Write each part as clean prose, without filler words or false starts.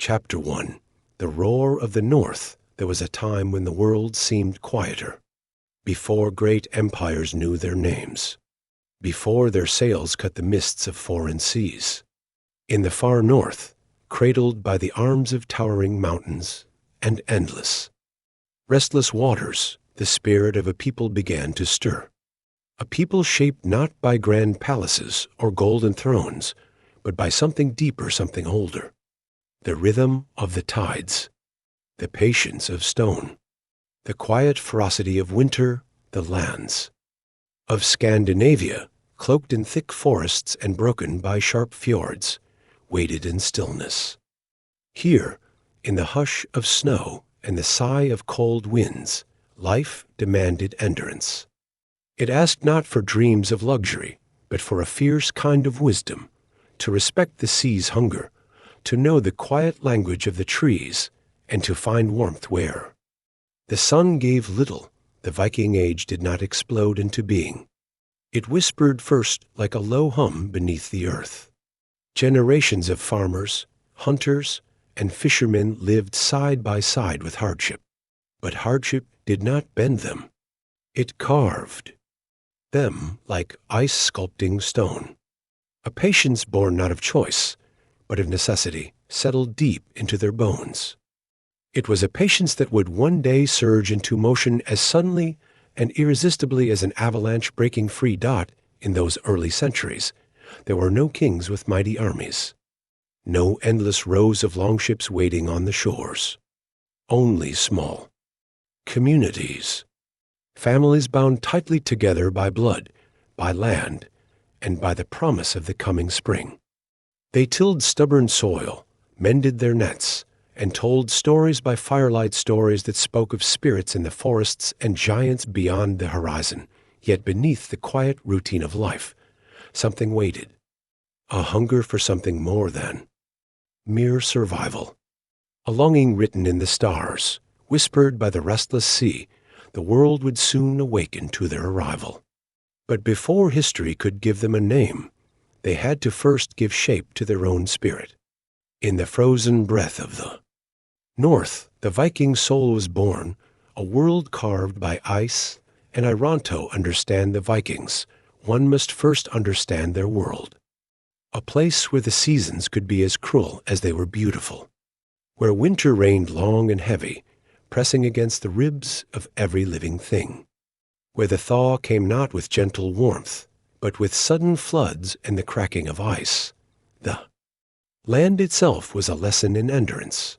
Chapter 1. The Roar of the North. There was a time when the world seemed quieter. Before great empires knew their names. Before their sails cut the mists of foreign seas. In the far north, cradled by the arms of towering mountains and endless, restless waters, the spirit of a people began to stir. A people shaped not by grand palaces or golden thrones, but by something deeper, something older. The rhythm of the tides, the patience of stone, the quiet ferocity of winter, the lands of Scandinavia, cloaked in thick forests and broken by sharp fjords, waited in stillness. Here, in the hush of snow and the sigh of cold winds, life demanded endurance. It asked not for dreams of luxury, but for a fierce kind of wisdom, to respect the sea's hunger, to know the quiet language of the trees, and to find warmth where the sun gave little. The Viking age did not explode into being. It whispered first like a low hum beneath the earth. Generations of farmers, hunters, and fishermen lived side by side with hardship. But hardship did not bend them. It carved them like ice sculpting stone. A patience born not of choice, but of necessity, settled deep into their bones. It was a patience that would one day surge into motion as suddenly and irresistibly as an avalanche breaking free. In those early centuries, there were no kings with mighty armies, no endless rows of longships waiting on the shores, only small communities, families bound tightly together by blood, by land, and by the promise of the coming spring. They tilled stubborn soil, mended their nets, and told stories by firelight, stories that spoke of spirits in the forests and giants beyond the horizon. Yet beneath the quiet routine of life, something waited, a hunger for something more than mere survival, a longing written in the stars, whispered by the restless sea. The world would soon awaken to their arrival. But before history could give them a name, they had to first give shape to their own spirit. In the frozen breath of the north, the Viking soul was born, a world carved by ice. And to understand the Vikings, one must first understand their world. A place where the seasons could be as cruel as they were beautiful, where winter rained long and heavy, pressing against the ribs of every living thing, where the thaw came not with gentle warmth, but with sudden floods and the cracking of ice. The land itself was a lesson in endurance.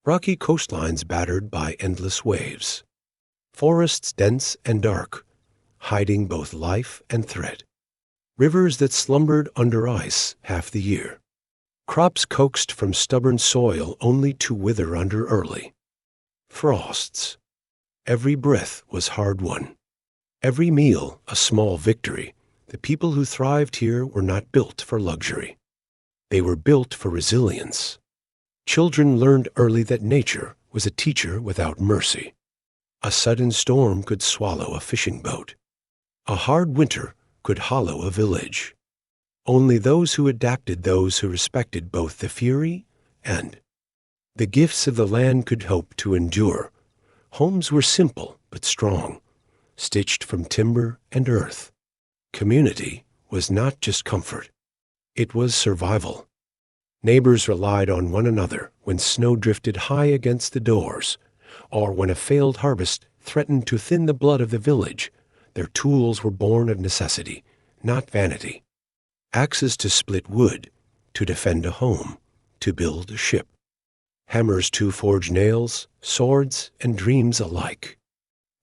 Rocky coastlines battered by endless waves. Forests dense and dark, hiding both life and threat. Rivers that slumbered under ice half the year. Crops coaxed from stubborn soil only to wither under early frosts. Every breath was hard-won. Every meal a small victory. The people who thrived here were not built for luxury. They were built for resilience. Children learned early that nature was a teacher without mercy. A sudden storm could swallow a fishing boat. A hard winter could hollow a village. Only those who adapted, those who respected both the fury and the gifts of the land could hope to endure. Homes were simple but strong, stitched from timber and earth. Community was not just comfort. It was survival. Neighbors relied on one another when snow drifted high against the doors, or when a failed harvest threatened to thin the blood of the village. Their tools were born of necessity, not vanity. Axes to split wood, to defend a home, to build a ship. Hammers to forge nails, swords, and dreams alike.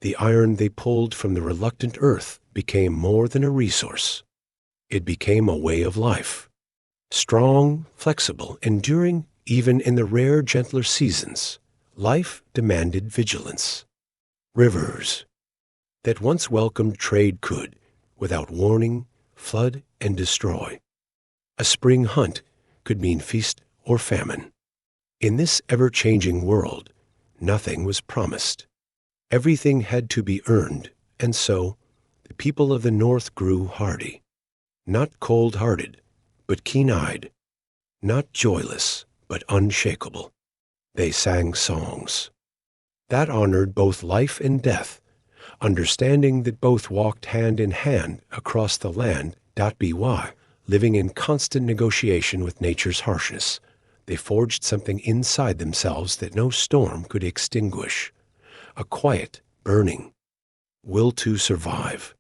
The iron they pulled from the reluctant earth became more than a resource. It became a way of life. Strong, flexible, enduring even in the rare, gentler seasons. Life demanded vigilance. Rivers that once welcomed trade could, without warning, flood and destroy. A spring hunt could mean feast or famine. In this ever-changing world, nothing was promised. Everything had to be earned, and so the people of the North grew hardy. Not cold-hearted, but keen-eyed. Not joyless, but unshakable. They sang songs that honored both life and death, understanding that both walked hand in hand across the land. By living in constant negotiation with nature's harshness, they forged something inside themselves that no storm could extinguish, a quiet, burning will to survive.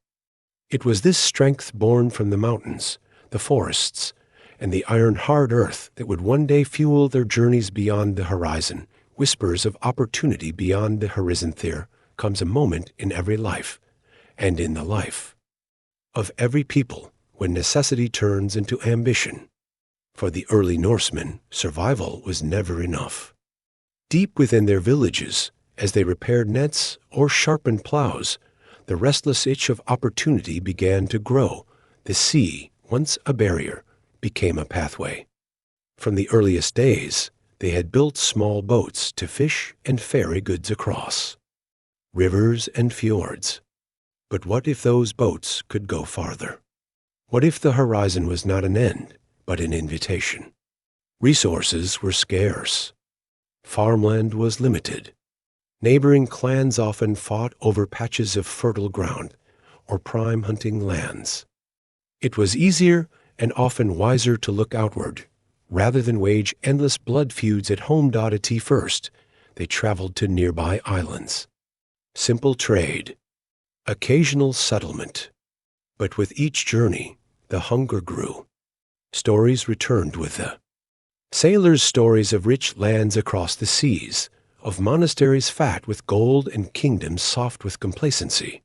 It was this strength born from the mountains, the forests, and the iron-hard earth that would one day fuel their journeys beyond the horizon. Whispers of opportunity beyond the horizon. There comes a moment in every life, and in the life of every people, when necessity turns into ambition. For the early Norsemen, survival was never enough. Deep within their villages, as they repaired nets or sharpened plows, the restless itch of opportunity began to grow. The sea, once a barrier, became a pathway. From the earliest days, they had built small boats to fish and ferry goods across rivers and fjords. But what if those boats could go farther? What if the horizon was not an end, but an invitation? Resources were scarce. Farmland was limited. Neighboring clans often fought over patches of fertile ground or prime hunting lands. It was easier and often wiser to look outward, rather than wage endless blood feuds at home. At first, they traveled to nearby islands. Simple trade, occasional settlement. But with each journey, the hunger grew. Stories returned with the sailors' stories of rich lands across the seas, of monasteries fat with gold and kingdoms soft with complacency.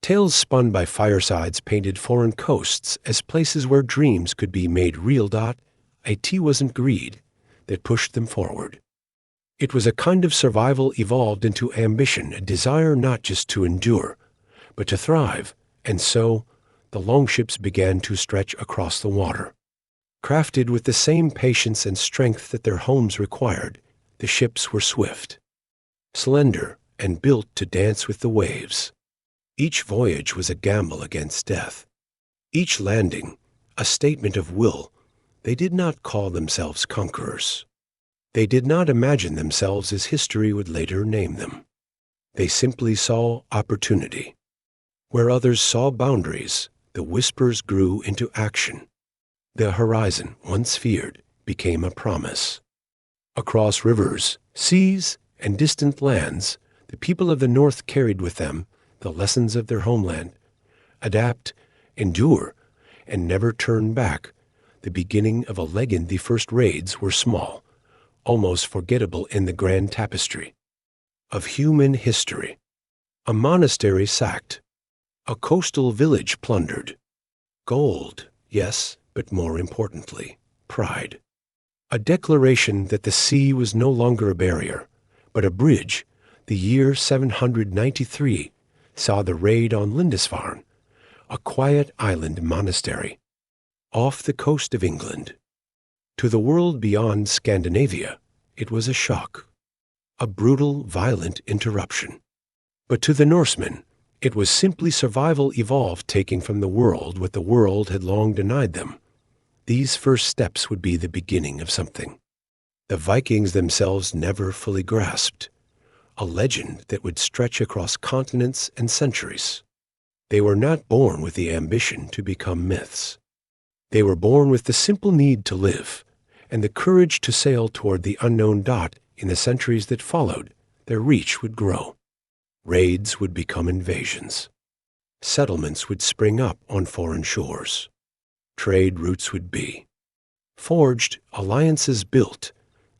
Tales spun by firesides painted foreign coasts as places where dreams could be made real. It wasn't greed that pushed them forward. It was a kind of survival evolved into ambition, a desire not just to endure, but to thrive. And so, the longships began to stretch across the water. Crafted with the same patience and strength that their homes required, the ships were swift, slender, and built to dance with the waves. Each voyage was a gamble against death. Each landing, a statement of will. They did not call themselves conquerors. They did not imagine themselves as history would later name them. They simply saw opportunity. Where others saw boundaries, the whispers grew into action. The horizon, once feared, became a promise. Across rivers, seas, and distant lands, the people of the North carried with them the lessons of their homeland. Adapt, endure, and never turn back. The beginning of a legend. The first raids were small, almost forgettable in the grand tapestry of human history. A monastery sacked. A coastal village plundered. Gold, yes, but more importantly, pride. A declaration that the sea was no longer a barrier, but a bridge. The year 793 saw the raid on Lindisfarne, a quiet island monastery off the coast of England. To the world beyond Scandinavia, it was a shock, a brutal, violent interruption. But to the Norsemen, it was simply survival evolved, taking from the world what the world had long denied them. These first steps would be the beginning of something the Vikings themselves never fully grasped, a legend that would stretch across continents and centuries. They were not born with the ambition to become myths. They were born with the simple need to live and the courage to sail toward the unknown. In the centuries that followed, their reach would grow. Raids would become invasions. Settlements would spring up on foreign shores. Trade routes would be forged, alliances built,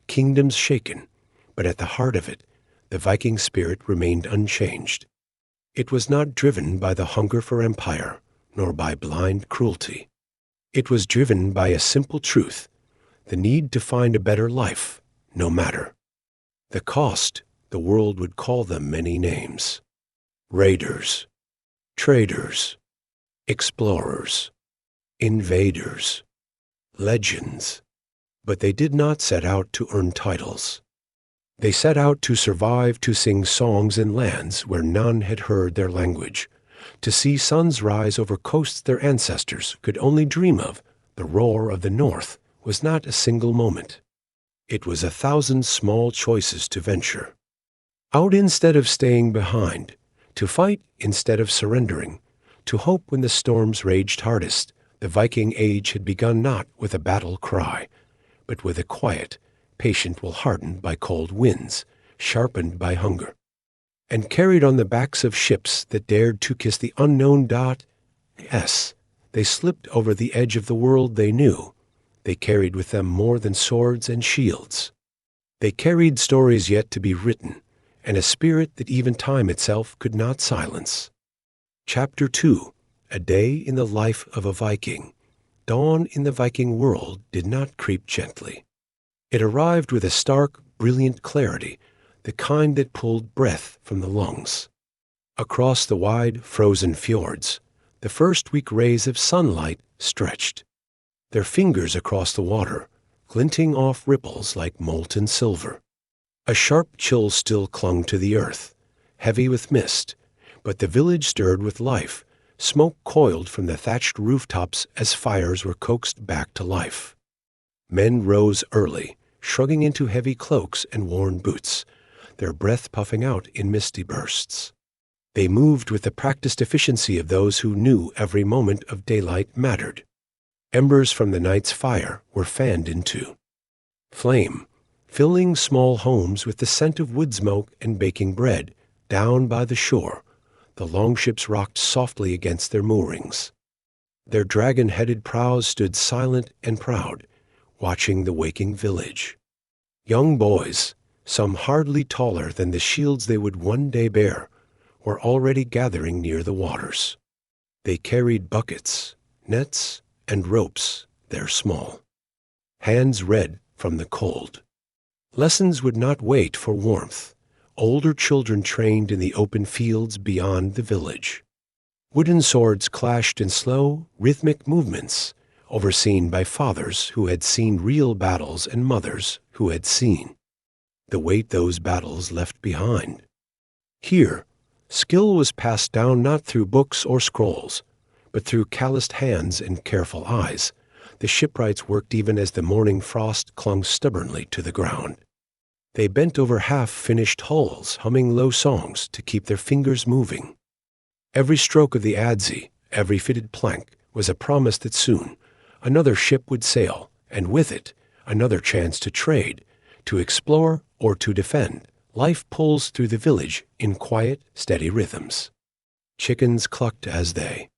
kingdoms shaken, but at the heart of it, the Viking spirit remained unchanged. It was not driven by the hunger for empire, nor by blind cruelty. It was driven by a simple truth, the need to find a better life, no matter the cost. The world would call them many names: raiders, traders, explorers, invaders, legends. But they did not set out to earn titles. They set out to survive, to sing songs in lands where none had heard their language, to see suns rise over coasts their ancestors could only dream of. The roar of the North was not a single moment. It was 1,000 small choices to venture. Out instead of staying behind, to fight instead of surrendering, to hope when the storms raged hardest. The Viking age had begun not with a battle cry, but with a quiet, patient will hardened by cold winds, sharpened by hunger, and carried on the backs of ships that dared to kiss the unknown dot. Yes, they slipped over the edge of the world they knew. They carried with them more than swords and shields. They carried stories yet to be written, and a spirit that even time itself could not silence. Chapter 2. A Day in the Life of a Viking. Dawn in the Viking world did not creep gently. It arrived with a stark, brilliant clarity, the kind that pulled breath from the lungs. Across the wide, frozen fjords, the first weak rays of sunlight stretched, their fingers across the water, glinting off ripples like molten silver. A sharp chill still clung to the earth, heavy with mist, but the village stirred with life. Smoke coiled from the thatched rooftops as fires were coaxed back to life. Men rose early, shrugging into heavy cloaks and worn boots, their breath puffing out in misty bursts. They moved with the practiced efficiency of those who knew every moment of daylight mattered. Embers from the night's fire were fanned into flame, filling small homes with the scent of wood smoke and baking bread. Down by the shore, the longships rocked softly against their moorings. Their dragon-headed prows stood silent and proud, watching the waking village. Young boys, some hardly taller than the shields they would one day bear, were already gathering near the waters. They carried buckets, nets, and ropes, their small hands red from the cold. Lessons would not wait for warmth. Older children trained in the open fields beyond the village. Wooden swords clashed in slow, rhythmic movements, overseen by fathers who had seen real battles and mothers who had seen the weight those battles left behind. Here, skill was passed down not through books or scrolls, but through calloused hands and careful eyes. The shipwrights worked even as the morning frost clung stubbornly to the ground. They bent over half-finished hulls, humming low songs to keep their fingers moving. Every stroke of the adze, every fitted plank, was a promise that soon another ship would sail, and with it another chance to trade, to explore, or to defend. Life pulls through the village in quiet, steady rhythms. Chickens clucked as they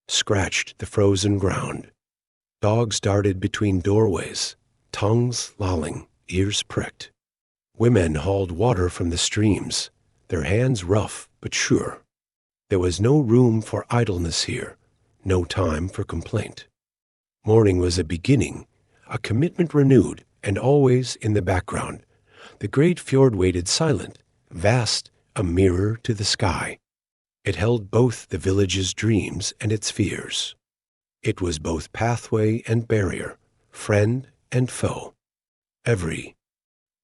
scratched the frozen ground. Dogs darted between doorways, tongues lolling, ears pricked. Women hauled water from the streams, their hands rough but sure. There was no room for idleness here, no time for complaint. Morning was a beginning, a commitment renewed, and always in the background. The great fjord waited silent, vast, a mirror to the sky. It held both the village's dreams and its fears. It was both pathway and barrier, friend and foe. Every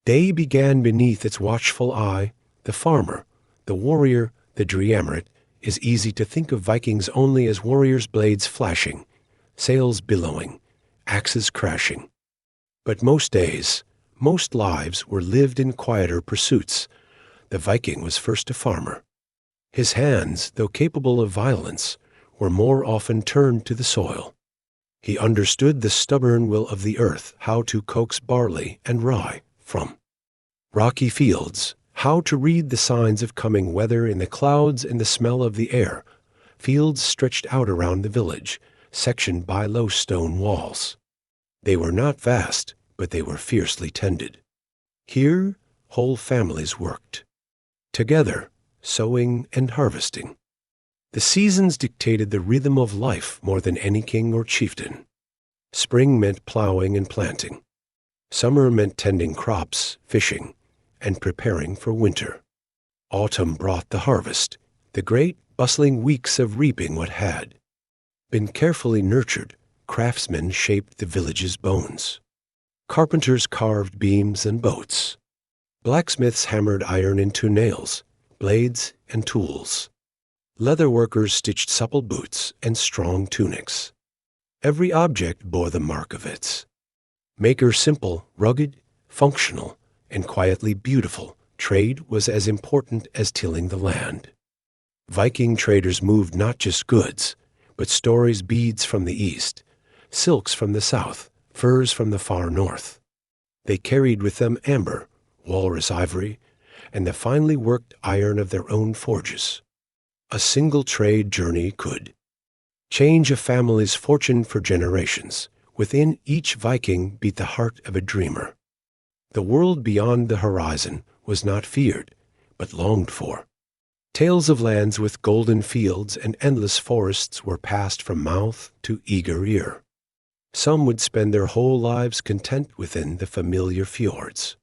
day began beneath its watchful eye. The farmer, the warrior, the triumvirate. Is easy to think of Vikings only as warriors' blades flashing, sails billowing, axes crashing. But most days, most lives were lived in quieter pursuits. The Viking was first a farmer. His hands, though capable of violence, were more often turned to the soil. He understood the stubborn will of the earth, how to coax barley and rye from rocky fields, how to read the signs of coming weather in the clouds and the smell of the air. Fields stretched out around the village, sectioned by low stone walls. They were not vast, but they were fiercely tended. Here, whole families worked together, sowing and harvesting. The seasons dictated the rhythm of life more than any king or chieftain. Spring meant plowing and planting. Summer meant tending crops, fishing, and preparing for winter. Autumn brought the harvest, the great, bustling weeks of reaping what had been carefully nurtured. Craftsmen shaped the village's bones. Carpenters carved beams and boats. Blacksmiths hammered iron into nails, blades, and tools. Leather workers stitched supple boots and strong tunics. Every object bore the mark of its maker, simple, rugged, functional, and quietly beautiful, trade was as important as tilling the land. Viking traders moved not just goods, but stories, beads from the east, silks from the south, furs from the far north. They carried with them amber, walrus ivory, and the finely worked iron of their own forges. A single trade journey could change a family's fortune for generations. Within each Viking beat the heart of a dreamer. The world beyond the horizon was not feared, but longed for. Tales of lands with golden fields and endless forests were passed from mouth to eager ear. Some would spend their whole lives content within the familiar fjords.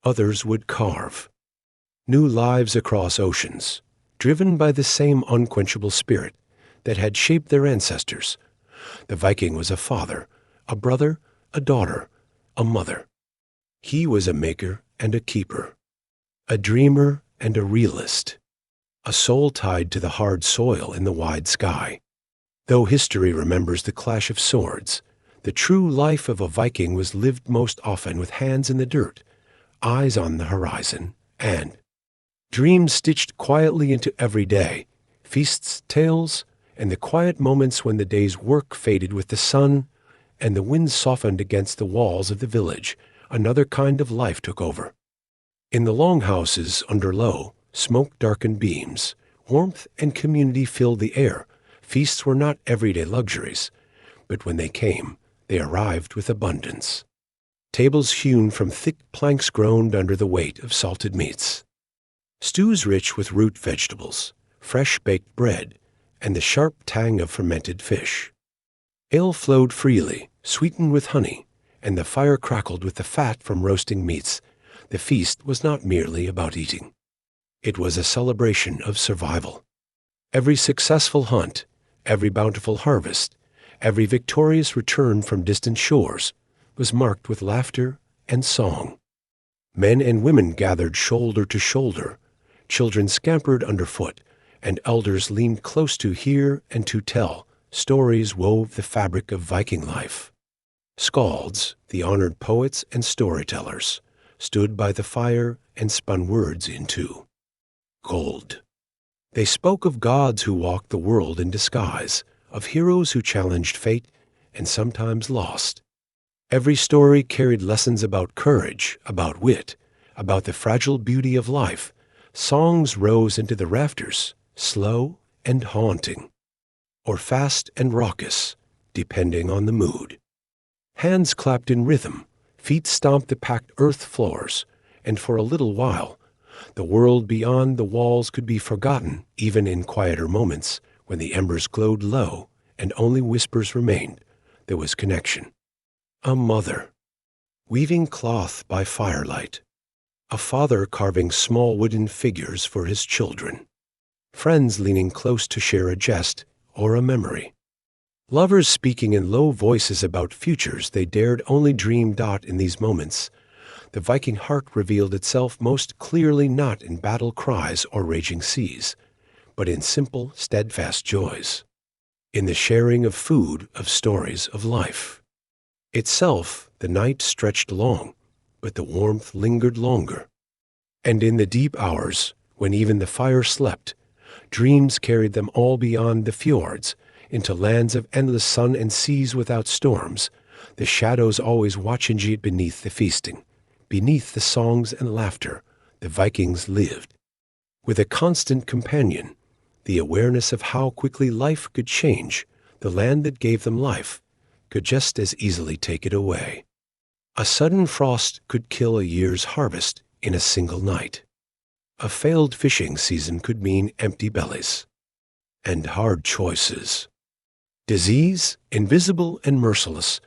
Others would carve new lives across oceans, driven by the same unquenchable spirit that had shaped their ancestors. The Viking was a father, a brother, a daughter, a mother. He was a maker and a keeper, a dreamer and a realist, a soul tied to the hard soil in the wide sky. Though history remembers the clash of swords, the true life of a Viking was lived most often with hands in the dirt, eyes on the horizon, and dreams stitched quietly into every day, feasts, tales, and the quiet moments when the day's work faded with the sun and the wind softened against the walls of the village. Another kind of life took over. In the longhouses under low, smoke-darkened beams, warmth and community filled the air. Feasts were not everyday luxuries, but when they came, they arrived with abundance. Tables hewn from thick planks groaned under the weight of salted meats. Stews rich with root vegetables, fresh baked bread, and the sharp tang of fermented fish. Ale flowed freely, sweetened with honey, and the fire crackled with the fat from roasting meats. The feast was not merely about eating. It was a celebration of survival. Every successful hunt, every bountiful harvest, every victorious return from distant shores was marked with laughter and song. Men and women gathered shoulder to shoulder, children scampered underfoot, and elders leaned close to hear and to tell. Stories wove the fabric of Viking life. Skalds, the honored poets and storytellers, stood by the fire and spun words into gold. They spoke of gods who walked the world in disguise, of heroes who challenged fate and sometimes lost. Every story carried lessons about courage, about wit, about the fragile beauty of life. Songs rose into the rafters, slow and haunting, or fast and raucous, depending on the mood. Hands clapped in rhythm, feet stomped the packed earth floors, and for a little while, the world beyond the walls could be forgotten, even in quieter moments when the embers glowed low and only whispers remained. There was connection. A mother, weaving cloth by firelight. A father carving small wooden figures for his children. Friends leaning close to share a jest or a memory. Lovers speaking in low voices about futures they dared only dream. In these moments, the Viking heart revealed itself most clearly not in battle cries or raging seas, but in simple, steadfast joys. In the sharing of food, of stories, of life. Itself, the night stretched long, but the warmth lingered longer. And in the deep hours, when even the fire slept, dreams carried them all beyond the fjords, into lands of endless sun and seas without storms. The shadows always watching beneath the feasting, beneath the songs and laughter. The Vikings lived with a constant companion, the awareness of how quickly life could change. The land that gave them life could just as easily take it away. A sudden frost could kill a year's harvest in a single night. A failed fishing season could mean empty bellies and hard choices. Disease, invisible and merciless,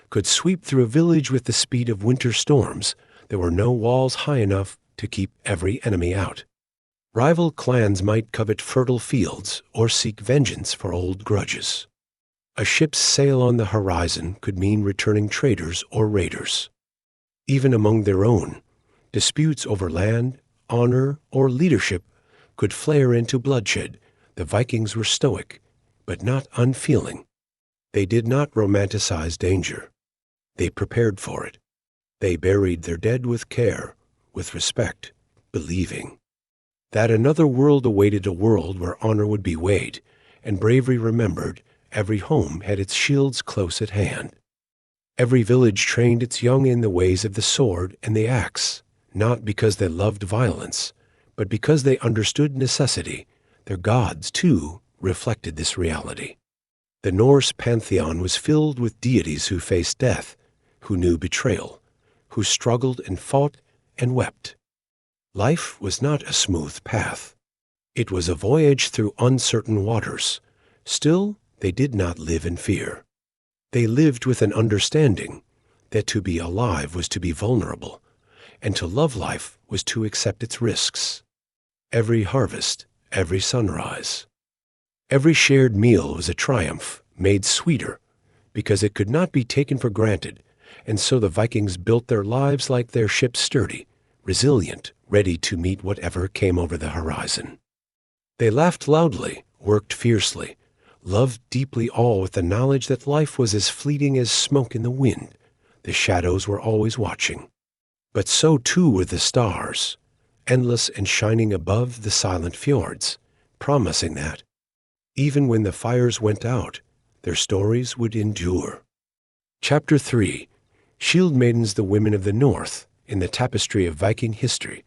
could sweep through a village with the speed of winter storms. There were no walls high enough to keep every enemy out. Rival clans might covet fertile fields or seek vengeance for old grudges. A ship's sail on the horizon could mean returning traders or raiders. Even among their own, disputes over land, honor, or leadership could flare into bloodshed. The Vikings were stoic, but not unfeeling. They did not romanticize danger. They prepared for it. They buried their dead with care, with respect, believing that another world awaited, a world where honor would be weighed, and bravery remembered. Every home had its shields close at hand. Every village trained its young in the ways of the sword and the axe, not because they loved violence, but because they understood necessity. Their gods, too, reflected this reality. The Norse pantheon was filled with deities who faced death, who knew betrayal, who struggled and fought and wept. Life was not a smooth path. It was a voyage through uncertain waters. Still, they did not live in fear. They lived with an understanding that to be alive was to be vulnerable, and to love life was to accept its risks. Every harvest, every sunrise, every shared meal was a triumph, made sweeter, because it could not be taken for granted, and so the Vikings built their lives like their ships, sturdy, resilient, ready to meet whatever came over the horizon. They laughed loudly, worked fiercely, loved deeply, all with the knowledge that life was as fleeting as smoke in the wind. The shadows were always watching. But so too were the stars, endless and shining above the silent fjords, promising that, even when the fires went out, their stories would endure. Chapter 3. Shieldmaidens, the women of the North, in the tapestry of Viking history.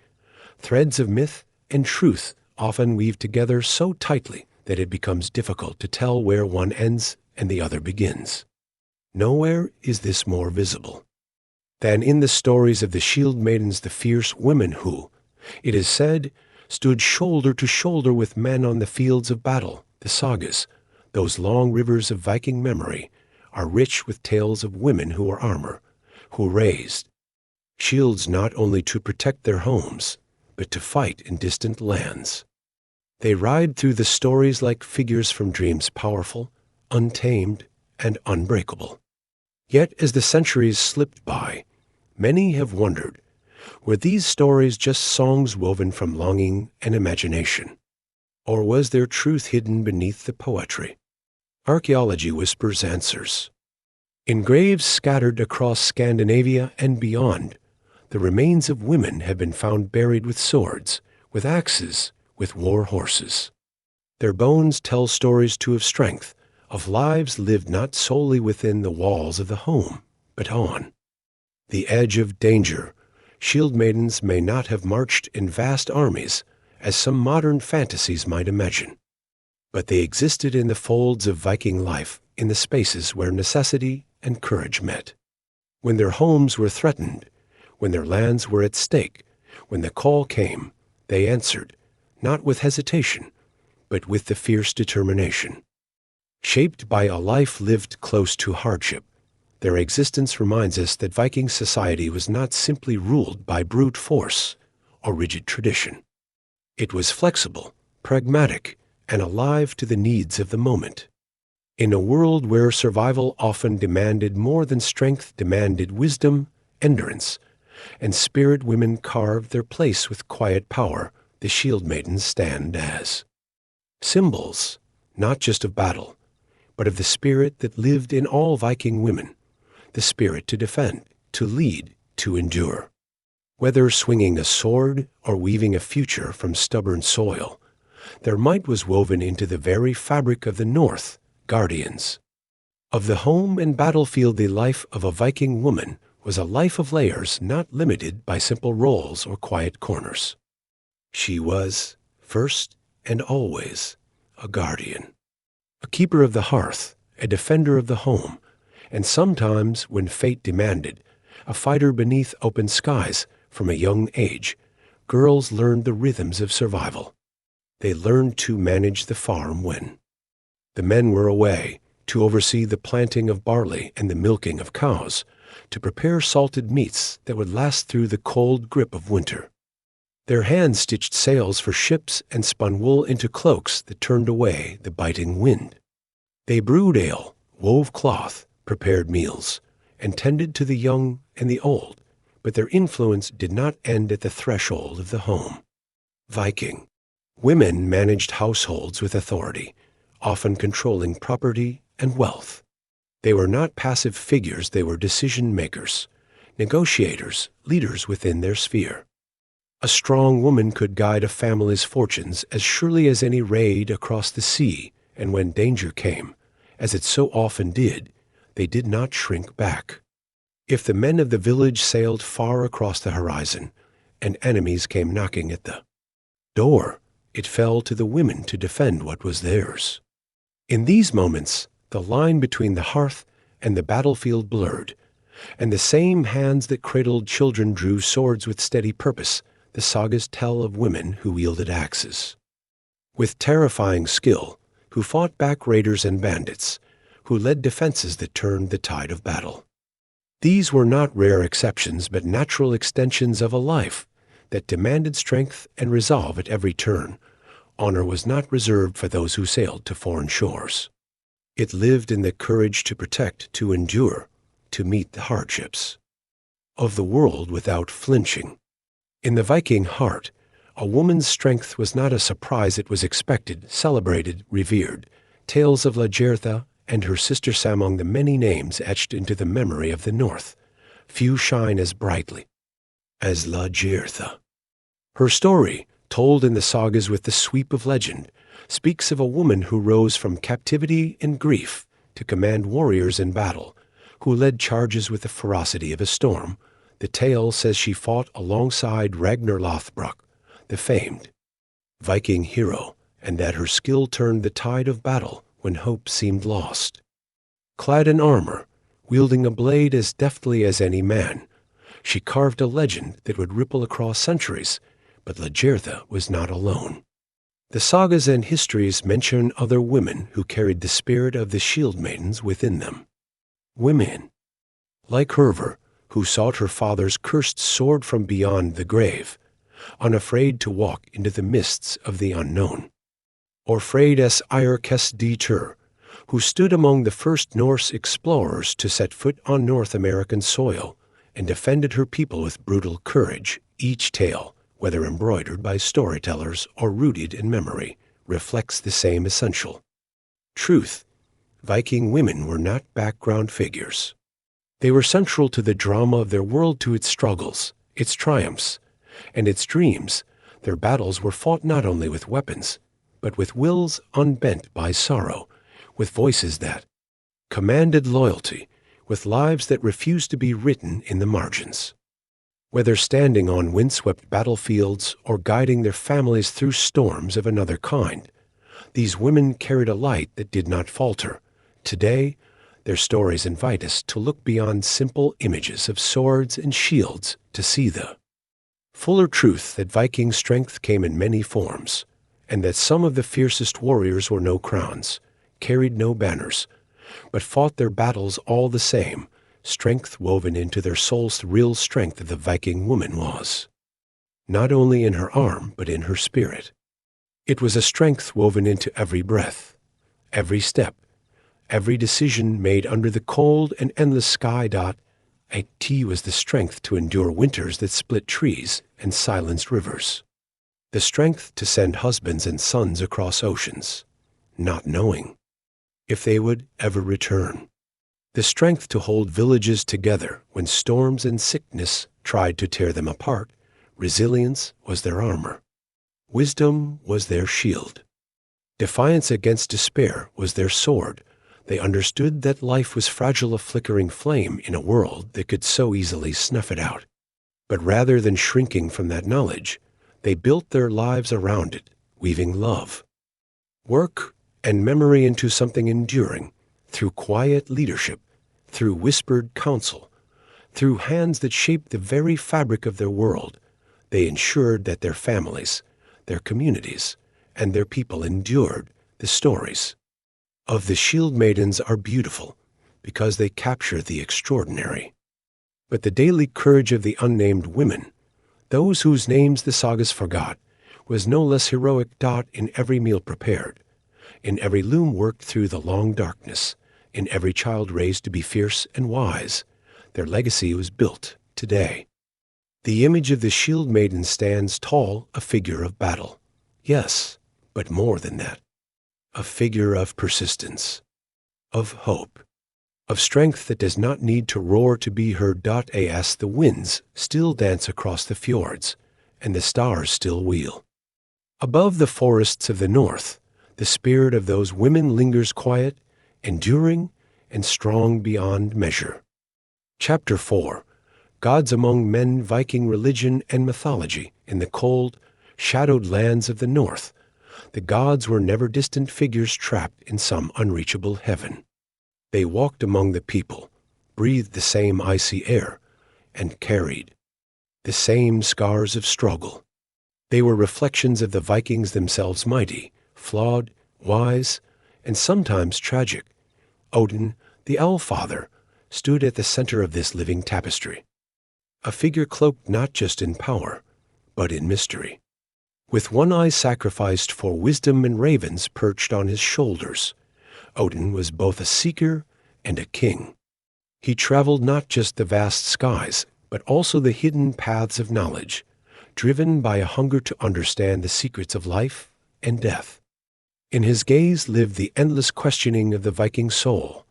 Threads of myth and truth often weave together so tightly that it becomes difficult to tell where one ends and the other begins. Nowhere is this more visible than in the stories of the Shieldmaidens, the fierce women who, it is said, stood shoulder to shoulder with men on the fields of battle. The sagas, those long rivers of Viking memory, are rich with tales of women who wore armor, who raised shields not only to protect their homes, but to fight in distant lands. They ride through the stories like figures from dreams, powerful, untamed, and unbreakable. Yet as the centuries slipped by, many have wondered, were these stories just songs woven from longing and imagination? Or was there truth hidden beneath the poetry? Archaeology whispers answers. In graves scattered across Scandinavia and beyond, the remains of women have been found buried with swords, with axes, with war horses. Their bones tell stories too of strength, of lives lived not solely within the walls of the home, but on the edge of danger. Shieldmaidens may not have marched in vast armies, as some modern fantasies might imagine, but they existed in the folds of Viking life, in the spaces where necessity and courage met. When their homes were threatened, when their lands were at stake, when the call came, they answered, not with hesitation, but with the fierce determination. Shaped by a life lived close to hardship, their existence reminds us that Viking society was not simply ruled by brute force or rigid tradition. It was flexible, pragmatic, and alive to the needs of the moment. In a world where survival often demanded more than strength, demanded wisdom, endurance, and spirit, women carved their place with quiet power. The Shieldmaidens stand as symbols, not just of battle, but of the spirit that lived in all Viking women, the spirit to defend, to lead, to endure. Whether swinging a sword or weaving a future from stubborn soil, their might was woven into the very fabric of the North, guardians of the home and battlefield. The life of a Viking woman was a life of layers, not limited by simple roles or quiet corners. She was, first and always, a guardian, a keeper of the hearth, a defender of the home, and sometimes, when fate demanded, a fighter beneath open skies. From a young age, girls learned the rhythms of survival. They learned to manage the farm when the men were away, to oversee the planting of barley and the milking of cows, to prepare salted meats that would last through the cold grip of winter. Their hands stitched sails for ships and spun wool into cloaks that turned away the biting wind. They brewed ale, wove cloth, prepared meals, and tended to the young and the old, but their influence did not end at the threshold of the home. Viking women managed households with authority, often controlling property and wealth. They were not passive figures, they were decision makers, negotiators, leaders within their sphere. A strong woman could guide a family's fortunes as surely as any raid across the sea, and when danger came, as it so often did, they did not shrink back. If the men of the village sailed far across the horizon, and enemies came knocking at the door, it fell to the women to defend what was theirs. In these moments, the line between the hearth and the battlefield blurred, and the same hands that cradled children drew swords with steady purpose. The sagas tell of women who wielded axes with terrifying skill, who fought back raiders and bandits, who led defenses that turned the tide of battle. These were not rare exceptions, but natural extensions of a life that demanded strength and resolve at every turn. Honor was not reserved for those who sailed to foreign shores. It lived in the courage to protect, to endure, to meet the hardships of the world without flinching. In the Viking heart, a woman's strength was not a surprise. It was expected, celebrated, revered. Tales of Lagertha and her sister sang among the many names etched into the memory of the North. Few shine as brightly as Lagertha. Her story, told in the sagas with the sweep of legend, speaks of a woman who rose from captivity and grief to command warriors in battle, who led charges with the ferocity of a storm. The tale says she fought alongside Ragnar Lothbrok, the famed Viking hero, and that her skill turned the tide of battle when hope seemed lost. Clad in armor, wielding a blade as deftly as any man, she carved a legend that would ripple across centuries, but Lagertha was not alone. The sagas and histories mention other women who carried the spirit of the Shieldmaidens within them. Women like Hervor, who sought her father's cursed sword from beyond the grave, unafraid to walk into the mists of the unknown. Or Freydís Eiríksdóttir, who stood among the first Norse explorers to set foot on North American soil, and defended her people with brutal courage. Each tale, whether embroidered by storytellers or rooted in memory, reflects the same essential truth. Viking women were not background figures. They were central to the drama of their world, to its struggles, its triumphs, and its dreams. Their battles were fought not only with weapons, but with wills unbent by sorrow, with voices that commanded loyalty, with lives that refused to be written in the margins. Whether standing on windswept battlefields or guiding their families through storms of another kind, these women carried a light that did not falter. Today, their stories invite us to look beyond simple images of swords and shields to see the fuller truth that Viking strength came in many forms, and that some of the fiercest warriors wore no crowns, carried no banners, but fought their battles all the same. Strength woven into their souls. The real strength of the Viking woman was not only in her arm, but in her spirit. It was a strength woven into every breath, every step, every decision made under the cold and endless sky. It was the strength to endure winters that split trees and silenced rivers. The strength to send husbands and sons across oceans, not knowing if they would ever return. The strength to hold villages together when storms and sickness tried to tear them apart. Resilience was their armor. Wisdom was their shield. Defiance against despair was their sword. They understood that life was fragile, a flickering flame in a world that could so easily snuff it out. But rather than shrinking from that knowledge, they built their lives around it, weaving love, work, and memory into something enduring, through quiet leadership, through whispered counsel, through hands that shaped the very fabric of their world. They ensured that their families, their communities, and their people endured. The stories of the Shieldmaidens are beautiful because they capture the extraordinary. But the daily courage of the unnamed women, those whose names the sagas forgot, was no less heroic. In every meal prepared, in every loom worked through the long darkness, in every child raised to be fierce and wise, their legacy was built today. The image of the Shieldmaiden stands tall, a figure of battle. Yes, but more than that. A figure of persistence, of hope, of strength that does not need to roar to be heard. As the winds still dance across the fjords, and the stars still wheel. Above the forests of the north, the spirit of those women lingers quiet, enduring, and strong beyond measure. Chapter 4. Gods Among Men. Viking Religion and Mythology. In the cold, shadowed lands of the north, the gods were never distant figures trapped in some unreachable heaven. They walked among the people, breathed the same icy air, and carried the same scars of struggle. They were reflections of the Vikings themselves, mighty, flawed, wise, and sometimes tragic. Odin, the Owl-Father, stood at the center of this living tapestry, a figure cloaked not just in power, but in mystery. With one eye sacrificed for wisdom and ravens perched on his shoulders, Odin was both a seeker and a king. He traveled not just the vast skies, but also the hidden paths of knowledge, driven by a hunger to understand the secrets of life and death. In his gaze lived the endless questioning of the Viking soul,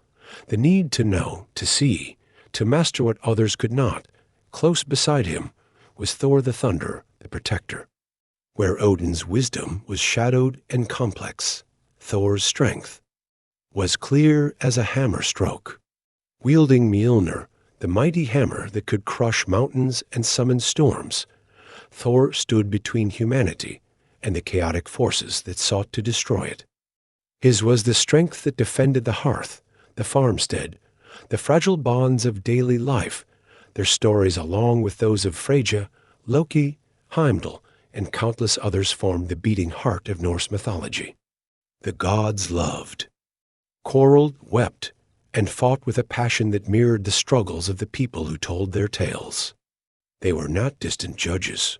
the need to know, to see, to master what others could not. Close beside him was Thor the Thunder, the protector. Where Odin's wisdom was shadowed and complex, Thor's strength was clear as a hammer stroke. Wielding Mjolnir, the mighty hammer that could crush mountains and summon storms, Thor stood between humanity and the chaotic forces that sought to destroy it. His was the strength that defended the hearth, the farmstead, the fragile bonds of daily life. Their stories, along with those of Freyja, Loki, Heimdall, and countless others, formed the beating heart of Norse mythology. The gods loved, quarreled, wept, and fought with a passion that mirrored the struggles of the people who told their tales. They were not distant judges.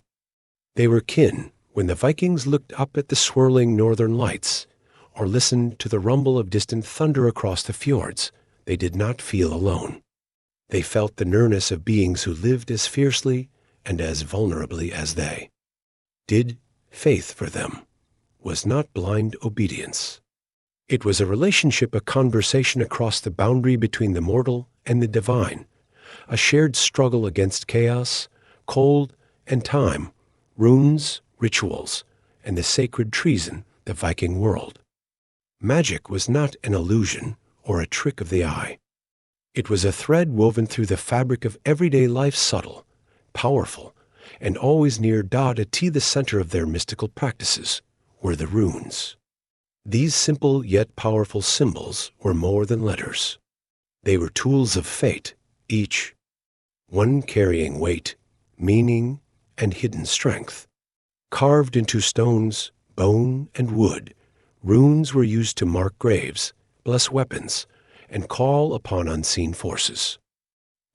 They were kin. When the Vikings looked up at the swirling northern lights, or listened to the rumble of distant thunder across the fjords, they did not feel alone. They felt the nearness of beings who lived as fiercely and as vulnerably as they. Did faith for them was not blind obedience. It was a relationship, a conversation across the boundary between the mortal and the divine, a shared struggle against chaos, cold, and time, runes, rituals, and the sacred treason, the Viking world. Magic was not an illusion or a trick of the eye. It was a thread woven through the fabric of everyday life, subtle, powerful, and always near. At the center of their mystical practices were the runes. These simple yet powerful symbols were more than letters. They were tools of fate, each one carrying weight, meaning, and hidden strength. Carved into stones, bone, and wood, runes were used to mark graves, bless weapons, and call upon unseen forces.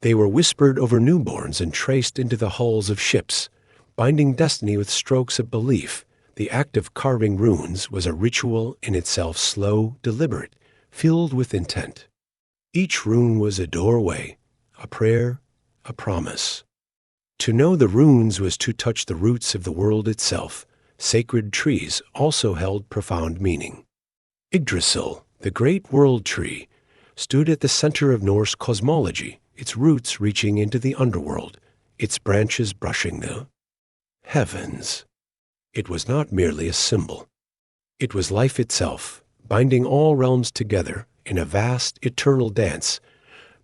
They were whispered over newborns and traced into the hulls of ships, binding destiny with strokes of belief. The act of carving runes was a ritual in itself, slow, deliberate, filled with intent. Each rune was a doorway, a prayer, a promise. To know the runes was to touch the roots of the world itself. Sacred trees also held profound meaning. Yggdrasil, the great world tree, stood at the center of Norse cosmology, its roots reaching into the underworld, its branches brushing the heavens. It was not merely a symbol. It was life itself, binding all realms together in a vast, eternal dance.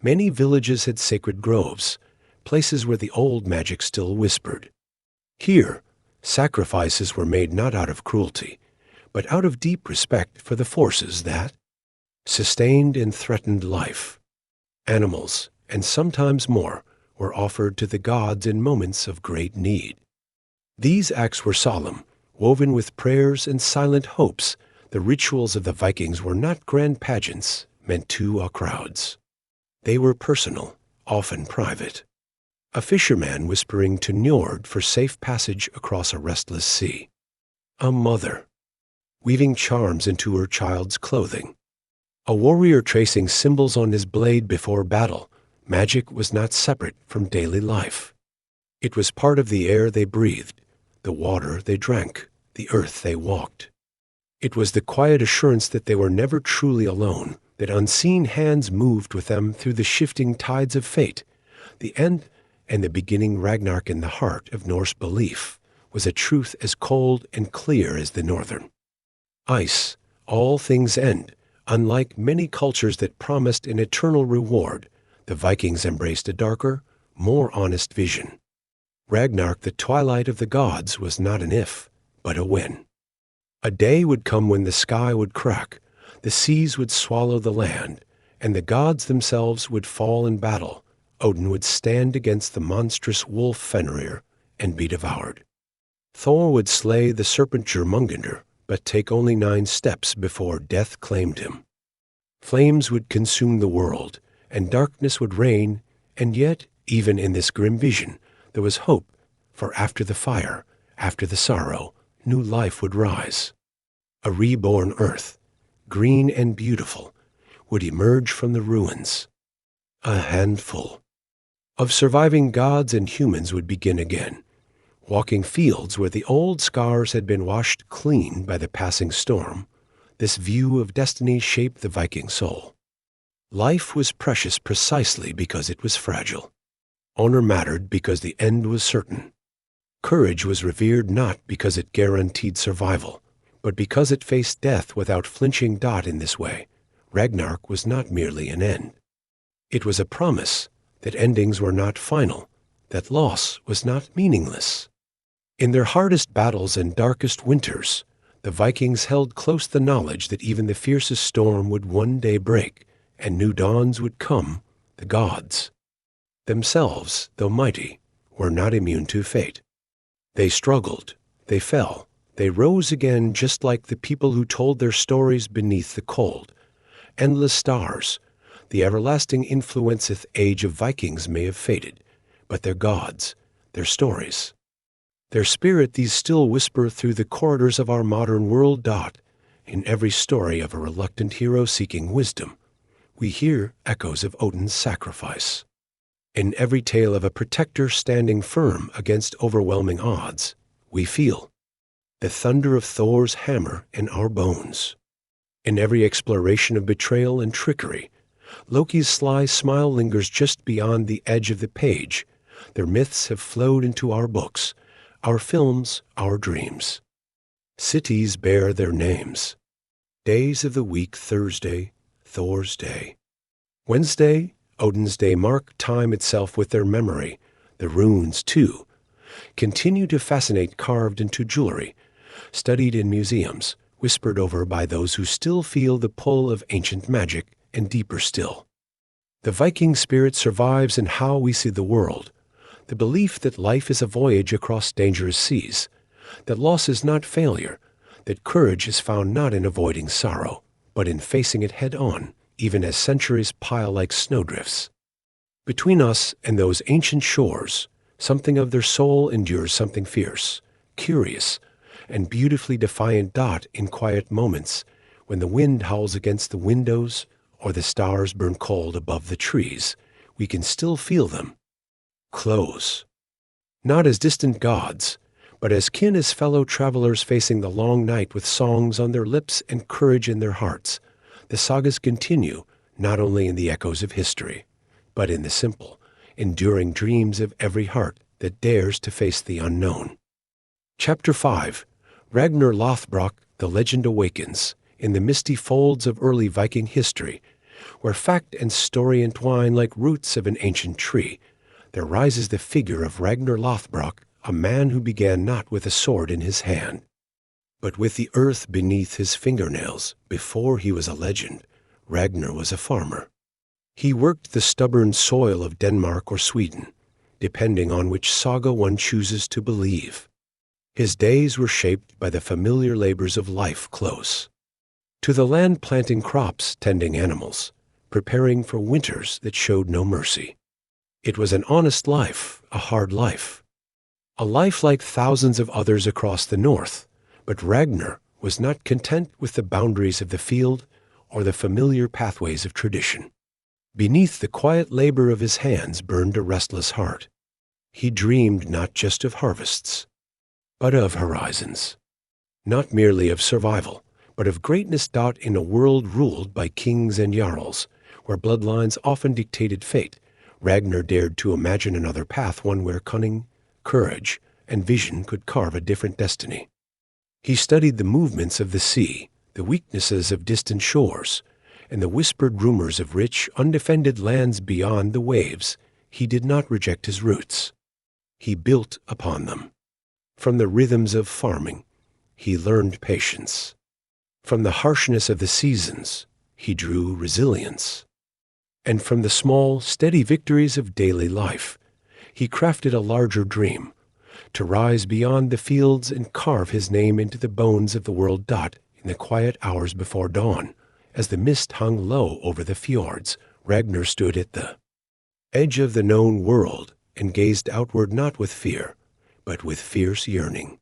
Many villages had sacred groves, places where the old magic still whispered. Here, sacrifices were made not out of cruelty, but out of deep respect for the forces that sustained and threatened life. Animals, and sometimes more, were offered to the gods in moments of great need. These acts were solemn, woven with prayers and silent hopes. The rituals of the Vikings were not grand pageants meant to crowds. They were personal, often private. A fisherman whispering to Njord for safe passage across a restless sea. A mother weaving charms into her child's clothing. A warrior tracing symbols on his blade before battle. Magic was not separate from daily life. It was part of the air they breathed, the water they drank, the earth they walked. It was the quiet assurance that they were never truly alone. that unseen hands moved with them through the shifting tides of fate. The end and the beginning Ragnarok in the heart of Norse belief was a truth as cold and clear as the northern. Ice, all things end. Unlike many cultures that promised an eternal reward, the Vikings embraced a darker, more honest vision. Ragnarok, the twilight of the gods, was not an if, but a when. A day would come when the sky would crack, the seas would swallow the land, and the gods themselves would fall in battle. Odin would stand against the monstrous wolf Fenrir and be devoured. Thor would slay the serpent Jormungandr, but take only 9 steps before death claimed him. Flames would consume the world, and darkness would reign, and yet, even in this grim vision, there was hope, for after the fire, after the sorrow, new life would rise. A reborn earth, green and beautiful, would emerge from the ruins. A handful of surviving gods and humans would begin again, walking fields where the old scars had been washed clean by the passing storm. This view of destiny shaped the Viking soul. Life was precious precisely because it was fragile. Honor mattered because the end was certain. Courage was revered not because it guaranteed survival, but because it faced death without flinching. In this way, Ragnarok was not merely an end. It was a promise that endings were not final, that loss was not meaningless. In their hardest battles and darkest winters, the Vikings held close the knowledge that even the fiercest storm would one day break, and new dawns would come. The gods themselves, though mighty, were not immune to fate. They struggled, they fell, they rose again, just like the people who told their stories beneath the cold, endless stars. The everlasting influenceth age of Vikings may have faded, but their gods, their stories, their spirit, these still whisper through the corridors of our modern world. In every story of a reluctant hero seeking wisdom, we hear echoes of Odin's sacrifice. In every tale of a protector standing firm against overwhelming odds, we feel the thunder of Thor's hammer in our bones. In every exploration of betrayal and trickery, Loki's sly smile lingers just beyond the edge of the page. Their myths have flowed into our books, our films, our dreams. Cities bear their names. Days of the week: Thursday, Thor's Day. Wednesday, Odin's Day, mark time itself with their memory. The runes, too, continue to fascinate, carved into jewelry, studied in museums, whispered over by those who still feel the pull of ancient magic, and deeper still. The Viking spirit survives in how we see the world, the belief that life is a voyage across dangerous seas, that loss is not failure, that courage is found not in avoiding sorrow, but in facing it head-on, even as centuries pile like snowdrifts. Between us and those ancient shores, something of their soul endures, something fierce, curious, and beautifully defiant. In quiet moments, when the wind howls against the windows or the stars burn cold above the trees, we can still feel them. Close. Not as distant gods, but as kin, as fellow travelers facing the long night with songs on their lips and courage in their hearts. The sagas continue, not only in the echoes of history, but in the simple, enduring dreams of every heart that dares to face the unknown. Chapter 5. Ragnar Lothbrok, the legend awakens, in the misty folds of early Viking history, where fact and story entwine like roots of an ancient tree. There rises the figure of Ragnar Lothbrok, a man who began not with a sword in his hand, but with the earth beneath his fingernails. Before he was a legend, Ragnar was a farmer. He worked the stubborn soil of Denmark or Sweden, depending on which saga one chooses to believe. His days were shaped by the familiar labors of life close to the land, planting crops, tending animals, preparing for winters that showed no mercy. It was an honest life, a hard life, a life like thousands of others across the north. But Ragnar was not content with the boundaries of the field or the familiar pathways of tradition. Beneath the quiet labor of his hands burned a restless heart. He dreamed not just of harvests, but of horizons. Not merely of survival, but of greatness. In a world ruled by kings and jarls, where bloodlines often dictated fate, Ragnar dared to imagine another path, one where cunning, courage, and vision could carve a different destiny. He studied the movements of the sea, the weaknesses of distant shores, and the whispered rumors of rich, undefended lands beyond the waves. He did not reject his roots. He built upon them. From the rhythms of farming, he learned patience. From the harshness of the seasons, he drew resilience. And from the small, steady victories of daily life, he crafted a larger dream, to rise beyond the fields and carve his name into the bones of the world. In the quiet hours before dawn, as the mist hung low over the fjords, Ragnar stood at the edge of the known world and gazed outward, not with fear, but with fierce yearning.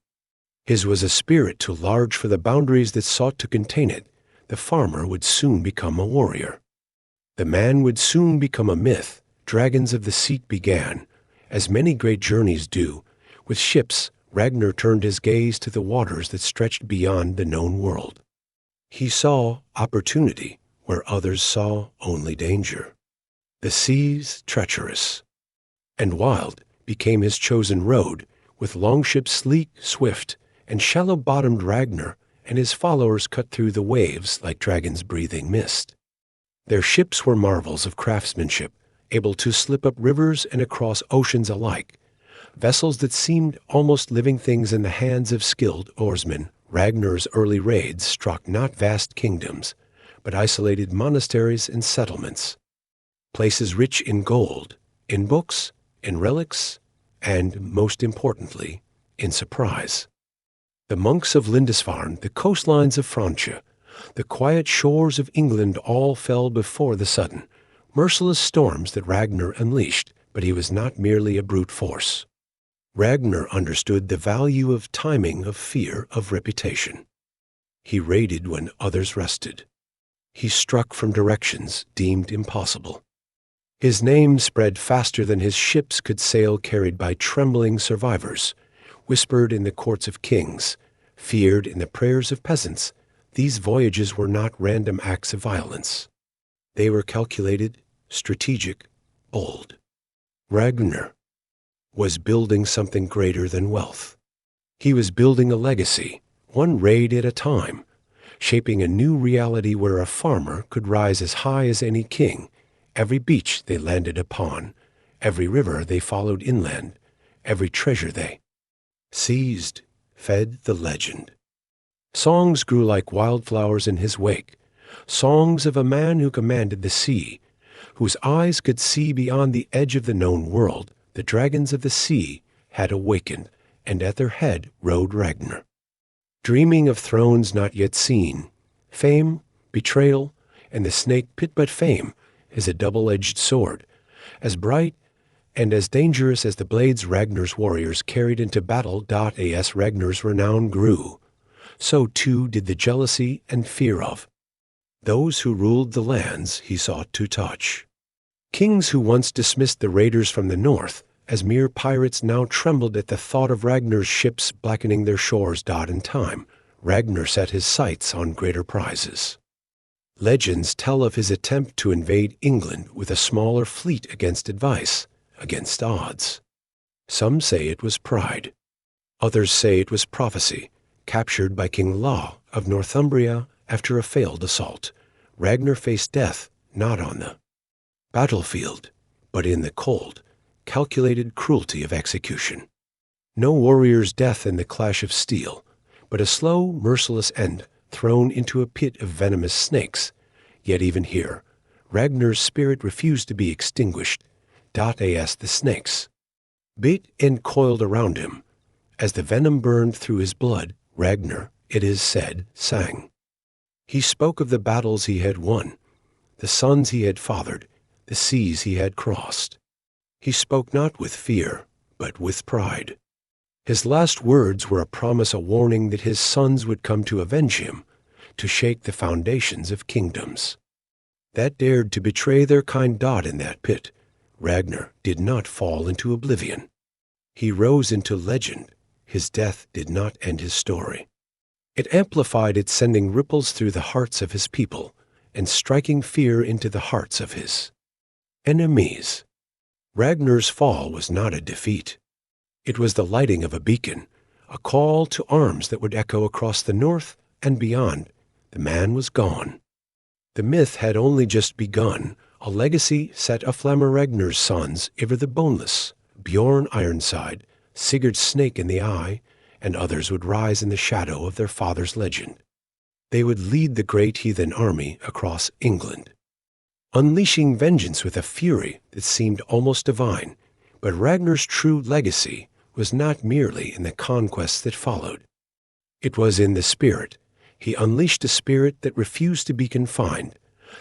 His was a spirit too large for the boundaries that sought to contain it. The farmer would soon become a warrior. The man would soon become a myth. Dragons of the Sea began, as many great journeys do. With ships, Ragnar turned his gaze to the waters that stretched beyond the known world. He saw opportunity where others saw only danger. The seas, treacherous and wild, became his chosen road, with longships sleek, swift, and shallow-bottomed. Ragnar and his followers cut through the waves like dragons breathing mist. Their ships were marvels of craftsmanship, able to slip up rivers and across oceans alike, vessels that seemed almost living things in the hands of skilled oarsmen. Ragnar's early raids struck not vast kingdoms, but isolated monasteries and settlements, places rich in gold, in books, in relics, and, most importantly, in surprise. The monks of Lindisfarne, the coastlines of Francia, the quiet shores of England all fell before the sudden, merciless storms that Ragnar unleashed. But he was not merely a brute force. Ragnar understood the value of timing, of fear, of reputation. He raided when others rested. He struck from directions deemed impossible. His name spread faster than his ships could sail, carried by trembling survivors, whispered in the courts of kings, feared in the prayers of peasants. These voyages were not random acts of violence. They were calculated, strategic, bold. Ragnar was building something greater than wealth. He was building a legacy, one raid at a time, shaping a new reality where a farmer could rise as high as any king. Every beach they landed upon, every river they followed inland, every treasure they seized, fed the legend. Songs grew like wildflowers in his wake, songs of a man who commanded the sea, whose eyes could see beyond the edge of the known world. The dragons of the sea had awakened, and at their head rode Ragnar, dreaming of thrones not yet seen, fame, betrayal, and the snake pit. But fame is a double-edged sword, as bright and as dangerous as the blades Ragnar's warriors carried into battle. As Ragnar's renown grew, so too did the jealousy and fear of those who ruled the lands he sought to touch. Kings who once dismissed the raiders from the north as mere pirates now trembled at the thought of Ragnar's ships blackening their shores. In time, Ragnar set his sights on greater prizes. Legends tell of his attempt to invade England with a smaller fleet against advice, against odds. Some say it was pride. Others say it was prophecy, captured by King Law of Northumbria after a failed assault. Ragnar faced death not on the battlefield, but in the cold, calculated cruelty of execution. No warrior's death in the clash of steel, but a slow, merciless end thrown into a pit of venomous snakes. Yet even here, Ragnar's spirit refused to be extinguished. As the snakes bit and coiled around him, as the venom burned through his blood, Ragnar, it is said, sang. He spoke of the battles he had won, the sons he had fathered, the seas he had crossed. He spoke not with fear, but with pride. His last words were a promise, a warning that his sons would come to avenge him, to shake the foundations of kingdoms that dared to betray their kind. In that pit, Ragnar did not fall into oblivion. He rose into legend. His death did not end his story. It amplified it, sending ripples through the hearts of his people and striking fear into the hearts of his enemies. Ragnar's fall was not a defeat. It was the lighting of a beacon, a call to arms that would echo across the north and beyond. The man was gone. The myth had only just begun, a legacy set aflame. Ragnar's sons, Ivar the Boneless, Bjorn Ironside, Sigurd's snake in the eye, and others would rise in the shadow of their father's legend. They would lead the great heathen army across England, unleashing vengeance with a fury that seemed almost divine. But Ragnar's true legacy was not merely in the conquests that followed. It was in the spirit. He unleashed a spirit that refused to be confined,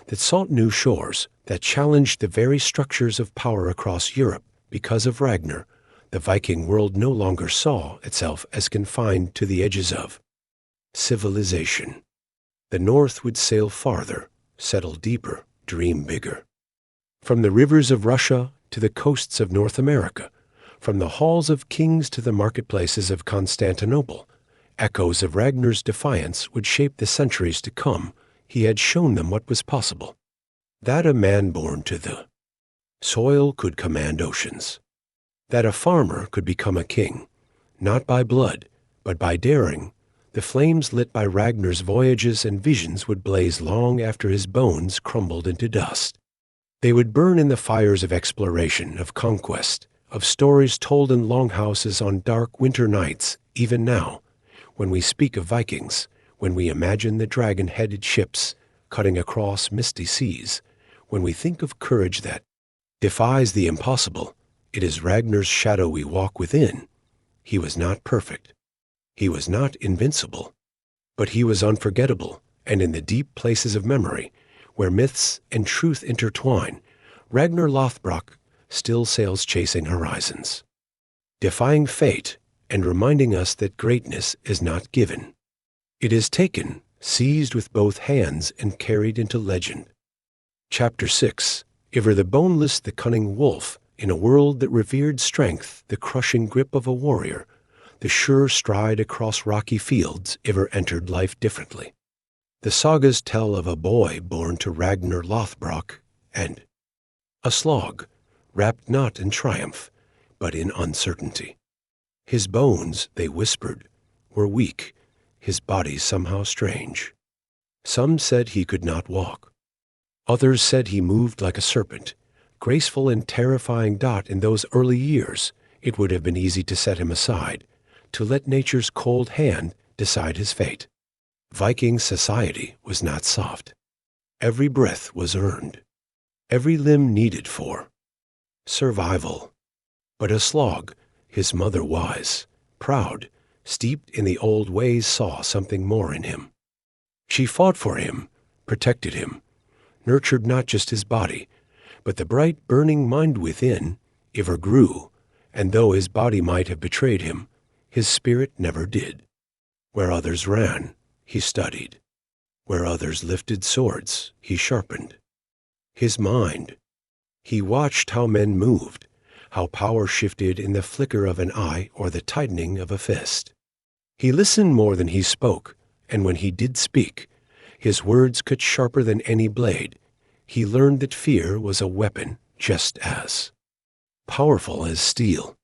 that sought new shores, that challenged the very structures of power across Europe. Because of Ragnar, the Viking world no longer saw itself as confined to the edges of civilization. The North would sail farther, settle deeper, dream bigger. From the rivers of Russia to the coasts of North America, from the halls of kings to the marketplaces of Constantinople, echoes of Ragnar's defiance would shape the centuries to come. He had shown them what was possible, that a man born to the soil could command oceans, that a farmer could become a king, not by blood, but by daring. The flames lit by Ragnar's voyages and visions would blaze long after his bones crumbled into dust. They would burn in the fires of exploration, of conquest, of stories told in longhouses on dark winter nights. Even now, when we speak of Vikings, when we imagine the dragon-headed ships cutting across misty seas, when we think of courage that defies the impossible, it is Ragnar's shadow we walk within. He was not perfect. He was not invincible. But he was unforgettable, and in the deep places of memory, where myths and truth intertwine, Ragnar Lothbrok still sails chasing horizons, defying fate and reminding us that greatness is not given. It is taken, seized with both hands, and carried into legend. Chapter 6. Ivar the Boneless, the cunning wolf, in a world that revered strength, the crushing grip of a warrior, the sure stride across rocky fields. Ivar entered life differently. The sagas tell of a boy born to Ragnar Lothbrok and a slog, wrapped not in triumph, but in uncertainty. His bones, they whispered, were weak, his body somehow strange. Some said he could not walk. Others said he moved like a serpent, graceful and terrifying. In those early years, it would have been easy to set him aside, to let nature's cold hand decide his fate. Viking society was not soft. Every breath was earned, every limb needed for survival. But a slog, his mother wise, proud, steeped in the old ways, saw something more in him. She fought for him, protected him, nurtured not just his body, but the bright, burning mind within. Ivar grew, and though his body might have betrayed him, his spirit never did. Where others ran, he studied. Where others lifted swords, he sharpened his mind. He watched how men moved, how power shifted in the flicker of an eye or the tightening of a fist. He listened more than he spoke, and when he did speak, his words cut sharper than any blade. He learned that fear was a weapon just as powerful as steel.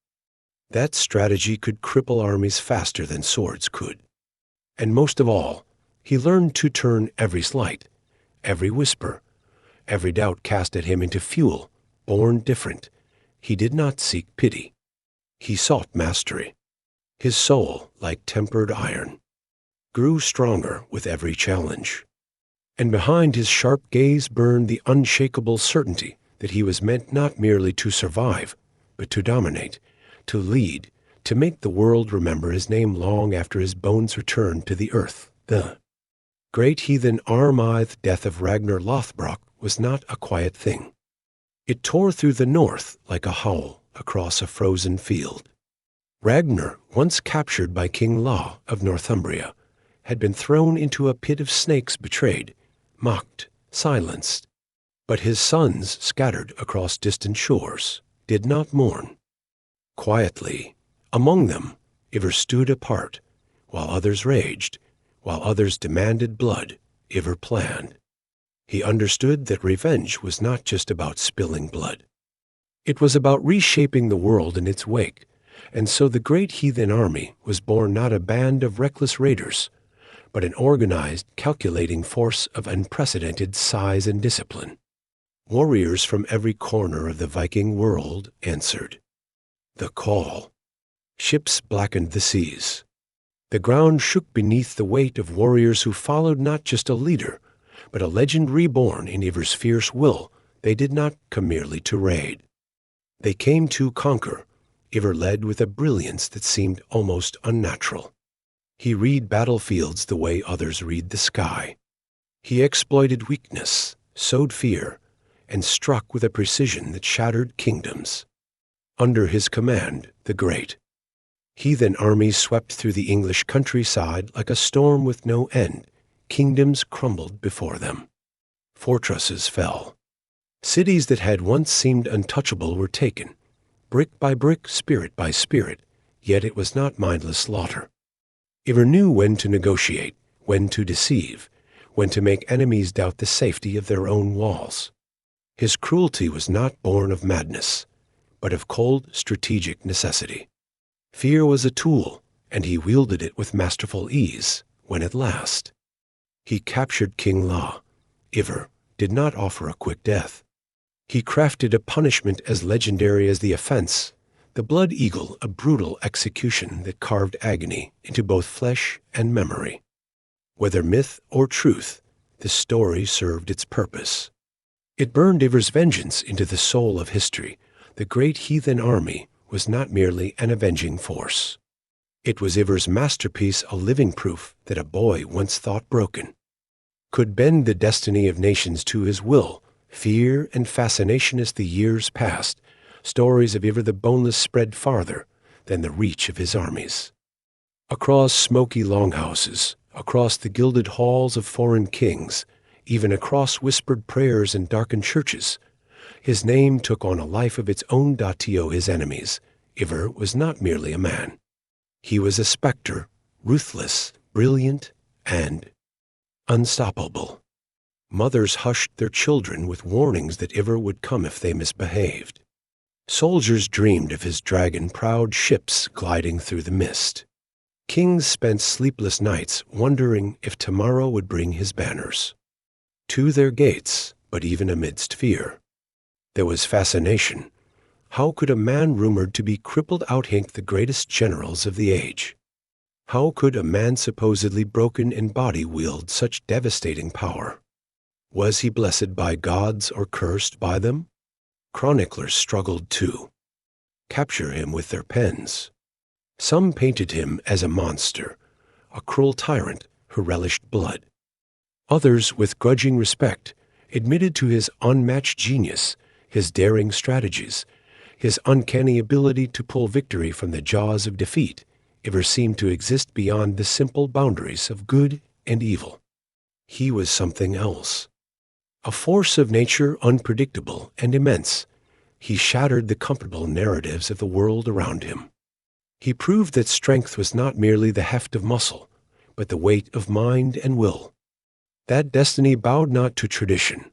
That strategy could cripple armies faster than swords could. And most of all, he learned to turn every slight, every whisper, every doubt cast at him into fuel. Born different, he did not seek pity. He sought mastery. His soul, like tempered iron, grew stronger with every challenge. And behind his sharp gaze burned the unshakable certainty that he was meant not merely to survive, but to dominate, to lead, to make the world remember his name long after his bones returned to the earth. The great heathen army. The death of Ragnar Lothbrok was not a quiet thing. It tore through the north like a howl across a frozen field. Ragnar, once captured by King Law of Northumbria, had been thrown into a pit of snakes, betrayed, mocked, silenced. But his sons, scattered across distant shores, did not mourn. Quietly, among them, Ivar stood apart, while others raged, While others demanded blood, Ivar planned. He understood that revenge was not just about spilling blood. It was about reshaping the world in its wake, and so the great heathen army was born not a band of reckless raiders, but an organized, calculating force of unprecedented size and discipline. Warriors from every corner of the Viking world answered the call. Ships blackened the seas. The ground shook beneath the weight of warriors who followed not just a leader, but a legend reborn in Ivar's fierce will. They did not come merely to raid. They came to conquer. Ivar led with a brilliance that seemed almost unnatural. He read battlefields the way others read the sky. He exploited weakness, sowed fear, and struck with a precision that shattered kingdoms. Under his command, the Great heathen armies swept through the English countryside like a storm with no end. Kingdoms crumbled before them. Fortresses fell. Cities that had once seemed untouchable were taken, brick by brick, spirit by spirit, yet it was not mindless slaughter. Ivar knew when to negotiate, when to deceive, when to make enemies doubt the safety of their own walls. His cruelty was not born of madness, but of cold, strategic necessity. Fear was a tool, and he wielded it with masterful ease when at last he captured King Law. Ivar did not offer a quick death. He crafted a punishment as legendary as the offense, the blood eagle, a brutal execution that carved agony into both flesh and memory. Whether myth or truth, the story served its purpose. It burned Ivar's vengeance into the soul of history. The great heathen army was not merely an avenging force. It was Ivar's masterpiece, a living proof that a boy once thought broken could bend the destiny of nations to his will. Fear and fascination as the years passed. Stories of Ivar the Boneless spread farther than the reach of his armies. Across smoky longhouses, across the gilded halls of foreign kings, even across whispered prayers and darkened churches, his name took on a life of its own. To his enemies, Ivar was not merely a man. He was a specter, ruthless, brilliant, and unstoppable. Mothers hushed their children with warnings that Ivar would come if they misbehaved. Soldiers dreamed of his dragon-prowed ships gliding through the mist. Kings spent sleepless nights wondering if tomorrow would bring his banners to their gates, but even amidst fear, there was fascination. How could a man rumored to be crippled outthink the greatest generals of the age? How could a man supposedly broken in body wield such devastating power? Was he blessed by gods or cursed by them? Chroniclers struggled to capture him with their pens. Some painted him as a monster, a cruel tyrant who relished blood. Others, with grudging respect, admitted to his unmatched genius, his daring strategies, his uncanny ability to pull victory from the jaws of defeat. Ivar seemed to exist beyond the simple boundaries of good and evil. He was something else. A force of nature unpredictable and immense. He shattered the comfortable narratives of the world around him. He proved that strength was not merely the heft of muscle, but the weight of mind and will. That destiny bowed not to tradition,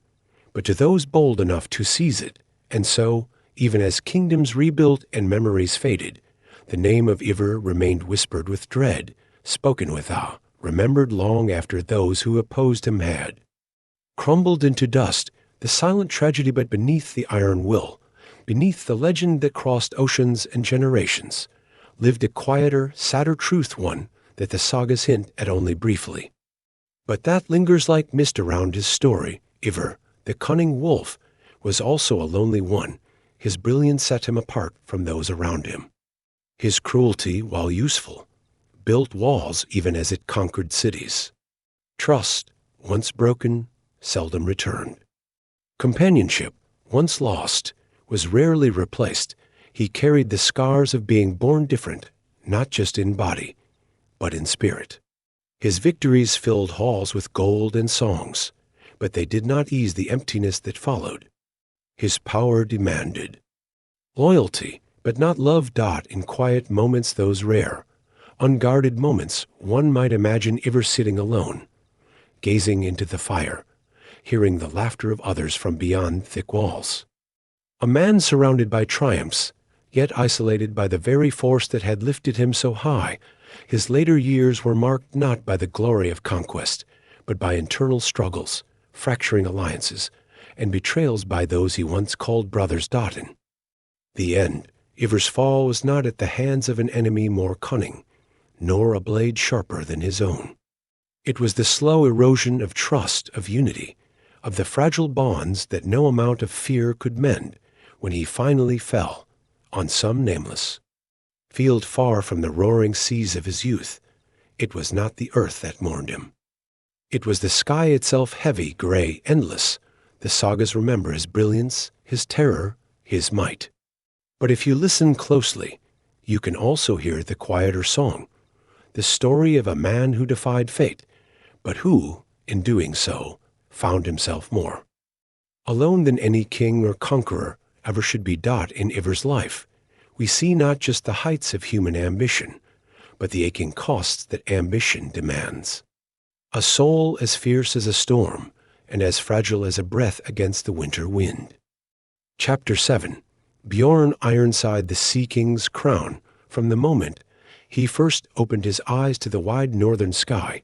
but to those bold enough to seize it, and so, even as kingdoms rebuilt and memories faded, the name of Ivar remained whispered with dread, spoken with awe, remembered long after those who opposed him had crumbled into dust. The silent tragedy, but beneath the iron will, beneath the legend that crossed oceans and generations, lived a quieter, sadder truth, one that the sagas hint at only briefly. But that lingers like mist around his story. Ivar, the cunning wolf, was also a lonely one. His brilliance set him apart from those around him. His cruelty, while useful, built walls even as it conquered cities. Trust, once broken, seldom returned. Companionship, once lost, was rarely replaced. He carried the scars of being born different, not just in body, but in spirit. His victories filled halls with gold and songs, but they did not ease the emptiness that followed. His power demanded loyalty, but not love. In quiet moments, those rare, unguarded moments, one might imagine Ivar sitting alone, gazing into the fire, hearing the laughter of others from beyond thick walls. A man surrounded by triumphs, yet isolated by the very force that had lifted him so high. His later years were marked not by the glory of conquest, but by internal struggles, fracturing alliances, and betrayals by those he once called brothers. The end. Ivar's fall was not at the hands of an enemy more cunning, nor a blade sharper than his own. It was the slow erosion of trust, of unity, of the fragile bonds that no amount of fear could mend, when he finally fell, on some nameless field far from the roaring seas of his youth. It was not the earth that mourned him. It was the sky itself, heavy, gray, endless. The sagas remember his brilliance, his terror, his might. But if you listen closely, you can also hear the quieter song, the story of a man who defied fate, but who, in doing so, found himself more alone than any king or conqueror ever should be. In Ivar's life, we see not just the heights of human ambition, but the aching costs that ambition demands. A soul as fierce as a storm, and as fragile as a breath against the winter wind. Chapter 7. Bjorn Ironside, the Sea King's crown. From the moment he first opened his eyes to the wide northern sky,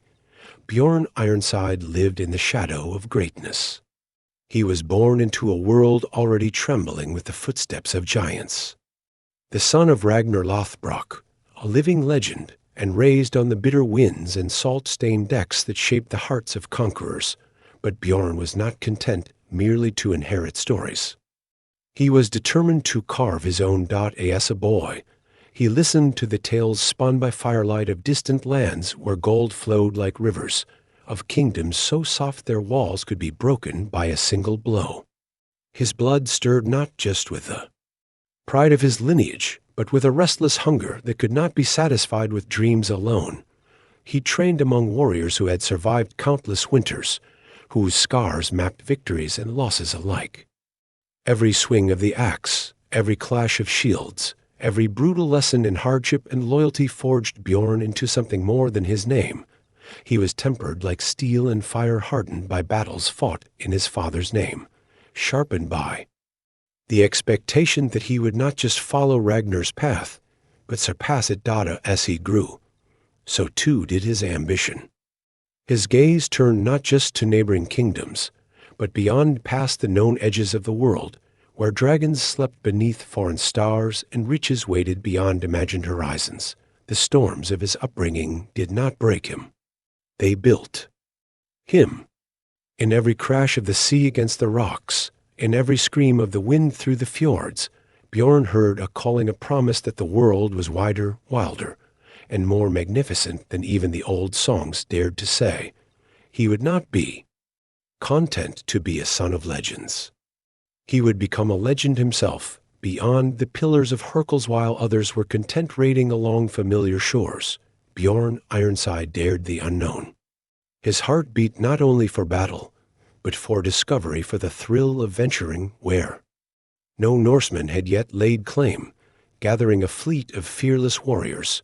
Bjorn Ironside lived in the shadow of greatness. He was born into a world already trembling with the footsteps of giants. The son of Ragnar Lothbrok, a living legend, and raised on the bitter winds and salt-stained decks that shaped the hearts of conquerors. But Bjorn was not content merely to inherit stories. He was determined to carve his own. As a boy, he listened to the tales spun by firelight of distant lands where gold flowed like rivers, of kingdoms so soft their walls could be broken by a single blow. His blood stirred not just with the pride of his lineage, but with a restless hunger that could not be satisfied with dreams alone. He trained among warriors who had survived countless winters, whose scars mapped victories and losses alike. Every swing of the axe, every clash of shields, every brutal lesson in hardship and loyalty forged Bjorn into something more than his name. He was tempered like steel and fire, hardened by battles fought in his father's name, sharpened by the expectation that he would not just follow Ragnar's path, but surpass it. As he grew, so too did his ambition. His gaze turned not just to neighboring kingdoms, but beyond, past the known edges of the world, where dragons slept beneath foreign stars and riches waited beyond imagined horizons. The storms of his upbringing did not break him. They built him. In every crash of the sea against the rocks, in every scream of the wind through the fjords, Bjorn heard a calling, a promise that the world was wider, wilder, and more magnificent than even the old songs dared to say. He would not be content to be a son of legends. He would become a legend himself, beyond the pillars of Hercules, while others were content raiding along familiar shores. Bjorn Ironside dared the unknown. His heart beat not only for battle, but for discovery, for the thrill of venturing where no Norseman had yet laid claim. Gathering a fleet of fearless warriors,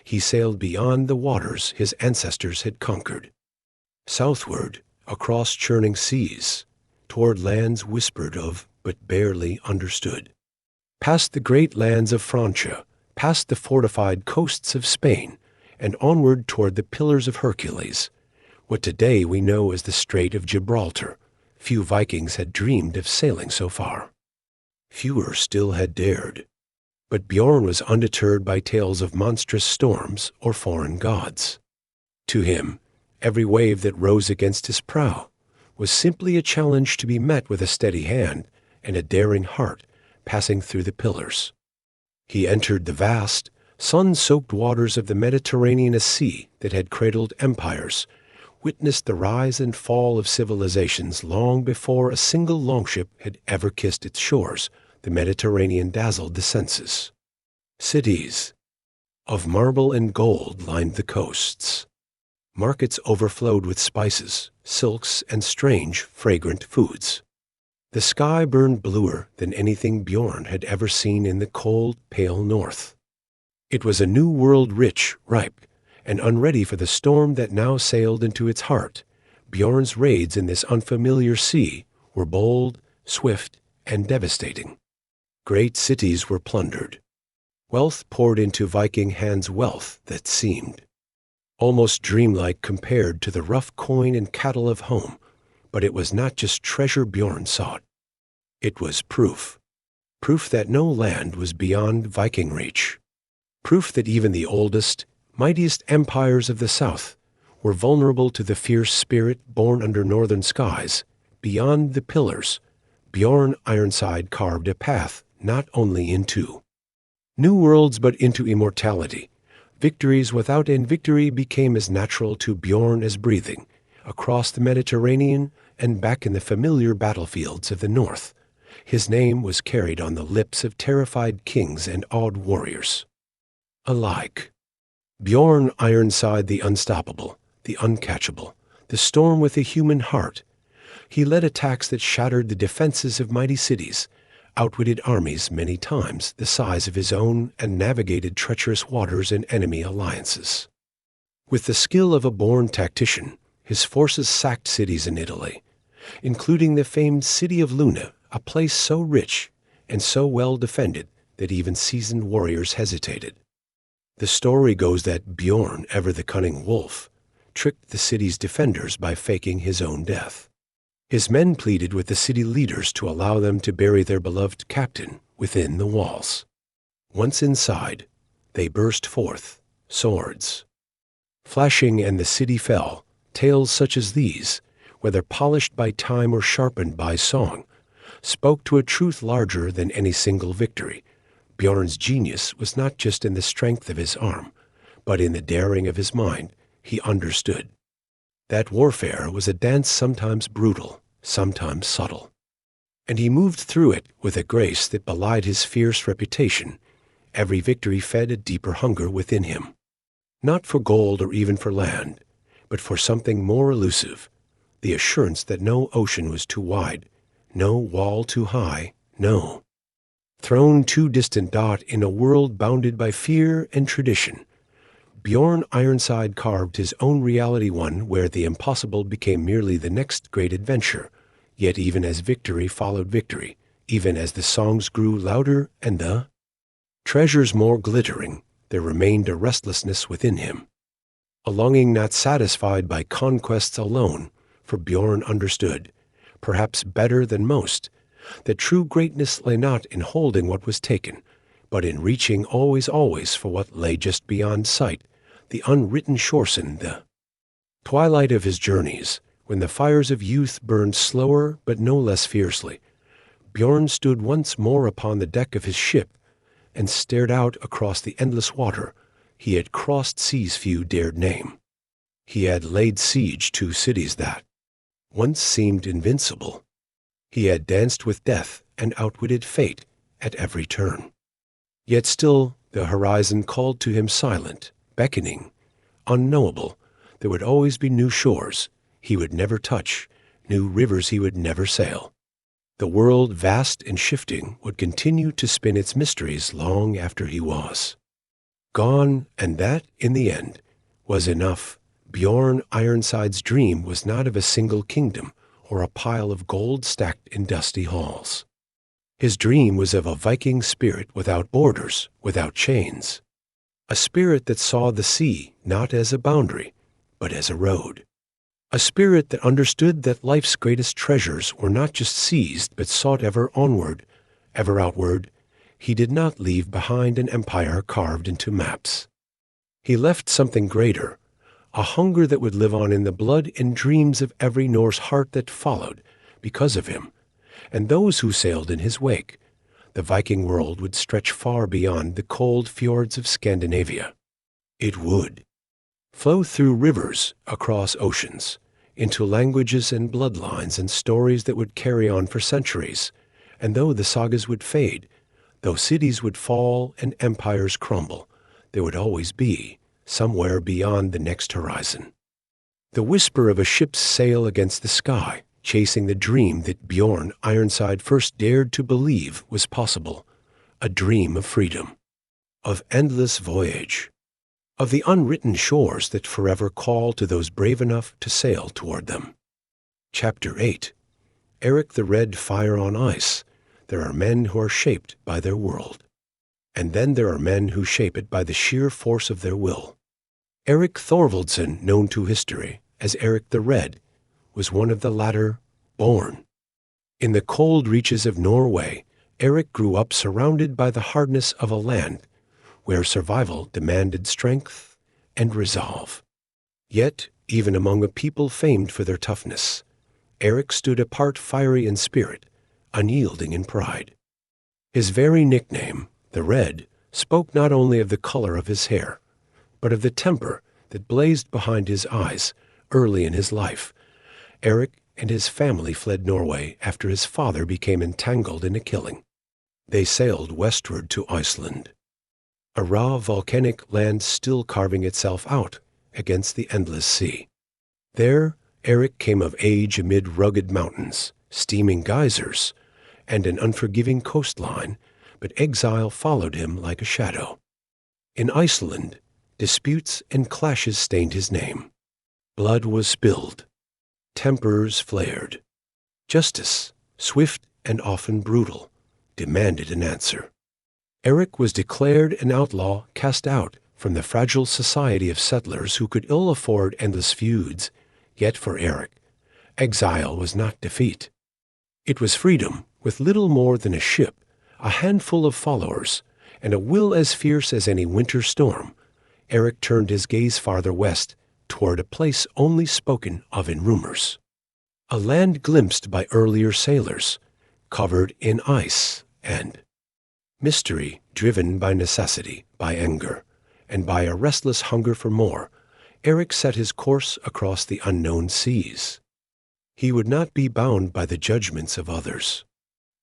he sailed beyond the waters his ancestors had conquered. Southward, across churning seas, toward lands whispered of but barely understood. Past the great lands of Francia, past the fortified coasts of Spain, and onward toward the Pillars of Hercules, what today we know as the Strait of Gibraltar. Few Vikings had dreamed of sailing so far. Fewer still had dared. But Bjorn was undeterred by tales of monstrous storms or foreign gods. To him, every wave that rose against his prow was simply a challenge to be met with a steady hand and a daring heart passing through the pillars. He entered the vast, sun-soaked waters of the Mediterranean, a sea that had cradled empires, witnessed the rise and fall of civilizations long before a single longship had ever kissed its shores. The Mediterranean dazzled the senses. Cities of marble and gold lined the coasts. Markets overflowed with spices, silks, and strange, fragrant foods. The sky burned bluer than anything Bjorn had ever seen in the cold, pale north. It was a new world rich, ripe, and unready for the storm that now sailed into its heart. Bjorn's raids in this unfamiliar sea were bold, swift, and devastating. Great cities were plundered. Wealth poured into Viking hands, wealth that seemed almost dreamlike compared to the rough coin and cattle of home. But it was not just treasure Bjorn sought. It was proof. Proof that no land was beyond Viking reach. Proof that even the oldest, mightiest empires of the south were vulnerable to the fierce spirit born under northern skies. Beyond the pillars, Bjorn Ironside carved a path not only into new worlds but into immortality. Victories without end. Victory became as natural to Bjorn as breathing. Across the Mediterranean and back in the familiar battlefields of the north, his name was carried on the lips of terrified kings and awed warriors alike. Bjorn Ironside, the unstoppable, the uncatchable, the storm with a human heart. He led attacks that shattered the defenses of mighty cities, outwitted armies many times the size of his own, and navigated treacherous waters in enemy alliances. With the skill of a born tactician, his forces sacked cities in Italy, including the famed city of Luna, a place so rich and so well defended that even seasoned warriors hesitated. The story goes that Bjorn, ever the cunning wolf, tricked the city's defenders by faking his own death. His men pleaded with the city leaders to allow them to bury their beloved captain within the walls. Once inside, they burst forth, swords flashing, and the city fell. Tales such as these, whether polished by time or sharpened by song, spoke to a truth larger than any single victory. Bjorn's genius was not just in the strength of his arm, but in the daring of his mind. He understood that warfare was a dance, sometimes brutal, sometimes subtle, and he moved through it with a grace that belied his fierce reputation. Every victory fed a deeper hunger within him, not for gold or even for land, but for something more elusive, the assurance that no ocean was too wide, no wall too high, no throne too distant. In a world bounded by fear and tradition, Bjorn Ironside carved his own reality, one where the impossible became merely the next great adventure. Yet even as victory followed victory, even as the songs grew louder and the treasures more glittering, there remained a restlessness within him, a longing not satisfied by conquests alone. For Bjorn understood, perhaps better than most, that true greatness lay not in holding what was taken, but in reaching always for what lay just beyond sight, the unwritten shores in the twilight of his journeys. When the fires of youth burned slower but no less fiercely, Bjorn stood once more upon the deck of his ship and stared out across the endless water. He had crossed seas few dared name. He had laid siege to cities that once seemed invincible. He had danced with death and outwitted fate at every turn. Yet still the horizon called to him, silent, beckoning, unknowable. There would always be new shores he would never touch, new rivers he would never sail. The world, vast and shifting, would continue to spin its mysteries long after he was gone, and that, in the end, was enough. Bjorn Ironside's dream was not of a single kingdom or a pile of gold stacked in dusty halls. His dream was of a Viking spirit without borders, without chains. A spirit that saw the sea not as a boundary, but as a road. A spirit that understood that life's greatest treasures were not just seized, but sought ever onward, ever outward. He did not leave behind an empire carved into maps. He left something greater, a hunger that would live on in the blood and dreams of every Norse heart that followed because of him, and those who sailed in his wake. The Viking world would stretch far beyond the cold fjords of Scandinavia. It would flow through rivers, across oceans, into languages and bloodlines and stories that would carry on for centuries. And though the sagas would fade, though cities would fall and empires crumble, there would always be, somewhere beyond the next horizon, the whisper of a ship's sail against the sky, chasing the dream that Bjorn Ironside first dared to believe was possible, a dream of freedom. of endless voyage, of the unwritten shores that forever call to those brave enough to sail toward them. Chapter 8. Erik the Red Fire on Ice. There are men who are shaped by their world. And then there are men who shape it by the sheer force of their will. Erik Thorvaldsson, known to history as Erik the Red, was one of the latter, born. In the cold reaches of Norway, Erik grew up surrounded by the hardness of a land where survival demanded strength and resolve. Yet, even among a people famed for their toughness, Erik stood apart, fiery in spirit, unyielding in pride. His very nickname, the Red, spoke not only of the color of his hair, but of the temper that blazed behind his eyes. Early in his life, Erik and his family fled Norway after his father became entangled in a killing. They sailed westward to Iceland, a raw volcanic land still carving itself out against the endless sea. There, Erik came of age amid rugged mountains, steaming geysers, and an unforgiving coastline, but exile followed him like a shadow. In Iceland, disputes and clashes stained his name. Blood was spilled. Tempers flared. Justice, swift and often brutal, demanded an answer. Erik was declared an outlaw, cast out from the fragile society of settlers who could ill afford endless feuds. Yet for Erik, exile was not defeat. It was freedom, with little more than a ship, a handful of followers, and a will as fierce as any winter storm. Erik turned his gaze farther west, toward a place only spoken of in rumors. A land glimpsed by earlier sailors, covered in ice and mystery, driven by necessity, by anger, and by a restless hunger for more. Erik set his course across the unknown seas. He would not be bound by the judgments of others.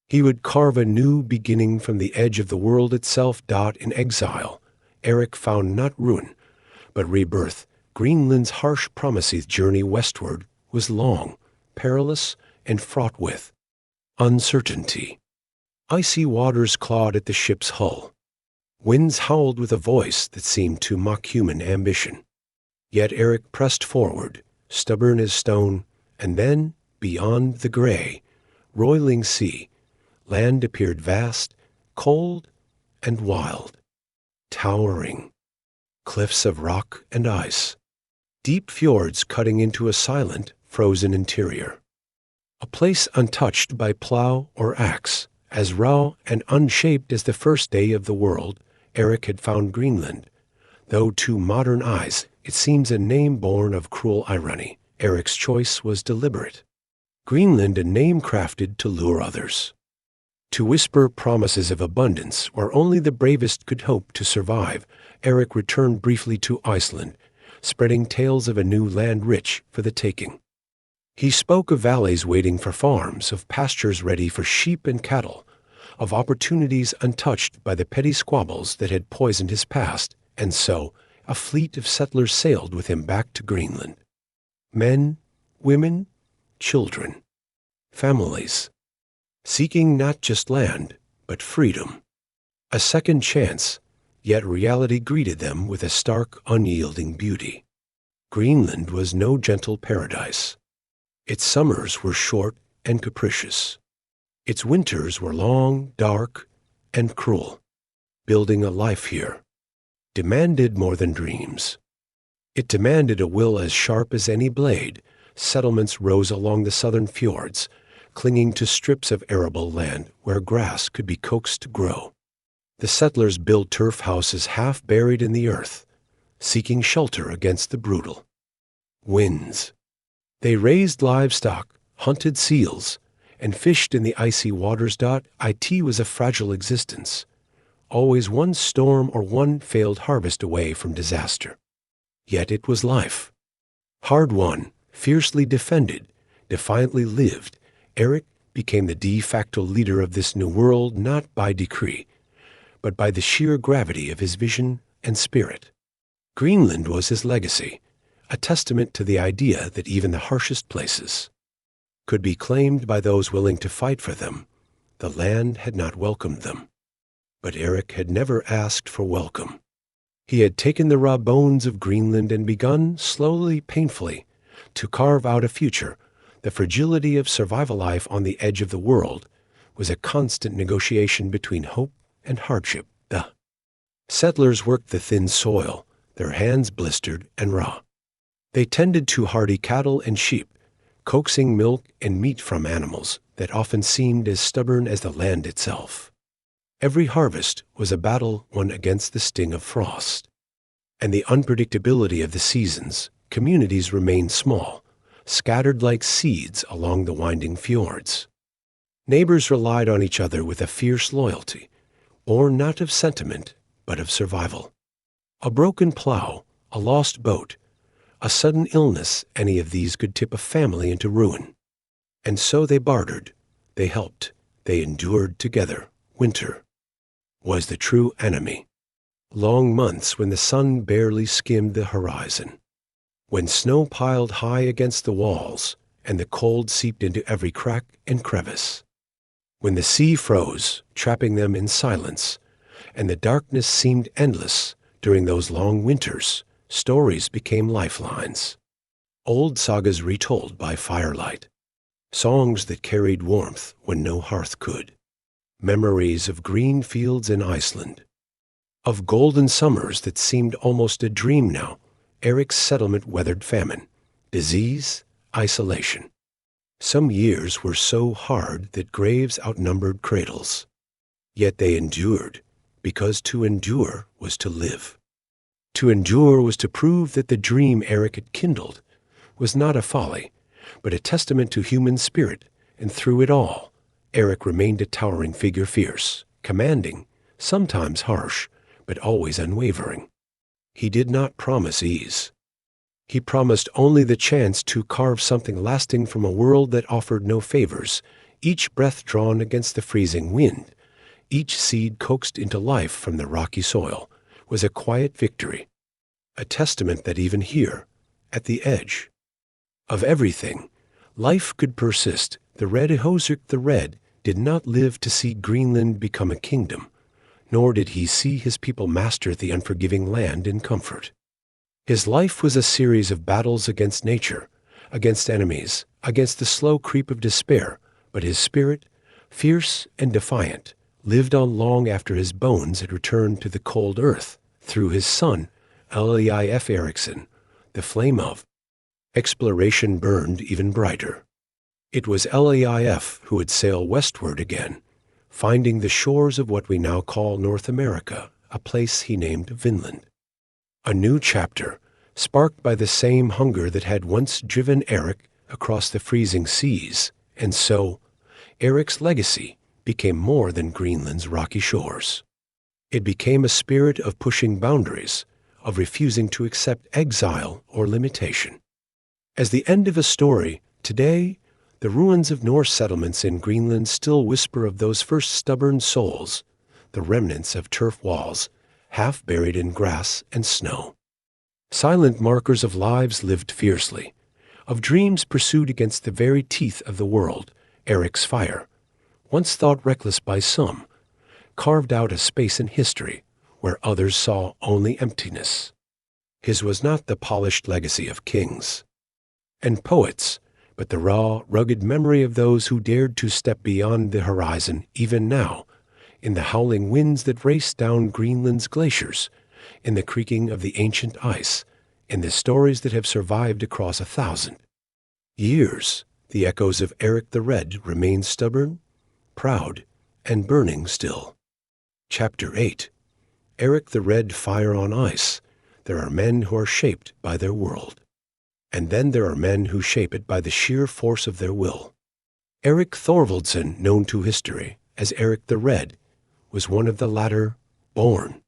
He would carve a new beginning from the edge of the world itself. In exile, Erik found not ruin, but rebirth. Greenland's harsh promiseth journey westward was long, perilous, and fraught with uncertainty. Icy waters clawed at the ship's hull. Winds howled with a voice that seemed to mock human ambition. Yet Erik pressed forward, stubborn as stone, and then, beyond the gray, roiling sea, land appeared vast, cold, and wild, towering. Cliffs of rock and ice, deep fjords cutting into a silent, frozen interior. A place untouched by plow or axe, as raw and unshaped as the first day of the world, Erik had found Greenland, though to modern eyes it seems a name born of cruel irony. Erik's choice was deliberate. Greenland, a name crafted to lure others, to whisper promises of abundance where only the bravest could hope to survive. Erik returned briefly to Iceland, spreading tales of a new land rich for the taking. He spoke of valleys waiting for farms, of pastures ready for sheep and cattle, of opportunities untouched by the petty squabbles that had poisoned his past, and so a fleet of settlers sailed with him back to Greenland. Men, women, children, families, seeking not just land, but freedom. A second chance, yet reality greeted them with a stark, unyielding beauty. Greenland was no gentle paradise. Its summers were short and capricious. Its winters were long, dark, and cruel. Building a life here demanded more than dreams. It demanded a will as sharp as any blade. Settlements rose along the southern fjords, clinging to strips of arable land where grass could be coaxed to grow. The settlers built turf houses half buried in the earth, seeking shelter against the brutal winds. They raised livestock, hunted seals, and fished in the icy waters. It was a fragile existence, always one storm or one failed harvest away from disaster. Yet it was life. Hard won, fiercely defended, defiantly lived. Erik became the de facto leader of this new world, not by decree, but by the sheer gravity of his vision and spirit. Greenland was his legacy, a testament to the idea that even the harshest places could be claimed by those willing to fight for them. The land had not welcomed them. But Erik had never asked for welcome. He had taken the raw bones of Greenland and begun, slowly, painfully, to carve out a future. The fragility of survival life on the edge of the world was a constant negotiation between hope and hardship. The settlers worked the thin soil, their hands blistered and raw. They tended to hardy cattle and sheep, coaxing milk and meat from animals that often seemed as stubborn as the land itself. Every harvest was a battle won against the sting of frost. And the unpredictability of the seasons, communities remained small, scattered like seeds along the winding fjords. Neighbors relied on each other with a fierce loyalty, born not of sentiment, but of survival. A broken plow, a lost boat, a sudden illness, any of these could tip a family into ruin. And so they bartered, they helped, they endured together. Winter was the true enemy. Long months when the sun barely skimmed the horizon, when snow piled high against the walls and the cold seeped into every crack and crevice, when the sea froze, trapping them in silence, and the darkness seemed endless. During those long winters, stories became lifelines. Old sagas retold by firelight, songs that carried warmth when no hearth could, memories of green fields in Iceland, of golden summers that seemed almost a dream now. Erik's settlement weathered famine, disease, isolation. Some years were so hard that graves outnumbered cradles. Yet they endured, because to endure was to live. To endure was to prove that the dream Erik had kindled was not a folly, but a testament to human spirit, and through it all, Erik remained a towering figure, fierce, commanding, sometimes harsh, but always unwavering. He did not promise ease. He promised only the chance to carve something lasting from a world that offered no favors, each breath drawn against the freezing wind, each seed coaxed into life from the rocky soil, was a quiet victory, a testament that even here, at the edge of everything, life could persist. The Erik the Red did not live to see Greenland become a kingdom, nor did he see his people master the unforgiving land in comfort. His life was a series of battles against nature, against enemies, against the slow creep of despair, but his spirit, fierce and defiant, lived on long after his bones had returned to the cold earth. Through his son, Leif Erikson, the flame of exploration burned even brighter. It was Leif who would sail westward again, finding the shores of what we now call North America, a place he named Vinland. A new chapter, sparked by the same hunger that had once driven Erik across the freezing seas, and so Erik's legacy became more than Greenland's rocky shores. It became a spirit of pushing boundaries, of refusing to accept exile or limitation. As the end of a story, today, the ruins of Norse settlements in Greenland still whisper of those first stubborn souls, the remnants of turf walls, half buried in grass and snow. Silent markers of lives lived fiercely, of dreams pursued against the very teeth of the world. Erik's fire, once thought reckless by some, carved out a space in history where others saw only emptiness. His was not the polished legacy of kings and poets, but the raw, rugged memory of those who dared to step beyond the horizon. Even now, in the howling winds that race down Greenland's glaciers, in the creaking of the ancient ice, in the stories that have survived across 1,000 years, the echoes of Erik the Red remain stubborn, proud, and burning still. Chapter 8. Erik the Red, Fire on Ice. There are men who are shaped by their world, and then there are men who shape it by the sheer force of their will. Erik Thorvaldsson, known to history as Erik the Red, was one of the latter, born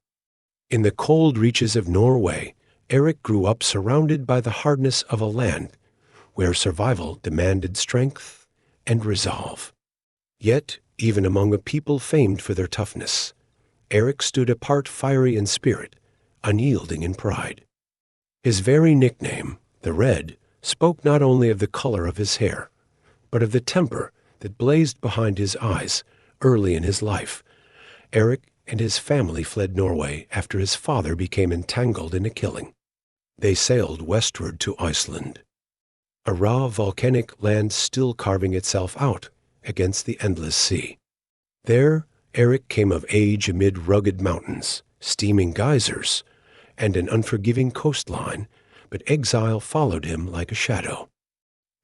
in the cold reaches of Norway. Erik grew up surrounded by the hardness of a land where survival demanded strength and resolve. Yet, even among a people famed for their toughness, Erik stood apart, fiery in spirit, unyielding in pride. His very nickname, the Red, spoke not only of the color of his hair, but of the temper that blazed behind his eyes. Early in his life, Erik and his family fled Norway after his father became entangled in a killing. They sailed westward to Iceland, a raw volcanic land still carving itself out against the endless sea. There, Erik came of age amid rugged mountains, steaming geysers, and an unforgiving coastline, but exile followed him like a shadow.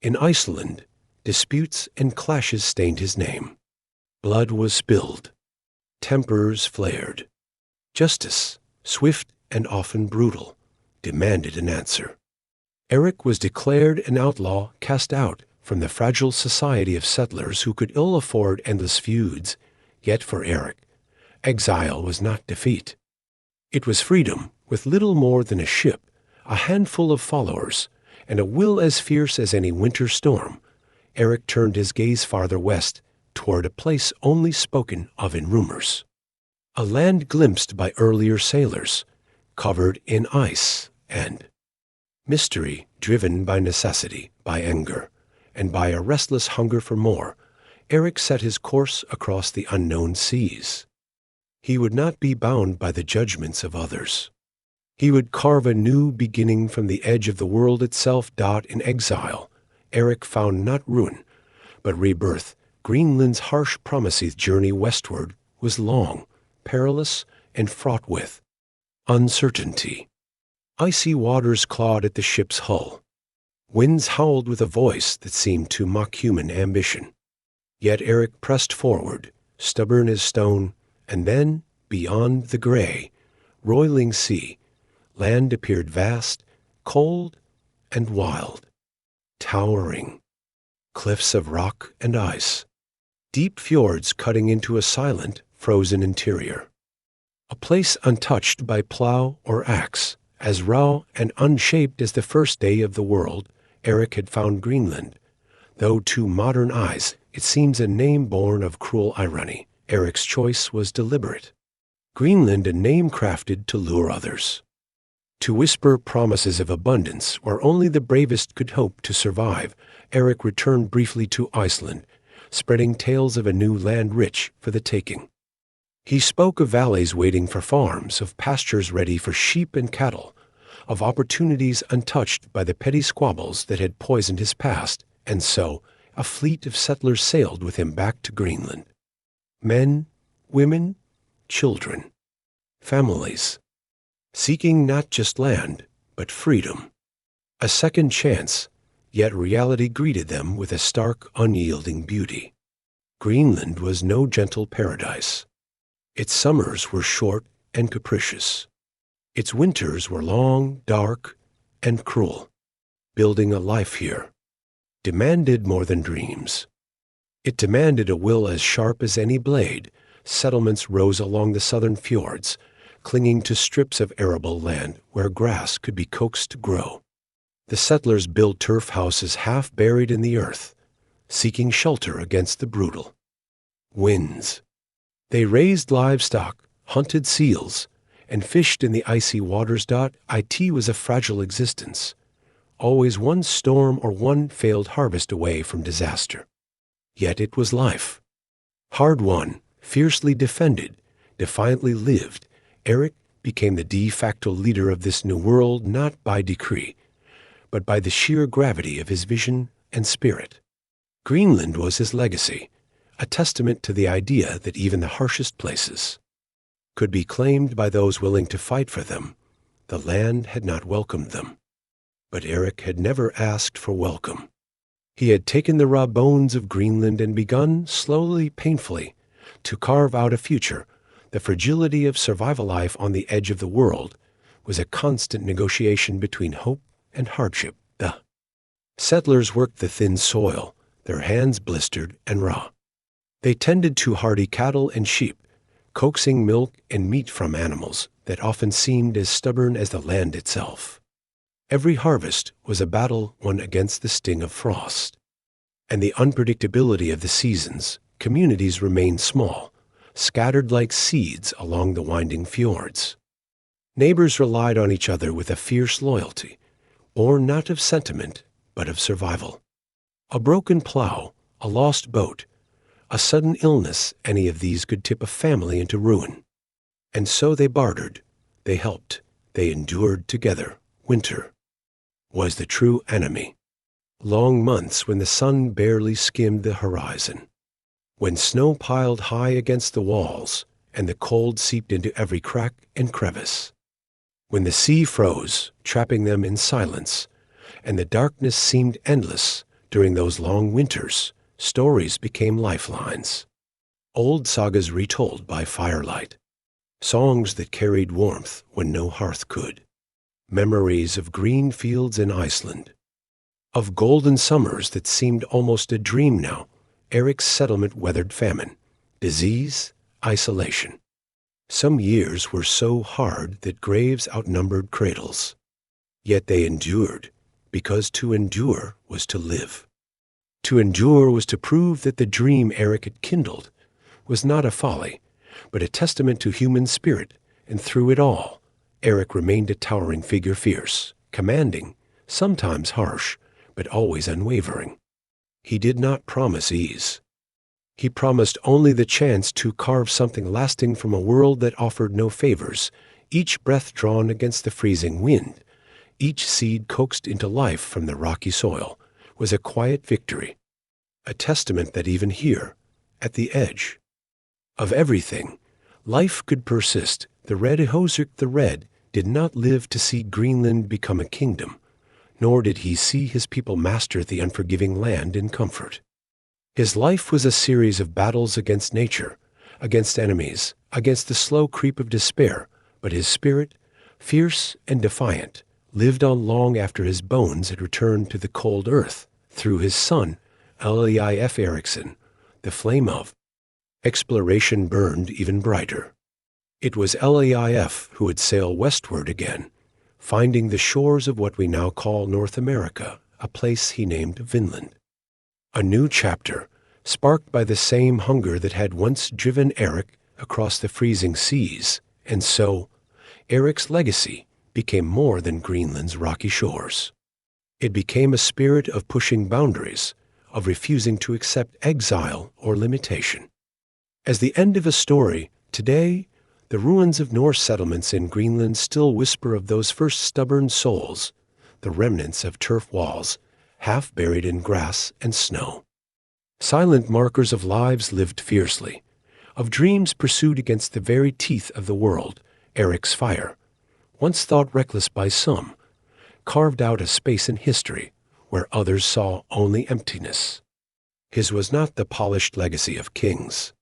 In Iceland, disputes and clashes stained his name. Blood was spilled. Tempers flared. Justice, swift and often brutal, demanded an answer. Erik was declared an outlaw, cast out from the fragile society of settlers who could ill afford endless feuds. Yet for Erik, exile was not defeat. It was freedom, with little more than a ship, a handful of followers, and a will as fierce as any winter storm. Erik turned his gaze farther west, toward a place only spoken of in rumors. A land glimpsed by earlier sailors, covered in ice and mystery, driven by necessity, by anger, and by a restless hunger for more. Erik set his course across the unknown seas. He would not be bound by the judgments of others. He would carve a new beginning from the edge of the world itself. In exile, Erik found not ruin, but rebirth. Greenland's harsh promiseth journey westward was long, perilous, and fraught with uncertainty. Icy waters clawed at the ship's hull. Winds howled with a voice that seemed to mock human ambition. Yet Erik pressed forward, stubborn as stone, and then, beyond the gray, roiling sea, land appeared vast, cold, and wild, towering. Cliffs of rock and ice, deep fjords cutting into a silent, frozen interior. A place untouched by plow or axe, as raw and unshaped as the first day of the world, Erik had found Greenland, though to modern eyes it seems a name born of cruel irony. Erik's choice was deliberate. Greenland, a name crafted to lure others, to whisper promises of abundance where only the bravest could hope to survive. Erik returned briefly to Iceland, spreading tales of a new land rich for the taking. He spoke of valleys waiting for farms, of pastures ready for sheep and cattle, of opportunities untouched by the petty squabbles that had poisoned his past, and so a fleet of settlers sailed with him back to Greenland. Men, women, children, families, seeking not just land, but freedom. A second chance, yet reality greeted them with a stark, unyielding beauty. Greenland was no gentle paradise. Its summers were short and capricious. Its winters were long, dark, and cruel. Building a life here demanded more than dreams. It demanded a will as sharp as any blade. Settlements rose along the southern fjords, clinging to strips of arable land where grass could be coaxed to grow. The settlers built turf houses half buried in the earth, seeking shelter against the brutal winds. They raised livestock, hunted seals, and fished in the icy waters. It was a fragile existence, always one storm or one failed harvest away from disaster. Yet it was life. Hard won, fiercely defended, defiantly lived. Erik became the de facto leader of this new world, not by decree, but by the sheer gravity of his vision and spirit. Greenland was his legacy, a testament to the idea that even the harshest places could be claimed by those willing to fight for them. The land had not welcomed them. But Erik had never asked for welcome. He had taken the raw bones of Greenland and begun, slowly, painfully, to carve out a future. The fragility of survival life on the edge of the world was a constant negotiation between hope and hardship. The settlers worked the thin soil, their hands blistered and raw. They tended to hardy cattle and sheep, coaxing milk and meat from animals that often seemed as stubborn as the land itself. Every harvest was a battle won against the sting of frost and the unpredictability of the seasons. Communities remained small, scattered like seeds along the winding fjords. Neighbors relied on each other with a fierce loyalty, born not of sentiment, but of survival. A broken plow, a lost boat, a sudden illness, any of these could tip a family into ruin. And so they bartered, they helped, they endured together. Winter was the true enemy. Long months when the sun barely skimmed the horizon, when snow piled high against the walls and the cold seeped into every crack and crevice, when the sea froze, trapping them in silence, and the darkness seemed endless. During those long winters, stories became lifelines. Old sagas retold by firelight, songs that carried warmth when no hearth could, memories of green fields in Iceland, of golden summers that seemed almost a dream now. Erik's settlement weathered famine, disease, isolation. Some years were so hard that graves outnumbered cradles. Yet they endured, because to endure was to live. To endure was to prove that the dream Erik had kindled was not a folly, but a testament to human spirit, and through it all, Erik remained a towering figure, fierce, commanding, sometimes harsh, but always unwavering. He did not promise ease. He promised only the chance to carve something lasting from a world that offered no favors, each breath drawn against the freezing wind, each seed coaxed into life from the rocky soil, was a quiet victory, a testament that even here, at the edge of everything, life could persist. The Erik the Red did not live to see Greenland become a kingdom, nor did he see his people master the unforgiving land in comfort. His life was a series of battles against nature, against enemies, against the slow creep of despair, but his spirit, fierce and defiant, lived on long after his bones had returned to the cold earth. Through his son, Leif Erikson, the flame of exploration burned even brighter. It was Leif who would sail westward again, finding the shores of what we now call North America, a place he named Vinland. A new chapter, sparked by the same hunger that had once driven Erik across the freezing seas, and so Erik's legacy became more than Greenland's rocky shores. It became a spirit of pushing boundaries, of refusing to accept exile or limitation. As the end of a story, today, the ruins of Norse settlements in Greenland still whisper of those first stubborn souls, the remnants of turf walls, half buried in grass and snow. Silent markers of lives lived fiercely, of dreams pursued against the very teeth of the world. Erik's fire, once thought reckless by some, carved out a space in history where others saw only emptiness. His was not the polished legacy of kings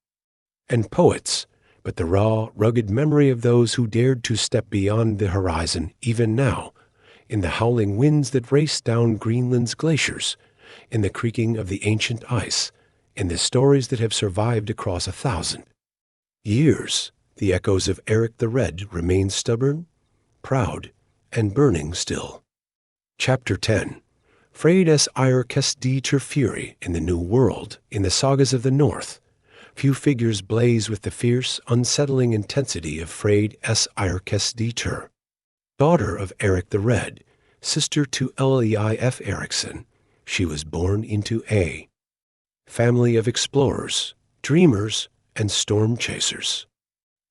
and poets, but the raw, rugged memory of those who dared to step beyond the horizon. Even now, in the howling winds that race down Greenland's glaciers, in the creaking of the ancient ice, in the stories that have survived across 1,000 years, the echoes of Erik the Red remain stubborn, proud, and burning still. Chapter 10. Freydís Eiríksdóttir Fury in the New World. In the sagas of the North, few figures blaze with the fierce, unsettling intensity of Freydís Eiríksdóttir, daughter of Erik the Red, sister to Leif Erikson. She was born into a family of explorers, dreamers, and storm chasers.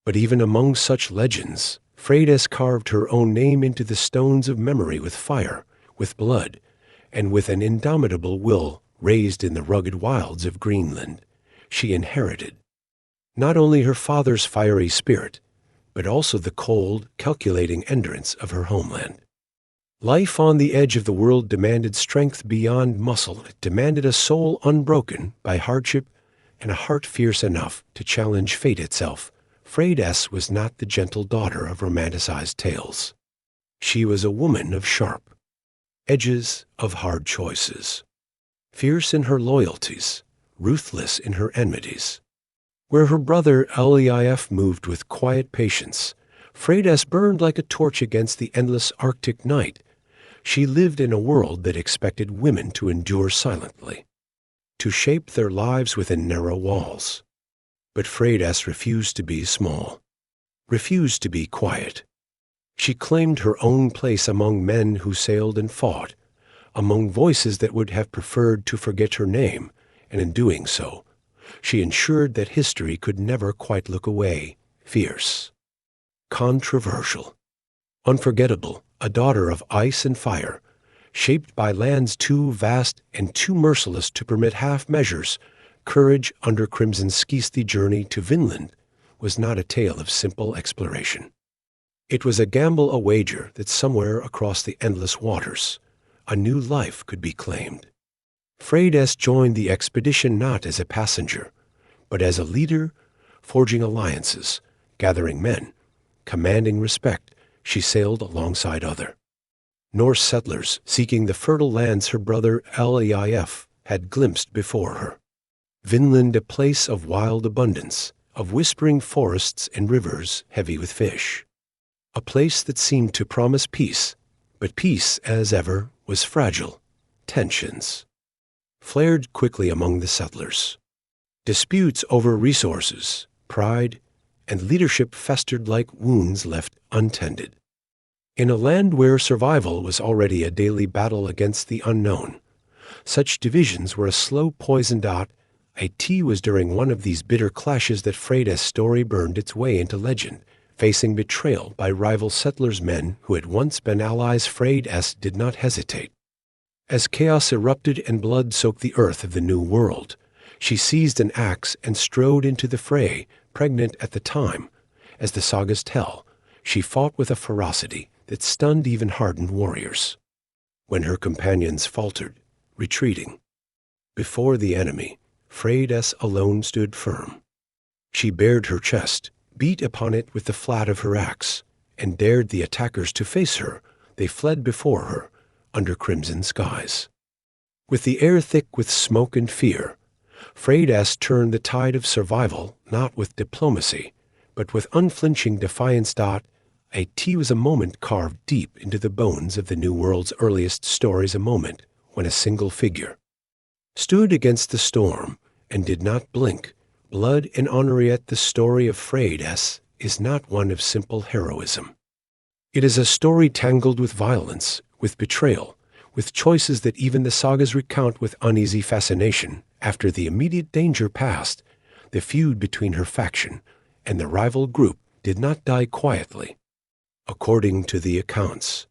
But even among such legends, Freydís carved her own name into the stones of memory with fire, with blood, and with an indomitable will. Raised in the rugged wilds of Greenland, she inherited not only her father's fiery spirit, but also the cold, calculating endurance of her homeland. Life on the edge of the world demanded strength beyond muscle. It demanded a soul unbroken by hardship and a heart fierce enough to challenge fate itself. Freydís was not the gentle daughter of romanticized tales. She was a woman of sharp edges, of hard choices, fierce in her loyalties, ruthless in her enmities. Where her brother Leif moved with quiet patience, Freydís burned like a torch against the endless Arctic night. She lived in a world that expected women to endure silently, to shape their lives within narrow walls. But Freydís refused to be small, refused to be quiet. She claimed her own place among men who sailed and fought, among voices that would have preferred to forget her name, and in doing so, she ensured that history could never quite look away. Fierce, controversial. Unforgettable, a daughter of ice and fire, shaped by lands too vast and too merciless to permit half measures, courage under Crimson's Skisti journey to Vinland was not a tale of simple exploration. It was a gamble, a wager that somewhere across the endless waters, a new life could be claimed. Freydís joined the expedition not as a passenger, but as a leader, forging alliances, gathering men, commanding respect. She sailed alongside other Norse settlers seeking the fertile lands her brother Leif had glimpsed before her. Vinland, a place of wild abundance, of whispering forests and rivers heavy with fish. A place that seemed to promise peace, but peace, as ever, was fragile. Tensions flared quickly among the settlers. Disputes over resources, pride, and leadership festered like wounds left untended. In a land where survival was already a daily battle against the unknown, such divisions were a slow poison. It was during one of these bitter clashes that Freydís' story burned its way into legend, facing betrayal by rival settlers, men who had once been allies. Freydís did not hesitate. As chaos erupted and blood soaked the earth of the New World, she seized an axe and strode into the fray. Pregnant at the time, as the sagas tell, she fought with a ferocity that stunned even hardened warriors. When her companions faltered, retreating before the enemy, Freydís alone stood firm. She bared her chest, beat upon it with the flat of her axe, and dared the attackers to face her. They fled before her, under crimson skies. With the air thick with smoke and fear, Freydís turned the tide of survival, not with diplomacy, but with unflinching defiance. It was a moment carved deep into the bones of the New World's earliest stories, a moment when a single figure stood against the storm and did not blink. Blood and honor. Yet the story of Freydís is not one of simple heroism. It is a story tangled with violence, with betrayal, with choices that even the sagas recount with uneasy fascination. After the immediate danger passed, the feud between her faction and the rival group did not die quietly. According to the accounts,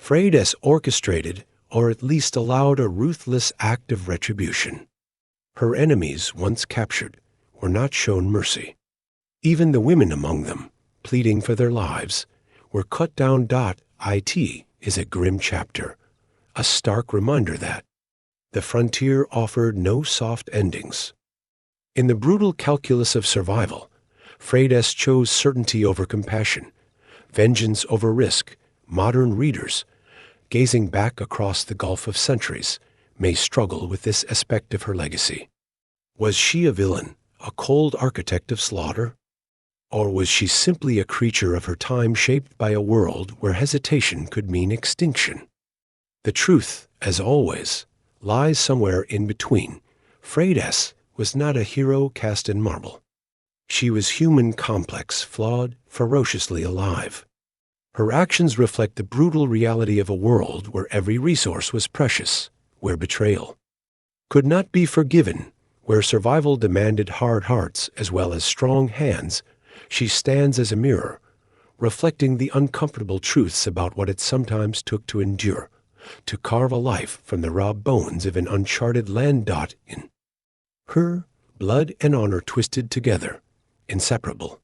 Freydís orchestrated, or at least allowed, a ruthless act of retribution. Her enemies, once captured, were not shown mercy. Even the women among them, pleading for their lives, were cut down. It is a grim chapter, a stark reminder that the frontier offered no soft endings. In the brutal calculus of survival, Freydís chose certainty over compassion, vengeance over risk. Modern readers, gazing back across the gulf of centuries, may struggle with this aspect of her legacy. Was she a villain, a cold architect of slaughter? Or was she simply a creature of her time, shaped by a world where hesitation could mean extinction? The truth, as always, lies somewhere in between. Freydís was not a hero cast in marble. She was human, complex, flawed, ferociously alive. Her actions reflect the brutal reality of a world where every resource was precious, where betrayal could not be forgiven, where survival demanded hard hearts as well as strong hands. She stands as a mirror, reflecting the uncomfortable truths about what it sometimes took to endure, to carve a life from the raw bones of an uncharted land. In her, blood and honor twisted together, inseparable.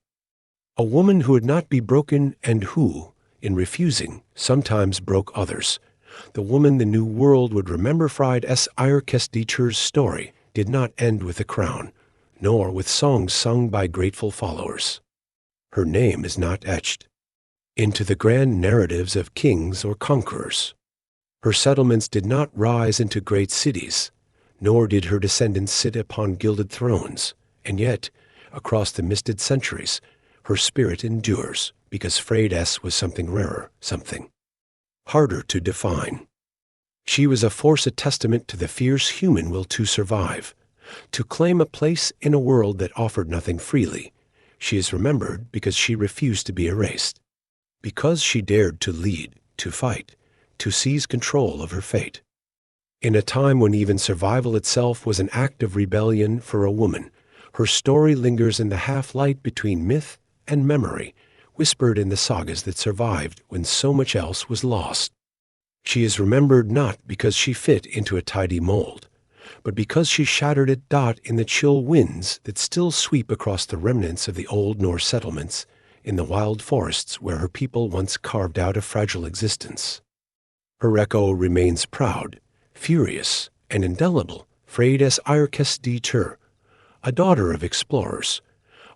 A woman who would not be broken and who, in refusing, sometimes broke others. The woman the New World would remember. Freydís Eiríksdóttir's story did not end with a crown, nor with songs sung by grateful followers. Her name is not etched into the grand narratives of kings or conquerors. Her settlements did not rise into great cities, nor did her descendants sit upon gilded thrones, and yet, across the misted centuries, her spirit endures, because Freydís was something rarer, something harder to define. She was a force, a testament to the fierce human will to survive, to claim a place in a world that offered nothing freely. She is remembered because she refused to be erased, because she dared to lead, to fight, to seize control of her fate. In a time when even survival itself was an act of rebellion for a woman, her story lingers in the half-light between myth and memory, whispered in the sagas that survived when so much else was lost. She is remembered not because she fit into a tidy mold, but because she shattered at dot in the chill winds that still sweep across the remnants of the old Norse settlements in the wild forests where her people once carved out a fragile existence. Her echo remains proud, furious, and indelible. Freydís Eiríksdóttir, a daughter of explorers,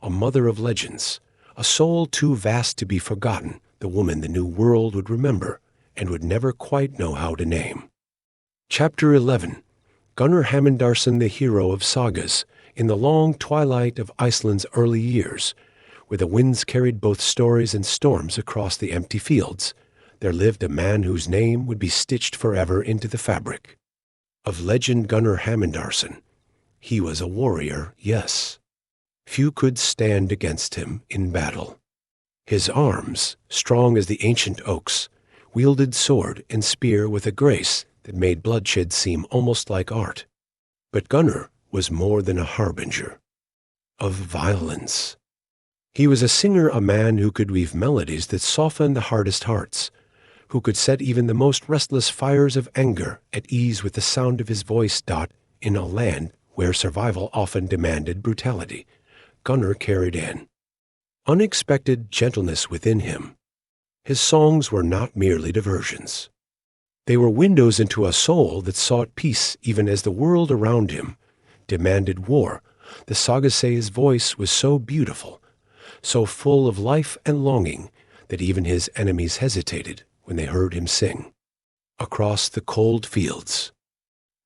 a mother of legends, a soul too vast to be forgotten, the woman the new world would remember and would never quite know how to name. Chapter 11. Gunnar Hamundarson, the hero of sagas, in the long twilight of Iceland's early years, where the winds carried both stories and storms across the empty fields, there lived a man whose name would be stitched forever into the fabric. Of legend Gunnar Hamundarson, he was a warrior, yes. Few could stand against him in battle. His arms, strong as the ancient oaks, wielded sword and spear with a grace that made bloodshed seem almost like art. But Gunnar was more than a harbinger of violence. He was a singer, a man who could weave melodies that softened the hardest hearts, who could set even the most restless fires of anger at ease with the sound of his voice. In a land where survival often demanded brutality, Gunnar carried an unexpected gentleness within him. His songs were not merely diversions. They were windows into a soul that sought peace even as the world around him demanded war. The sagas say his voice was so beautiful, so full of life and longing, that even his enemies hesitated when they heard him sing. Across the cold fields,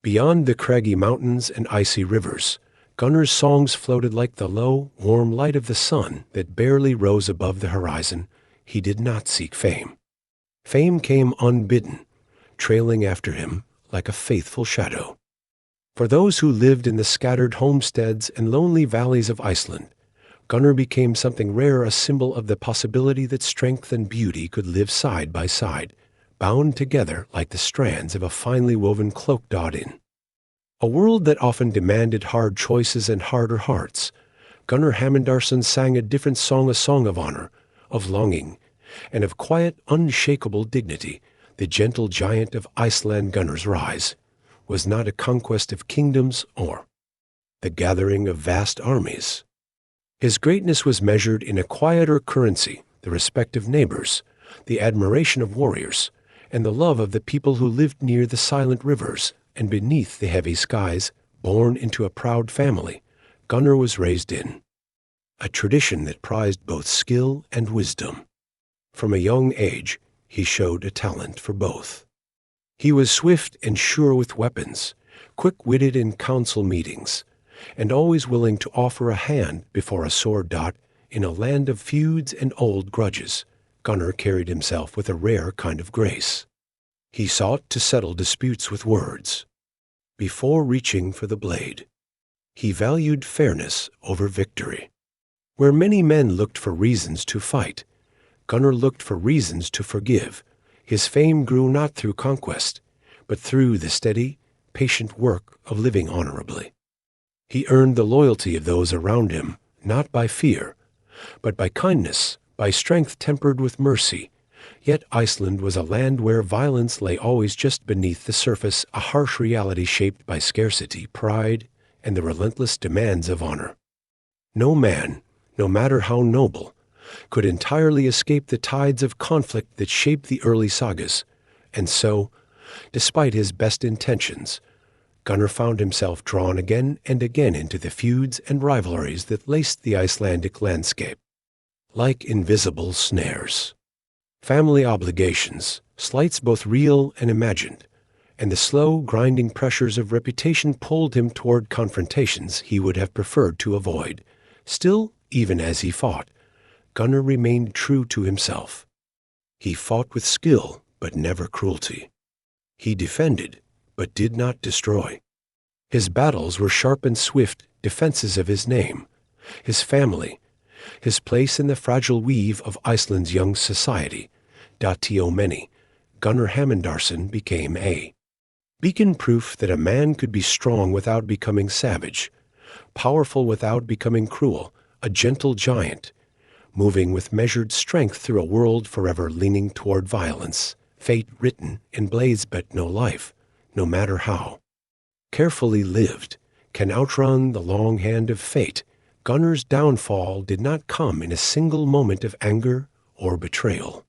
beyond the craggy mountains and icy rivers, Gunnar's songs floated like the low, warm light of the sun that barely rose above the horizon. He did not seek fame. Fame came unbidden, trailing after him like a faithful shadow. For those who lived in the scattered homesteads and lonely valleys of Iceland, Gunnar became something rare, a symbol of the possibility that strength and beauty could live side by side, bound together like the strands of a finely woven cloak. In a world that often demanded hard choices and harder hearts, Gunnar Hamundarson sang a different song, a song of honor, of longing, and of quiet, unshakable dignity. The gentle giant of Iceland, Gunnar's rise, was not a conquest of kingdoms or the gathering of vast armies. His greatness was measured in a quieter currency, the respect of neighbors, the admiration of warriors, and the love of the people who lived near the silent rivers and beneath the heavy skies. Born into a proud family, Gunnar was raised in a tradition that prized both skill and wisdom. From a young age, he showed a talent for both. He was swift and sure with weapons, quick-witted in council meetings, and always willing to offer a hand before a sword. In a land of feuds and old grudges, Gunnar carried himself with a rare kind of grace. He sought to settle disputes with words before reaching for the blade. He valued fairness over victory. Where many men looked for reasons to fight, Gunnar looked for reasons to forgive. His fame grew not through conquest, but through the steady, patient work of living honorably. He earned the loyalty of those around him, not by fear, but by kindness, by strength tempered with mercy. Yet Iceland was a land where violence lay always just beneath the surface, a harsh reality shaped by scarcity, pride, and the relentless demands of honor. No man, no matter how noble, could entirely escape the tides of conflict that shaped the early sagas, and so, despite his best intentions, Gunnar found himself drawn again and again into the feuds and rivalries that laced the Icelandic landscape like invisible snares. Family obligations, slights both real and imagined, and the slow, grinding pressures of reputation pulled him toward confrontations he would have preferred to avoid. Still, even as he fought, Gunnar remained true to himself. He fought with skill, but never cruelty. He defended, but did not destroy. His battles were sharp and swift defenses of his name, his family, his place in the fragile weave of Iceland's young society. To many, Gunnar Hamundarson became a beacon proof that a man could be strong without becoming savage, powerful without becoming cruel, a gentle giant, moving with measured strength through a world forever leaning toward violence, fate written in blades but no life, no matter how. Carefully lived, can outrun the long hand of fate. Gunnar's downfall did not come in a single moment of anger or betrayal.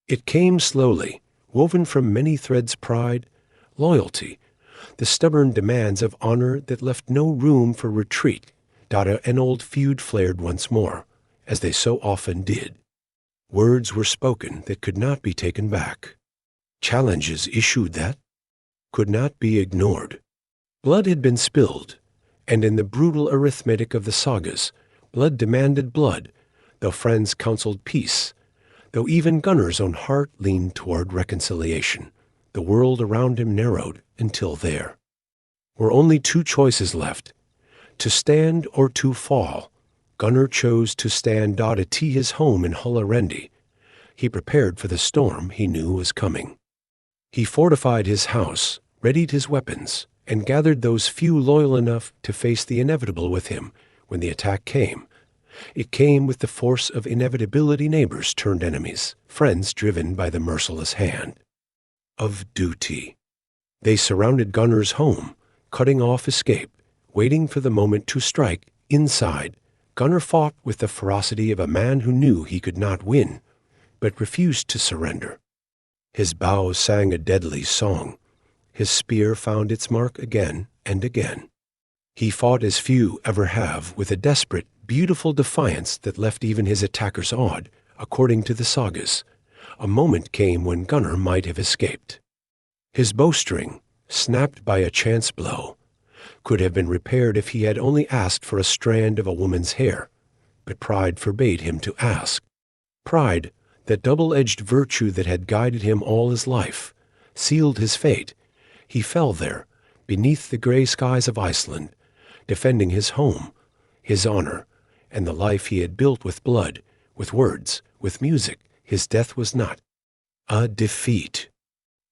It came slowly, woven from many threads: pride, loyalty, the stubborn demands of honor that left no room for retreat. An old feud flared once more, as they so often did. Words were spoken that could not be taken back. Challenges issued that could not be ignored. Blood had been spilled, and in the brutal arithmetic of the sagas, blood demanded blood, though friends counseled peace, though even Gunnar's own heart leaned toward reconciliation. The world around him narrowed until there were only two choices left: to stand or to fall. Gunnar chose to stand. At his home in Hullarendi, he prepared for the storm he knew was coming. He fortified his house, readied his weapons, and gathered those few loyal enough to face the inevitable with him. When the attack came, it came with the force of inevitability. Neighbors turned enemies, friends driven by the merciless hand of duty. They surrounded Gunnar's home, cutting off escape, waiting for the moment to strike. Inside, Gunnar fought with the ferocity of a man who knew he could not win, but refused to surrender. His bow sang a deadly song. His spear found its mark again and again. He fought as few ever have, with a desperate, beautiful defiance that left even his attackers awed. According to the sagas, a moment came when Gunnar might have escaped. His bowstring, snapped by a chance blow, could have been repaired if he had only asked for a strand of a woman's hair, but pride forbade him to ask. Pride, that double-edged virtue that had guided him all his life, sealed his fate. He fell there, beneath the gray skies of Iceland, defending his home, his honor, and the life he had built with blood, with words, with music. His death was not a defeat.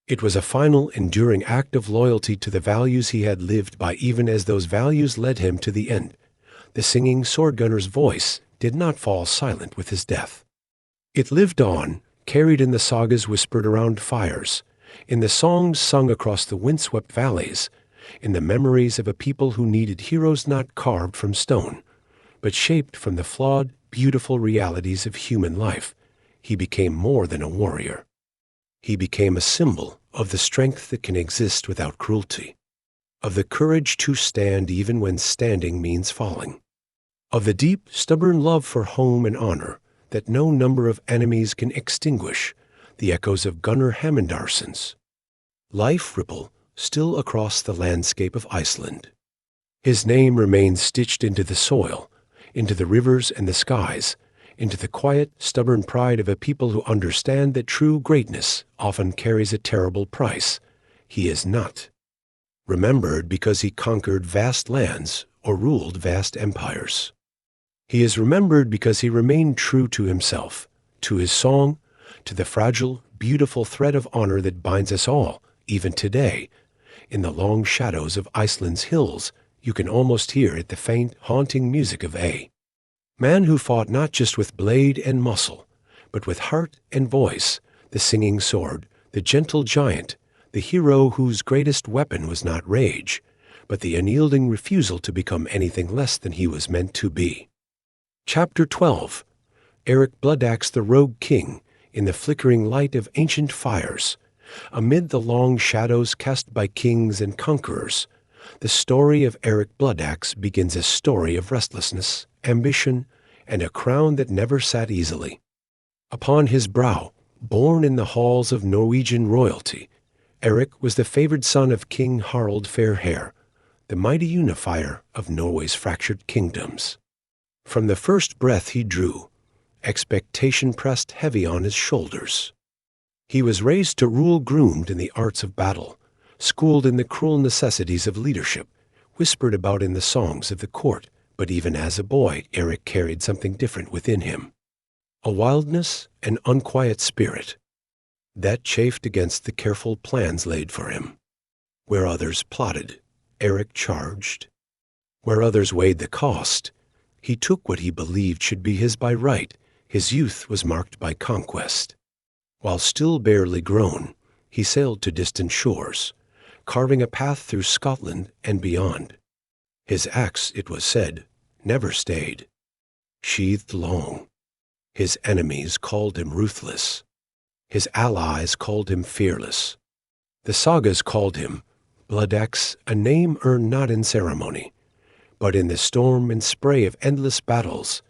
It was a final, enduring act of loyalty to the values he had lived by, even as those values led him to the end. The singing sword Gunnar's voice did not fall silent with his death. It lived on, carried in the sagas whispered around fires, in the songs sung across the windswept valleys, in the memories of a people who needed heroes not carved from stone, but shaped from the flawed, beautiful realities of human life. He became more than a warrior. He became a symbol of the strength that can exist without cruelty, of the courage to stand even when standing means falling, of the deep, stubborn love for home and honor that no number of enemies can extinguish. The echoes of Gunnar Hamundarsson's life ripple still across the landscape of Iceland. His name remains stitched into the soil, into the rivers and the skies, into the quiet, stubborn pride of a people who understand that true greatness often carries a terrible price. He is not remembered because he conquered vast lands or ruled vast empires. He is remembered because he remained true to himself, to his song, to the fragile, beautiful thread of honor that binds us all, even today. In the long shadows of Iceland's hills, you can almost hear it, the faint, haunting music of a man who fought not just with blade and muscle, but with heart and voice, the singing sword, the gentle giant, the hero whose greatest weapon was not rage, but the unyielding refusal to become anything less than he was meant to be. Chapter 12. Erik Bloodaxe, the Rogue King, in the flickering light of ancient fires, amid the long shadows cast by kings and conquerors. The story of Erik Bloodaxe begins a story of restlessness, ambition, and a crown that never sat easily upon his brow. Born in the halls of Norwegian royalty, Erik was the favored son of King Harald Fairhair, the mighty unifier of Norway's fractured kingdoms. From the first breath he drew, expectation pressed heavy on his shoulders. He was raised to rule, groomed in the arts of battle, schooled in the cruel necessities of leadership, whispered about in the songs of the court. But even as a boy, Erik carried something different within him, a wildness, an unquiet spirit that chafed against the careful plans laid for him. Where others plotted, Erik charged. Where others weighed the cost, he took what he believed should be his by right. His youth was marked by conquest. While still barely grown, he sailed to distant shores, carving a path through Scotland and beyond. His axe, it was said, never stayed, sheathed long. His enemies called him ruthless. His allies called him fearless. The sagas called him Bloodaxe, a name earned not in ceremony, but in the storm and spray of endless battles.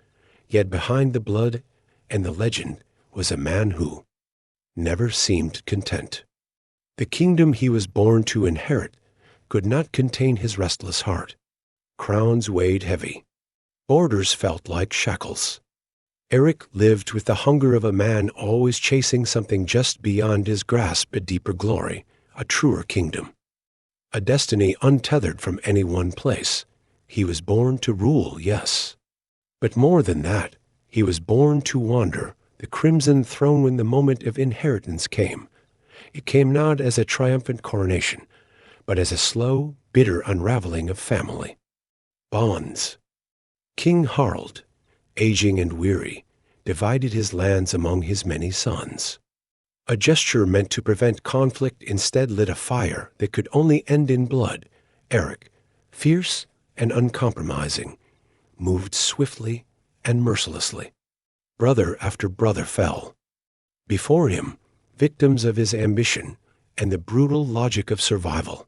Yet behind the blood and the legend was a man who never seemed content. The kingdom he was born to inherit could not contain his restless heart. Crowns weighed heavy. Borders felt like shackles. Erik lived with the hunger of a man always chasing something just beyond his grasp, a deeper glory, a truer kingdom. A destiny untethered from any one place. He was born to rule, yes. But more than that, he was born to wander the crimson throne when the moment of inheritance came. It came not as a triumphant coronation, but as a slow, bitter unraveling of family bonds. King Harald, aging and weary, divided his lands among his many sons. A gesture meant to prevent conflict instead lit a fire that could only end in blood. Erik, fierce and uncompromising, moved swiftly and mercilessly. Brother after brother fell. Before him, victims of his ambition and the brutal logic of survival.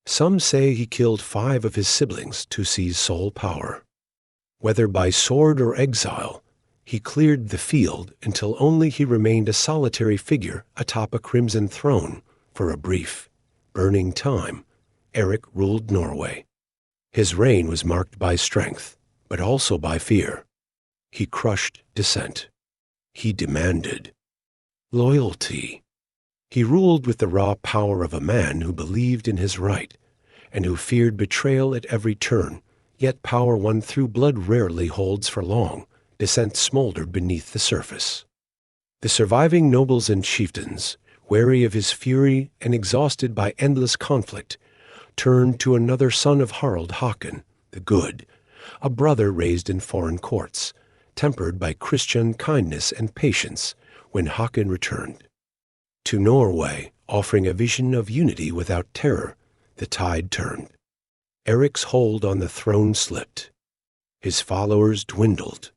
Some say he killed 5 of his siblings to seize sole power. Whether by sword or exile, he cleared the field until only he remained a solitary figure atop a crimson throne. For a brief, burning time, Erik ruled Norway. His reign was marked by strength, but also by fear. He crushed dissent. He demanded loyalty. He ruled with the raw power of a man who believed in his right, and who feared betrayal at every turn. Yet power won through blood rarely holds for long. Dissent smoldered beneath the surface. The surviving nobles and chieftains, wary of his fury and exhausted by endless conflict, turned to another son of Harald, Håkon the Good, a brother raised in foreign courts, tempered by Christian kindness and patience. When Håkon returned to Norway, offering a vision of unity without terror, the tide turned. Erik's hold on the throne slipped. His followers dwindled.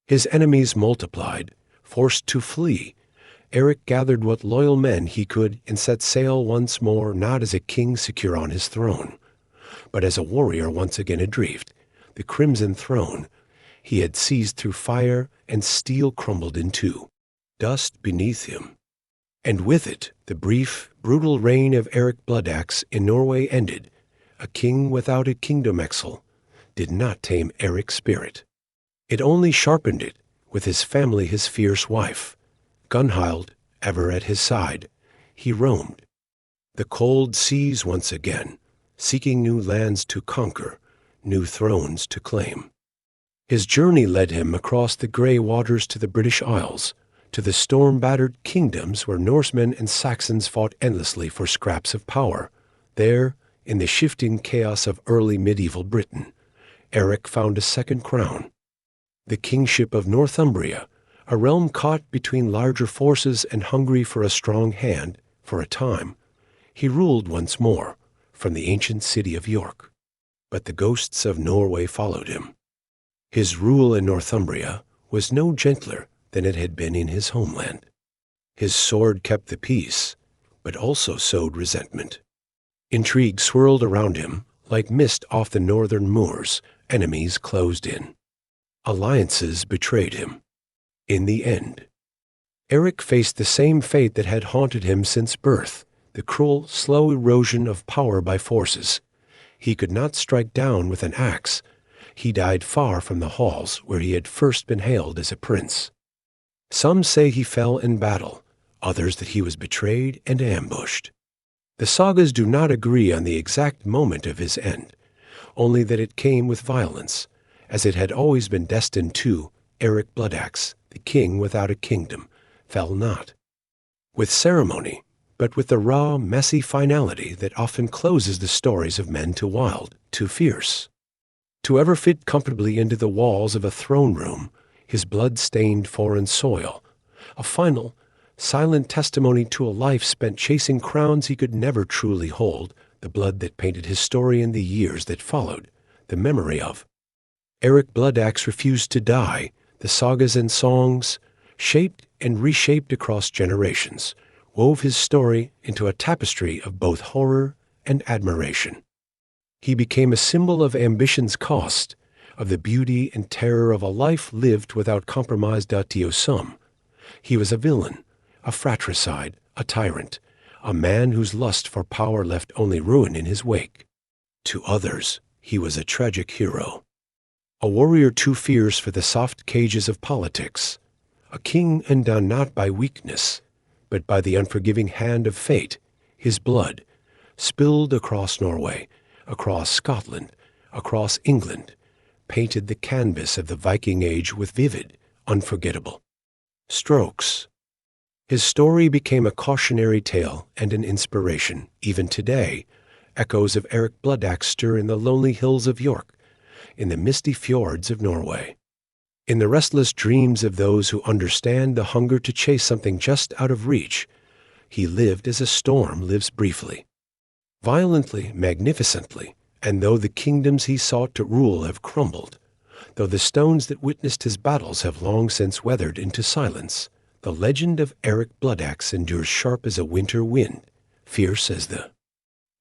His enemies multiplied. Forced to flee, Erik gathered what loyal men he could and set sail once more, not as a king secure on his throne, but as a warrior once again adrift. The crimson throne he had seized through fire and steel crumbled in two, dust beneath him. And with it, the brief, brutal reign of Erik Bloodaxe in Norway ended. A king without a kingdom Exel did not tame Erik's spirit. It only sharpened it. With his family, his fierce wife, Gunhild, ever at his side, he roamed the cold seas once again, seeking new lands to conquer, new thrones to claim. His journey led him across the grey waters to the British Isles, to the storm-battered kingdoms where Norsemen and Saxons fought endlessly for scraps of power. There, in the shifting chaos of early medieval Britain, Erik found a second crown, the kingship of Northumbria, a realm caught between larger forces and hungry for a strong hand. For a time, he ruled once more from the ancient city of York. But the ghosts of Norway followed him. His rule in Northumbria was no gentler than it had been in his homeland. His sword kept the peace, but also sowed resentment. Intrigue swirled around him like mist off the northern moors. Enemies closed in. Alliances betrayed him. In the end, Erik faced the same fate that had haunted him since birth, the cruel, slow erosion of power by forces. He could not strike down with an axe. He died far from the halls where he had first been hailed as a prince. Some say he fell in battle, others that he was betrayed and ambushed. The sagas do not agree on the exact moment of his end, only that it came with violence, as it had always been destined to. Erik Bloodaxe, the king without a kingdom, fell not with ceremony, but with the raw, messy finality that often closes the stories of men too wild, too fierce, to ever fit comfortably into the walls of a throne room. his blood-stained foreign soil, a final, silent testimony to a life spent chasing crowns he could never truly hold, the blood that painted his story in the years that followed, the memory of. Erik Bloodaxe refused to die, the sagas and songs, shaped and reshaped across generations, wove his story into a tapestry of both horror and admiration. He became a symbol of ambition's cost, of the beauty and terror of a life lived without compromise. To some, he was a villain, a fratricide, a tyrant, a man whose lust for power left only ruin in his wake. To others, he was a tragic hero, a warrior too fierce for the soft cages of politics, a king undone not by weakness, but by the unforgiving hand of fate. His blood, spilled across Norway, across Scotland, across England, painted the canvas of the Viking Age with vivid, unforgettable strokes. His story became a cautionary tale and an inspiration. Even today, echoes of Erik Bloodaxe stir in the lonely hills of York, in the misty fjords of Norway, in the restless dreams of those who understand the hunger to chase something just out of reach. He lived as a storm lives briefly, violently, magnificently, and though the kingdoms he sought to rule have crumbled, though the stones that witnessed his battles have long since weathered into silence, the legend of Erik Bloodaxe endures sharp as a winter wind, fierce as the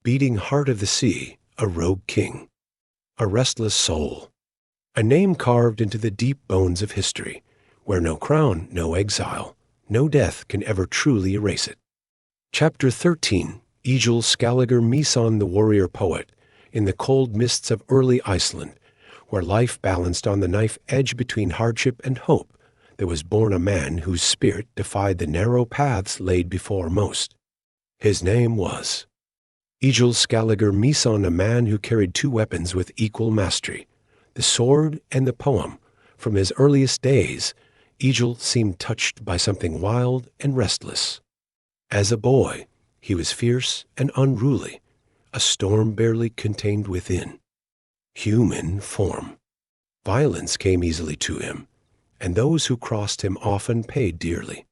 beating heart of the sea, a rogue king, a restless soul, a name carved into the deep bones of history, where no crown, no exile, no death can ever truly erase it. Chapter 13, Egil Skallagrímsson, the warrior poet, in the cold mists of early Iceland, where life balanced on the knife edge between hardship and hope, there was born a man whose spirit defied the narrow paths laid before most. His name was Egil Skallagrímsson, a man who carried two weapons with equal mastery, the sword and the poem. From his earliest days, Egil seemed touched by something wild and restless. As a boy, he was fierce and unruly, a storm barely contained within. Human form. Violence came easily to him, and those who crossed him often paid dearly.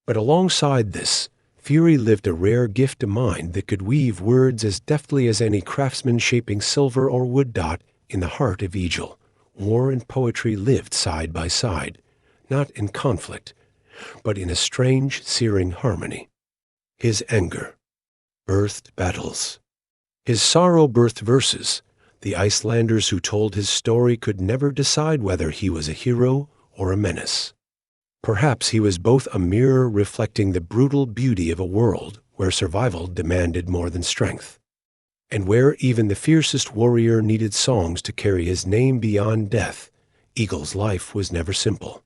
But alongside this, fury lived a rare gift of mind that could weave words as deftly as any craftsman shaping silver or wood dot. In the heart of Egil, war and poetry lived side by side, not in conflict, but in a strange, searing harmony. His anger birthed battles. His sorrow birthed verses. The Icelanders who told his story could never decide whether he was a hero or a menace. Perhaps he was both, a mirror reflecting the brutal beauty of a world where survival demanded more than strength, and where even the fiercest warrior needed songs to carry his name beyond death. Egil's life was never simple.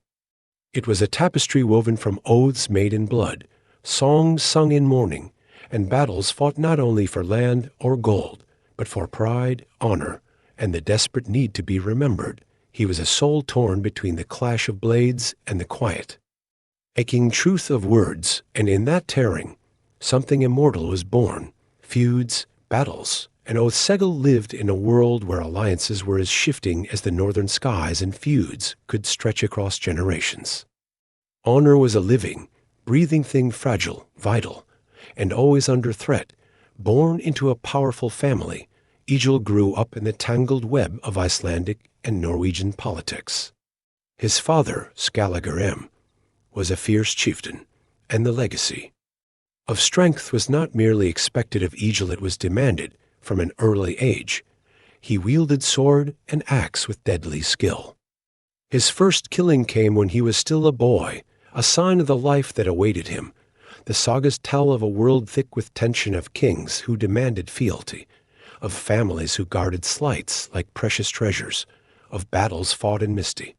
It was a tapestry woven from oaths made in blood, songs sung in mourning, and battles fought not only for land or gold, but for pride, honor, and the desperate need to be remembered. He was a soul torn between the clash of blades and the quiet, aching truth of words, and in that tearing, something immortal was born. Feuds, battles, and oaths. Egil lived in a world where alliances were as shifting as the northern skies, and feuds could stretch across generations. Honor was a living, breathing thing, fragile, vital, and always under threat. Born into a powerful family, Egil grew up in the tangled web of Icelandic and Norwegian politics. His father, Skallagrim, was a fierce chieftain, and the legacy of strength was not merely expected of Egil, it was demanded from an early age. He wielded sword and axe with deadly skill. His first killing came when he was still a boy, a sign of the life that awaited him. The sagas tell of a world thick with tension, of kings who demanded fealty, of families who guarded slights like precious treasures, of battles fought in misty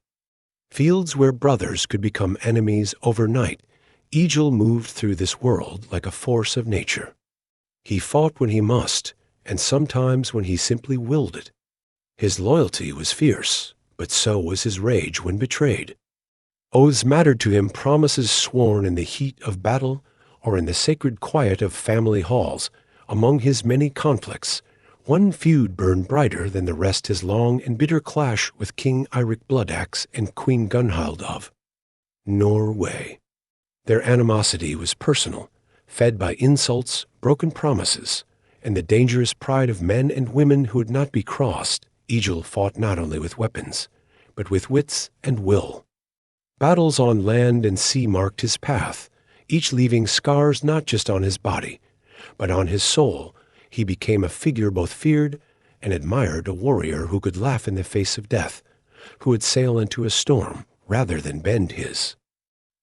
fields where brothers could become enemies overnight. Egil moved through this world like a force of nature. He fought when he must, and sometimes when he simply willed it. His loyalty was fierce, but so was his rage when betrayed. Oaths mattered to him, promises sworn in the heat of battle or in the sacred quiet of family halls. Among his many conflicts, One feud burned brighter than the rest, his long and bitter clash with King Eirik Bloodaxe and Queen Gunhild of Norway. Their animosity was personal, fed by insults, broken promises, and the dangerous pride of men and women who would not be crossed. Egil fought not only with weapons, but with wits and will. Battles on land and sea marked his path, each leaving scars not just on his body, but on his soul. He became a figure both feared and admired, a warrior who could laugh in the face of death, who would sail into a storm rather than bend his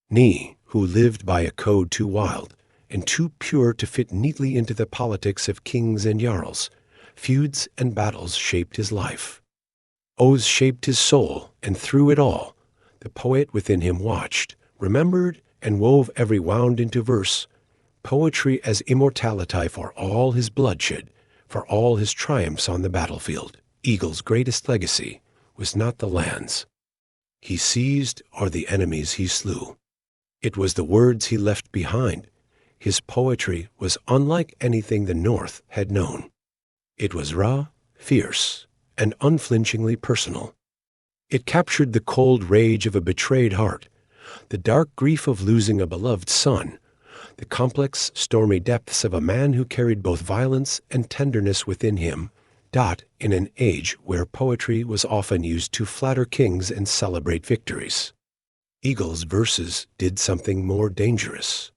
knee, who lived by a code too wild and too pure to fit neatly into the politics of kings and jarls. Feuds and battles shaped his life. Oaths shaped his soul, and through it all, the poet within him watched, remembered, and wove every wound into verse. Poetry as immortality for all his bloodshed, for all his triumphs on the battlefield. Egil's greatest legacy was not the lands he seized or the enemies he slew. It was the words he left behind. His poetry was unlike anything the North had known. It was raw, fierce, and unflinchingly personal. It captured the cold rage of a betrayed heart, the dark grief of losing a beloved son, the complex, stormy depths of a man who carried both violence and tenderness within him. In an age where poetry was often used to flatter kings and celebrate victories, Egil's verses did something more dangerous.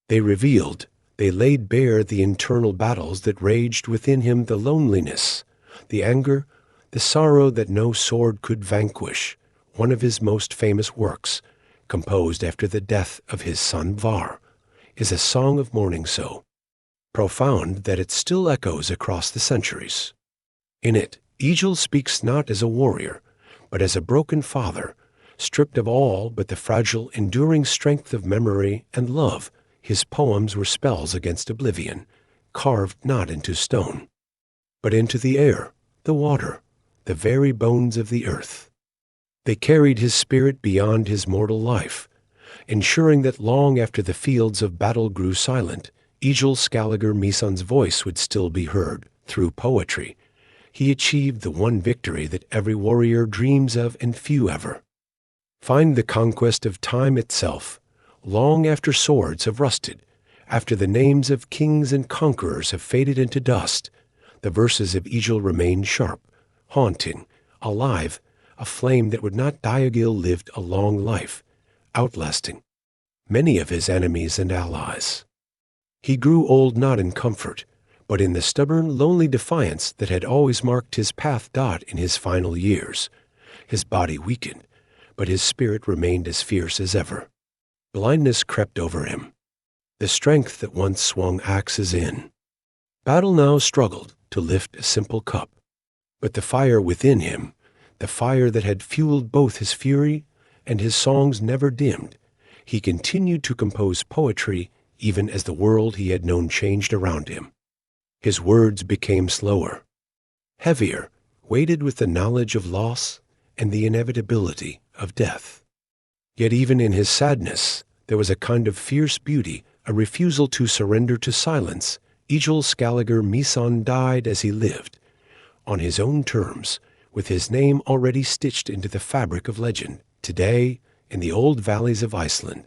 They revealed, they laid bare the internal battles that raged within him, the loneliness, the anger, the sorrow that no sword could vanquish. One of his most famous works, composed after the death of his son Var, is a song of mourning so profound that it still echoes across the centuries. In it, Egil speaks not as a warrior, but as a broken father, stripped of all but the fragile, enduring strength of memory and love. His poems were spells against oblivion, carved not into stone, but into the air, the water, the very bones of the earth. They carried his spirit beyond his mortal life, ensuring that long after the fields of battle grew silent, Egil Skallagrímsson's voice would still be heard. Through poetry, he achieved the one victory that every warrior dreams of and few ever find: the conquest of time itself. Long after swords have rusted, after the names of kings and conquerors have faded into dust, the verses of Egil remained sharp, haunting, alive, a flame that would not die. Egil lived a long life, outlasting many of his enemies and allies. He grew old not in comfort, but in the stubborn, lonely defiance that had always marked his path. In his final years, his body weakened, but his spirit remained as fierce as ever. Blindness crept over him. The strength that once swung axes in battle now struggled to lift a simple cup. But the fire within him, the fire that had fueled both his fury and his songs, never dimmed. He continued to compose poetry even as the world he had known changed around him. His words became slower, heavier, weighted with the knowledge of loss and the inevitability of death. Yet even in his sadness, there was a kind of fierce beauty, a refusal to surrender to silence. Egil Skallagrímsson died as he lived, on his own terms, with his name already stitched into the fabric of legend. Today, in the old valleys of Iceland,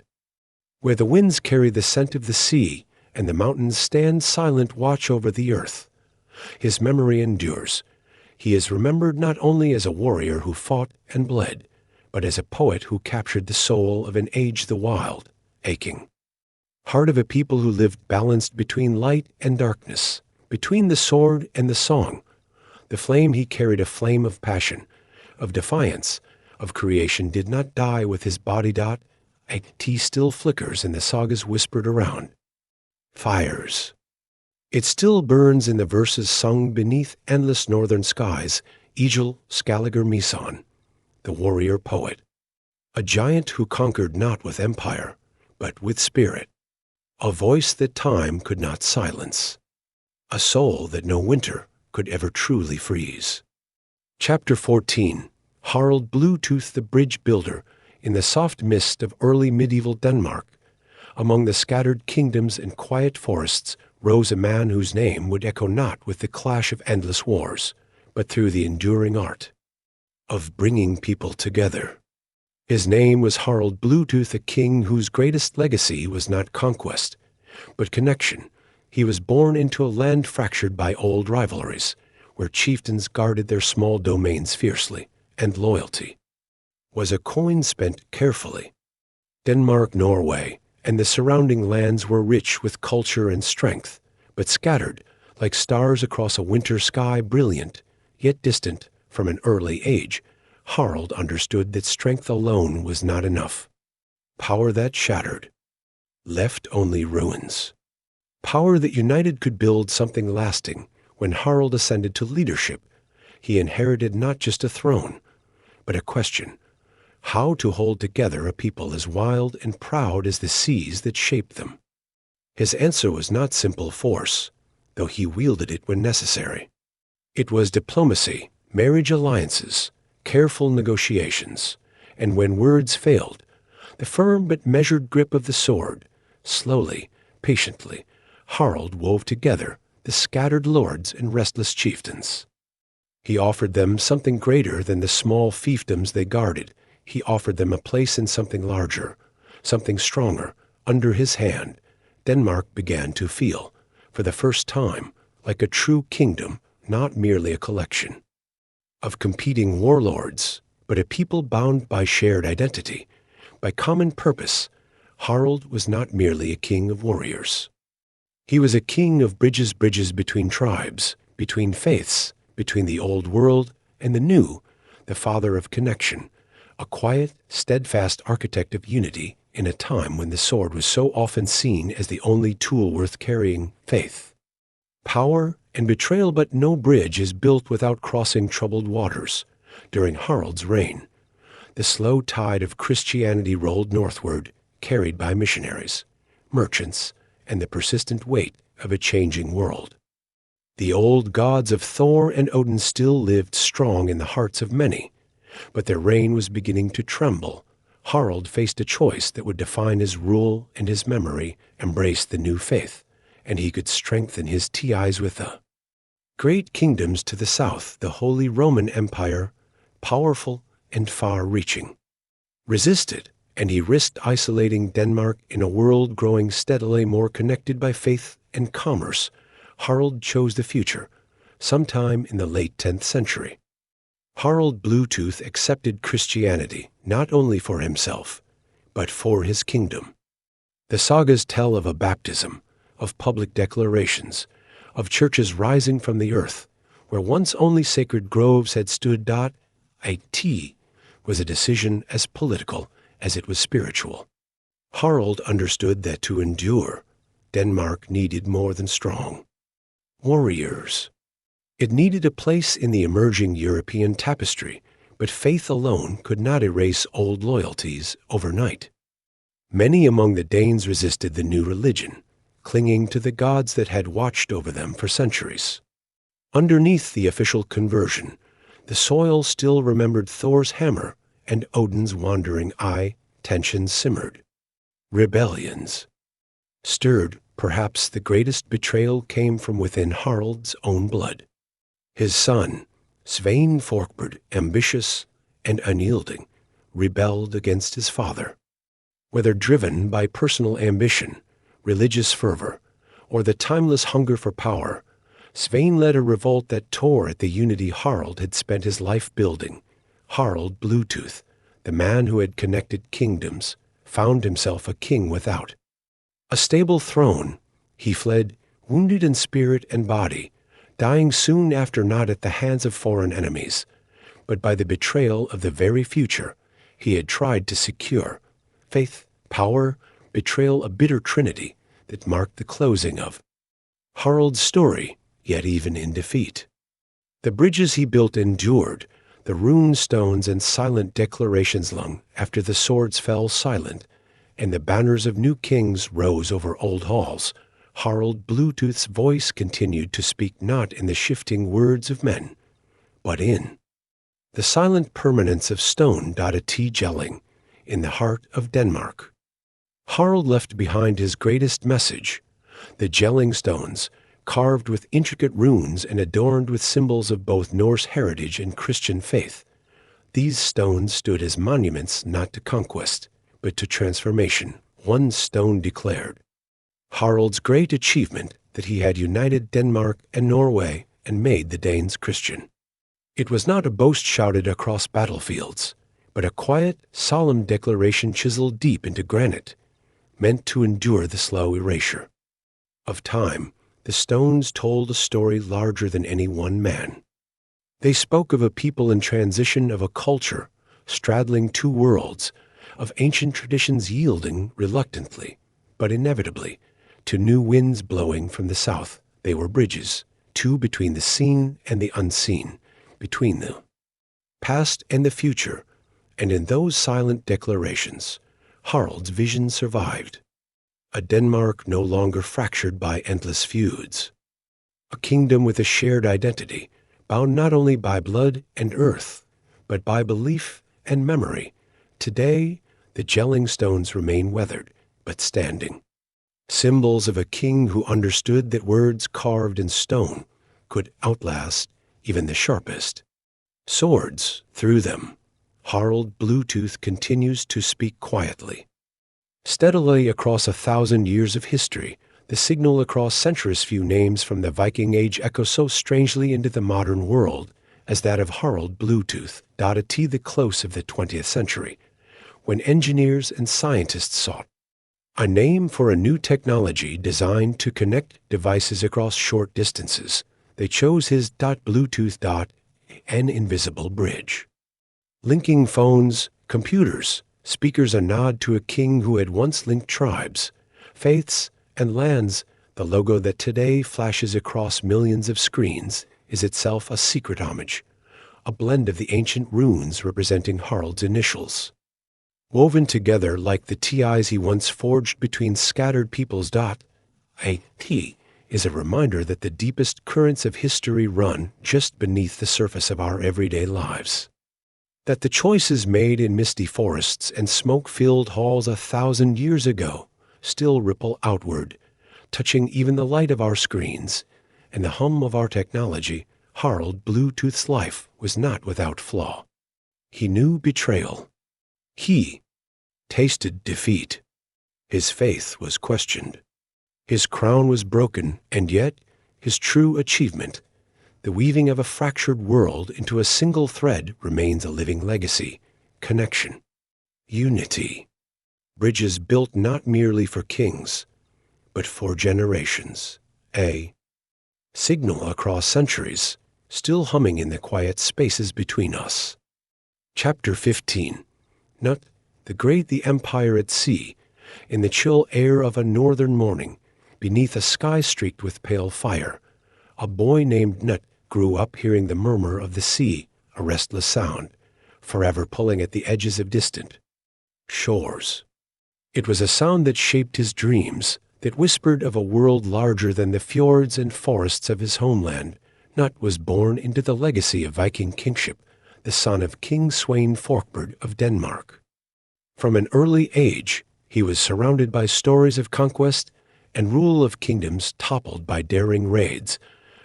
where the winds carry the scent of the sea and the mountains stand silent watch over the earth, his memory endures. He is remembered not only as a warrior who fought and bled, but as a poet who captured the soul of an age, the wild, aching heart of a people who lived balanced between light and darkness, between the sword and the song. The flame he carried, a flame of passion, of defiance, of creation, did not die with his body. A tea still flickers in the sagas whispered around fires. It still burns in the verses sung beneath endless northern skies. Egil Skallagrímsson, the warrior poet, a giant who conquered not with empire, but with spirit, a voice that time could not silence, a soul that no winter could ever truly freeze. Chapter 14. Harald Bluetooth, the bridge builder, in the soft mist of early medieval Denmark, among the scattered kingdoms and quiet forests rose a man whose name would echo not with the clash of endless wars, but through the enduring art of bringing people together. His name was Harald Bluetooth, a king whose greatest legacy was not conquest, but connection. He was born into a land fractured by old rivalries, where chieftains guarded their small domains fiercely, and loyalty was a coin spent carefully. Denmark, Norway, and the surrounding lands were rich with culture and strength, but scattered like stars across a winter sky, brilliant, yet distant from an early age. Harald understood that strength alone was not enough. Power that shattered left only ruins. Power that united could build something lasting. When Harald ascended to leadership, he inherited not just a throne, but a question: how to hold together a people as wild and proud as the seas that shaped them. His answer was not simple force, though he wielded it when necessary. It was diplomacy, marriage alliances, careful negotiations, and when words failed, the firm but measured grip of the sword. Slowly, patiently, Harald wove together the scattered lords and restless chieftains. He offered them something greater than the small fiefdoms they guarded. He offered them a place in something larger, something stronger. Under his hand, Denmark began to feel, for the first time, like a true kingdom, not merely a collection of competing warlords, but a people bound by shared identity, by common purpose. Harald was not merely a king of warriors. He was a king of bridges between tribes, between faiths, between the old world and the new, the father of connection, a quiet, steadfast architect of unity in a time when the sword was so often seen as the only tool worth carrying. Faith, power, and betrayal, but no bridge is built without crossing troubled waters. During Harald's reign, the slow tide of Christianity rolled northward, carried by missionaries, merchants, and the persistent weight of a changing world. The old gods of Thor and Odin still lived strong in the hearts of many, but their reign was beginning to tremble. Harald faced a choice that would define his rule and his memory: embrace the new faith, and he could strengthen his ties with the great kingdoms to the south, the Holy Roman Empire, powerful and far-reaching. Resist it, and he risked isolating Denmark in a world growing steadily more connected by faith and commerce. Harald chose the future, sometime in the late 10th century. Harald Bluetooth accepted Christianity not only for himself, but for his kingdom. The sagas tell of a baptism, of public declarations, of churches rising from the earth, where once only sacred groves had stood. It was a decision as political as it was spiritual. Harald understood that to endure, Denmark needed more than strong warriors. It needed a place in the emerging European tapestry, but faith alone could not erase old loyalties overnight. Many among the Danes resisted the new religion, clinging to the gods that had watched over them for centuries. Underneath the official conversion, the soil still remembered Thor's hammer and Odin's wandering eye. Tensions simmered. Rebellions stirred. Perhaps the greatest betrayal came from within Harald's own blood. His son, Svein Forkbeard, ambitious and unyielding, rebelled against his father. Whether driven by personal ambition, religious fervor, or the timeless hunger for power, Svein led a revolt that tore at the unity Harald had spent his life building. Harald Bluetooth, the man who had connected kingdoms, found himself a king without a stable throne. He fled, wounded in spirit and body, dying soon after not at the hands of foreign enemies, but by the betrayal of the very future he had tried to secure. Faith, power, betrayal, a bitter trinity that marked the closing of Harald's story, yet even in defeat. The bridges he built endured, the rune stones and silent declarations long after the swords fell silent, and the banners of new kings rose over old halls. Harald Bluetooth's voice continued to speak not in the shifting words of men, but in the silent permanence of stone. A tea gelling in the heart of Denmark. Harald left behind his greatest message, The gelling stones, carved with intricate runes and adorned with symbols of both Norse heritage and Christian faith. These stones stood as monuments not to conquest, but to transformation. One stone declared Harald's great achievement that he had united Denmark and Norway and made the Danes Christian. It was not a boast shouted across battlefields, but a quiet, solemn declaration chiseled deep into granite, meant to endure the slow erasure. Of time, the stones told a story larger than any one man. They spoke of a people in transition, of a culture straddling two worlds, of ancient traditions yielding reluctantly, but inevitably, to new winds blowing from the south. They were bridges, two between the seen and the unseen, between the past and the future, and in those silent declarations, Harald's vision survived. A Denmark no longer fractured by endless feuds. A kingdom with a shared identity, bound not only by blood and earth, but by belief and memory. Today, the gelling stones remain weathered, but standing. Symbols of a king who understood that words carved in stone could outlast even the sharpest. Swords through them, Harald Bluetooth continues to speak quietly. Steadily across 1,000 years of history, the signal across centuries, few names from the Viking Age echo so strangely into the modern world as that of Harald Bluetooth, dotted to the close of the 20th century, when engineers and scientists sought a name for a new technology designed to connect devices across short distances. They chose his .Bluetooth. An invisible bridge. Linking phones, computers, speakers, a nod to a king who had once linked tribes, faiths, and lands. The logo that today flashes across millions of screens is itself a secret homage, a blend of the ancient runes representing Harald's initials. Woven together like the TIs he once forged between scattered peoples. A T is a reminder that the deepest currents of history run just beneath the surface of our everyday lives. That the choices made in misty forests and smoke-filled halls 1,000 years ago still ripple outward, touching even the light of our screens and the hum of our technology. Harald Bluetooth's life was not without flaw. He knew betrayal. He tasted defeat. His faith was questioned. His crown was broken, and yet his true achievement, the weaving of a fractured world into a single thread, remains a living legacy. Connection. Unity. Bridges built not merely for kings, but for generations. A signal across centuries, still humming in the quiet spaces between us. Chapter 15. Cnut the Great. The Empire at sea, in the chill air of a northern morning, beneath a sky streaked with pale fire, a boy named Cnut grew up hearing the murmur of the sea, a restless sound, forever pulling at the edges of distant shores. It was a sound that shaped his dreams, that whispered of a world larger than the fjords and forests of his homeland. Cnut was born into the legacy of Viking kingship, the son of King Sweyn Forkbeard of Denmark. From an early age, he was surrounded by stories of conquest and rule, of kingdoms toppled by daring raids,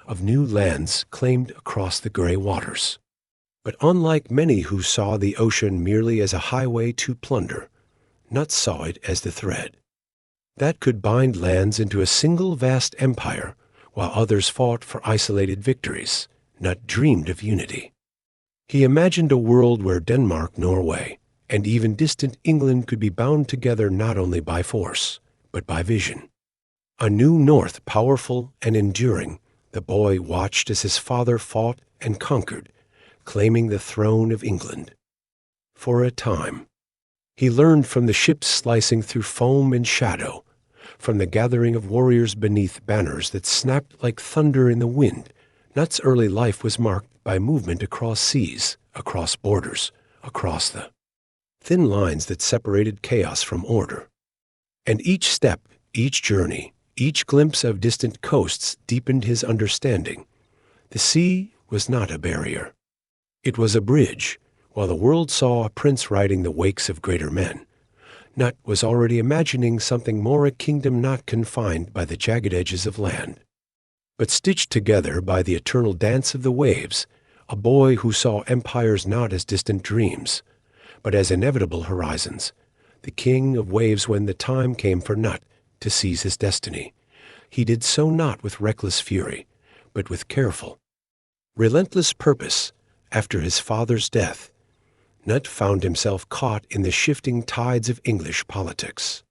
of new lands claimed across the gray waters. But unlike many who saw the ocean merely as a highway to plunder, Cnut saw it as the thread that could bind lands into a single vast empire, while others fought for isolated victories. Cnut dreamed of unity. He imagined a world where Denmark, Norway, and even distant England could be bound together not only by force, but by vision. A new North, powerful and enduring. The boy watched as his father fought and conquered, claiming the throne of England. For a time, he learned from the ships slicing through foam and shadow, from the gathering of warriors beneath banners that snapped like thunder in the wind. Cnut's early life was marked by movement across seas, across borders, across the thin lines that separated chaos from order. And each step, each journey, each glimpse of distant coasts deepened his understanding. The sea was not a barrier. It was a bridge. While the world saw a prince riding the wakes of greater men, Cnut was already imagining something more, a kingdom not confined by the jagged edges of land, but stitched together by the eternal dance of the waves, a boy who saw empires not as distant dreams, but as inevitable horizons, the king of waves. When the time came for Cnut to seize his destiny, he did so not with reckless fury, but with careful, relentless purpose. After his father's death, Cnut found himself caught in the shifting tides of English politics.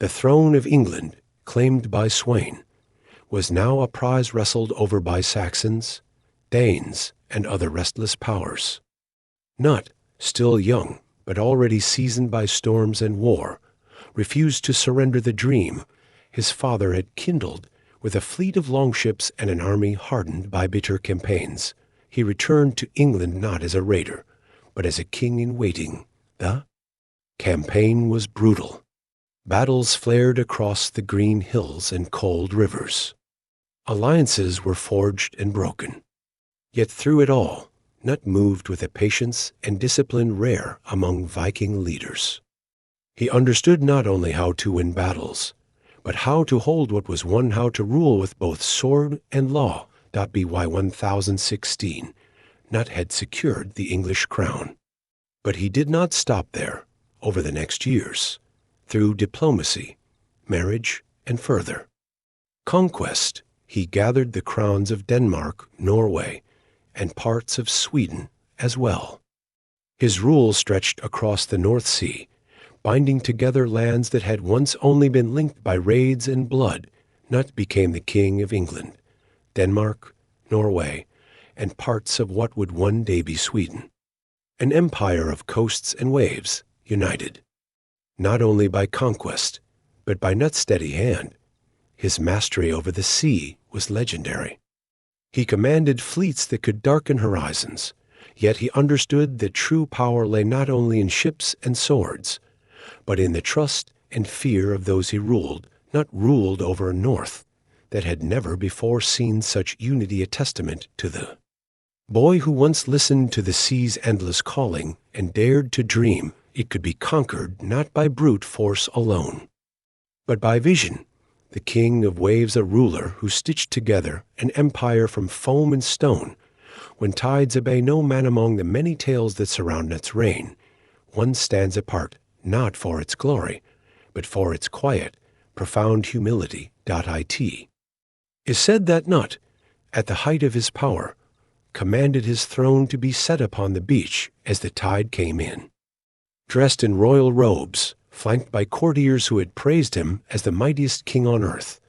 The throne of England, claimed by Sweyn, was now a prize wrestled over by Saxons, Danes, and other restless powers. Cnut, still young but already seasoned by storms and war, refused to surrender the dream his father had kindled. With a fleet of longships and an army hardened by bitter campaigns, he returned to England not as a raider, but as a king in waiting. The campaign was brutal. Battles flared across the green hills and cold rivers. Alliances were forged and broken. Yet through it all, Cnut moved with a patience and discipline rare among Viking leaders. He understood not only how to win battles, but how to hold what was won, how to rule with both sword and law. By 1016, Cnut had secured the English crown. But he did not stop there. Over the next years, through diplomacy, marriage, and further conquest, he gathered the crowns of Denmark, Norway, and parts of Sweden as well. His rule stretched across the North Sea, binding together lands that had once only been linked by raids and blood. Cnut became the king of England, Denmark, Norway, and parts of what would one day be Sweden. An empire of coasts and waves, united, not only by conquest, but by Cnut's steady hand. His mastery over the sea was legendary. He commanded fleets that could darken horizons, yet he understood that true power lay not only in ships and swords, but in the trust and fear of those he ruled. Cnut ruled over a north that had never before seen such unity, a testament to the boy who once listened to the sea's endless calling and dared to dream it could be conquered not by brute force alone, but by vision. The king of waves, a ruler who stitched together an empire from foam and stone. When tides obey no man among the many tales that surround Cnut's reign, one stands apart, not for its glory, but for its quiet, profound humility. It is said that Cnut, at the height of his power, commanded his throne to be set upon the beach as the tide came in. Dressed in royal robes, flanked by courtiers who had praised him as the mightiest king on earth,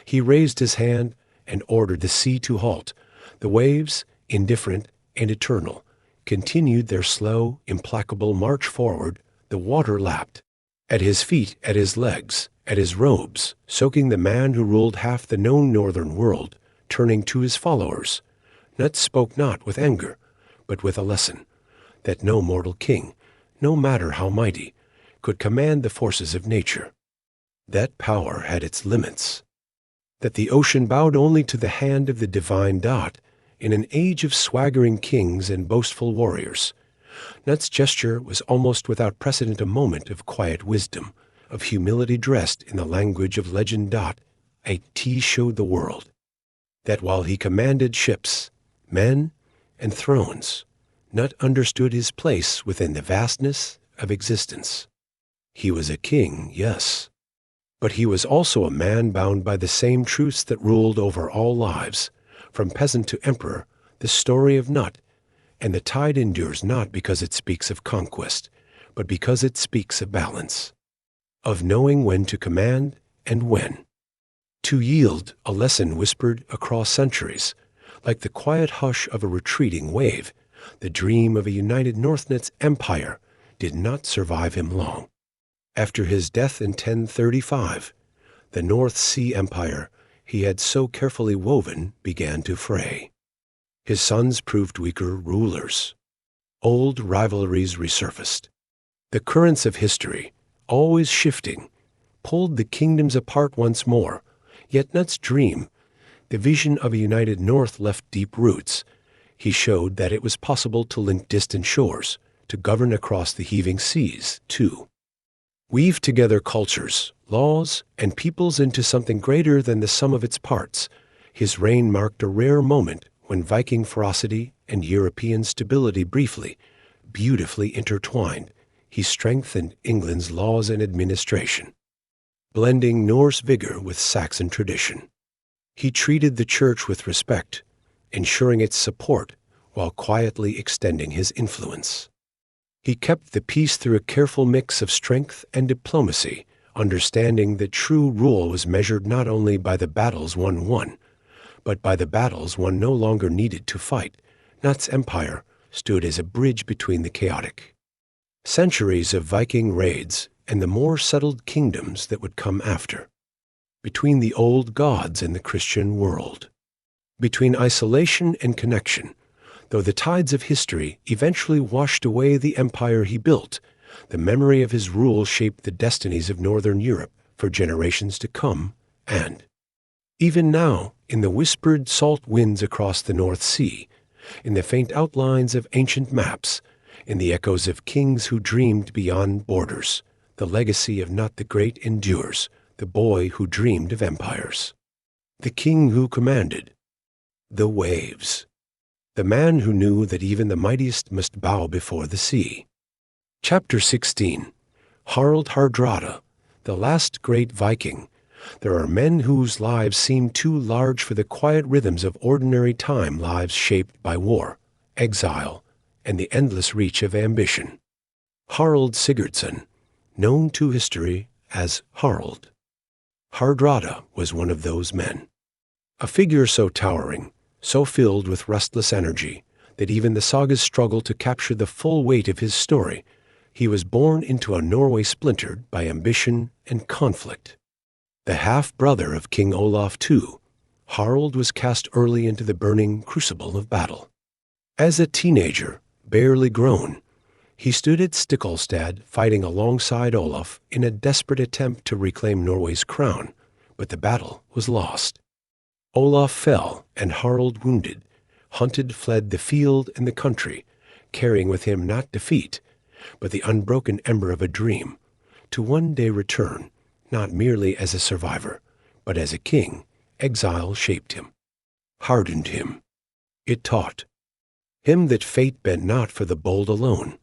he raised his hand and ordered the sea to halt. The waves, indifferent and eternal, continued their slow, implacable march forward. The water lapped at his feet, at his legs, at his robes, soaking the man who ruled half the known northern world. Turning to his followers, Cnut spoke not with anger, but with a lesson, that no mortal king, no matter how mighty, could command the forces of nature. That power had its limits. That the ocean bowed only to the hand of the divine. In an age of swaggering kings and boastful warriors, Cnut's gesture was almost without precedent, a moment of quiet wisdom, of humility dressed in the language of legend. It showed the world that while he commanded ships, men, and thrones, Cnut understood his place within the vastness of existence. He was a king, yes, but he was also a man bound by the same truths that ruled over all lives, from peasant to emperor. The story of Cnut and the tide endures not because it speaks of conquest, but because it speaks of balance, of knowing when to command and when to yield. A lesson whispered across centuries, like the quiet hush of a retreating wave. The dream of a united Northnet's empire did not survive him long. After his death in 1035, the North Sea Empire he had so carefully woven began to fray. His sons proved weaker rulers. Old rivalries resurfaced. The currents of history, always shifting, pulled the kingdoms apart once more. Yet Cnut's dream, the vision of a united North, left deep roots. He showed that it was possible to link distant shores, to govern across the heaving seas, too. weave together cultures, laws, and peoples into something greater than the sum of its parts. His reign marked a rare moment when Viking ferocity and European stability briefly, beautifully intertwined. He strengthened England's laws and administration, blending Norse vigor with Saxon tradition. He treated the church with respect, ensuring its support while quietly extending his influence. He kept the peace through a careful mix of strength and diplomacy, understanding that true rule was measured not only by the battles one won, but by the battles one no longer needed to fight. Cnut's empire stood as a bridge between the chaotic centuries of Viking raids and the more settled kingdoms that would come after, between the old gods and the Christian world, between isolation and connection. Though the tides of history eventually washed away the empire he built, the memory of his rule shaped the destinies of Northern Europe for generations to come, and even now, in the whispered salt winds across the North Sea, in the faint outlines of ancient maps, in the echoes of kings who dreamed beyond borders, the legacy of Cnut the Great endures, the boy who dreamed of empires, the king who commanded the waves, the man who knew that even the mightiest must bow before the sea. Chapter 16. Harald Hardrada, the last great Viking. There are men whose lives seem too large for the quiet rhythms of ordinary time, lives shaped by war, exile, and the endless reach of ambition. Harald Sigurdsson, known to history as Harald Hardrada, was one of those men. A figure so towering, so filled with restless energy, that even the sagas struggle to capture the full weight of his story. He was born into a Norway splintered by ambition and conflict. The half-brother of King Olaf II, Harald was cast early into the burning crucible of battle. As a teenager, barely grown, he stood at Stiklestad fighting alongside Olaf in a desperate attempt to reclaim Norway's crown, but the battle was lost. Olaf fell, and Harald, wounded, hunted, fled the field and the country, carrying with him not defeat, but the unbroken ember of a dream, to one day return, not merely as a survivor, but as a king. Exile shaped him, hardened him. It taught him that fate bent not for the bold alone,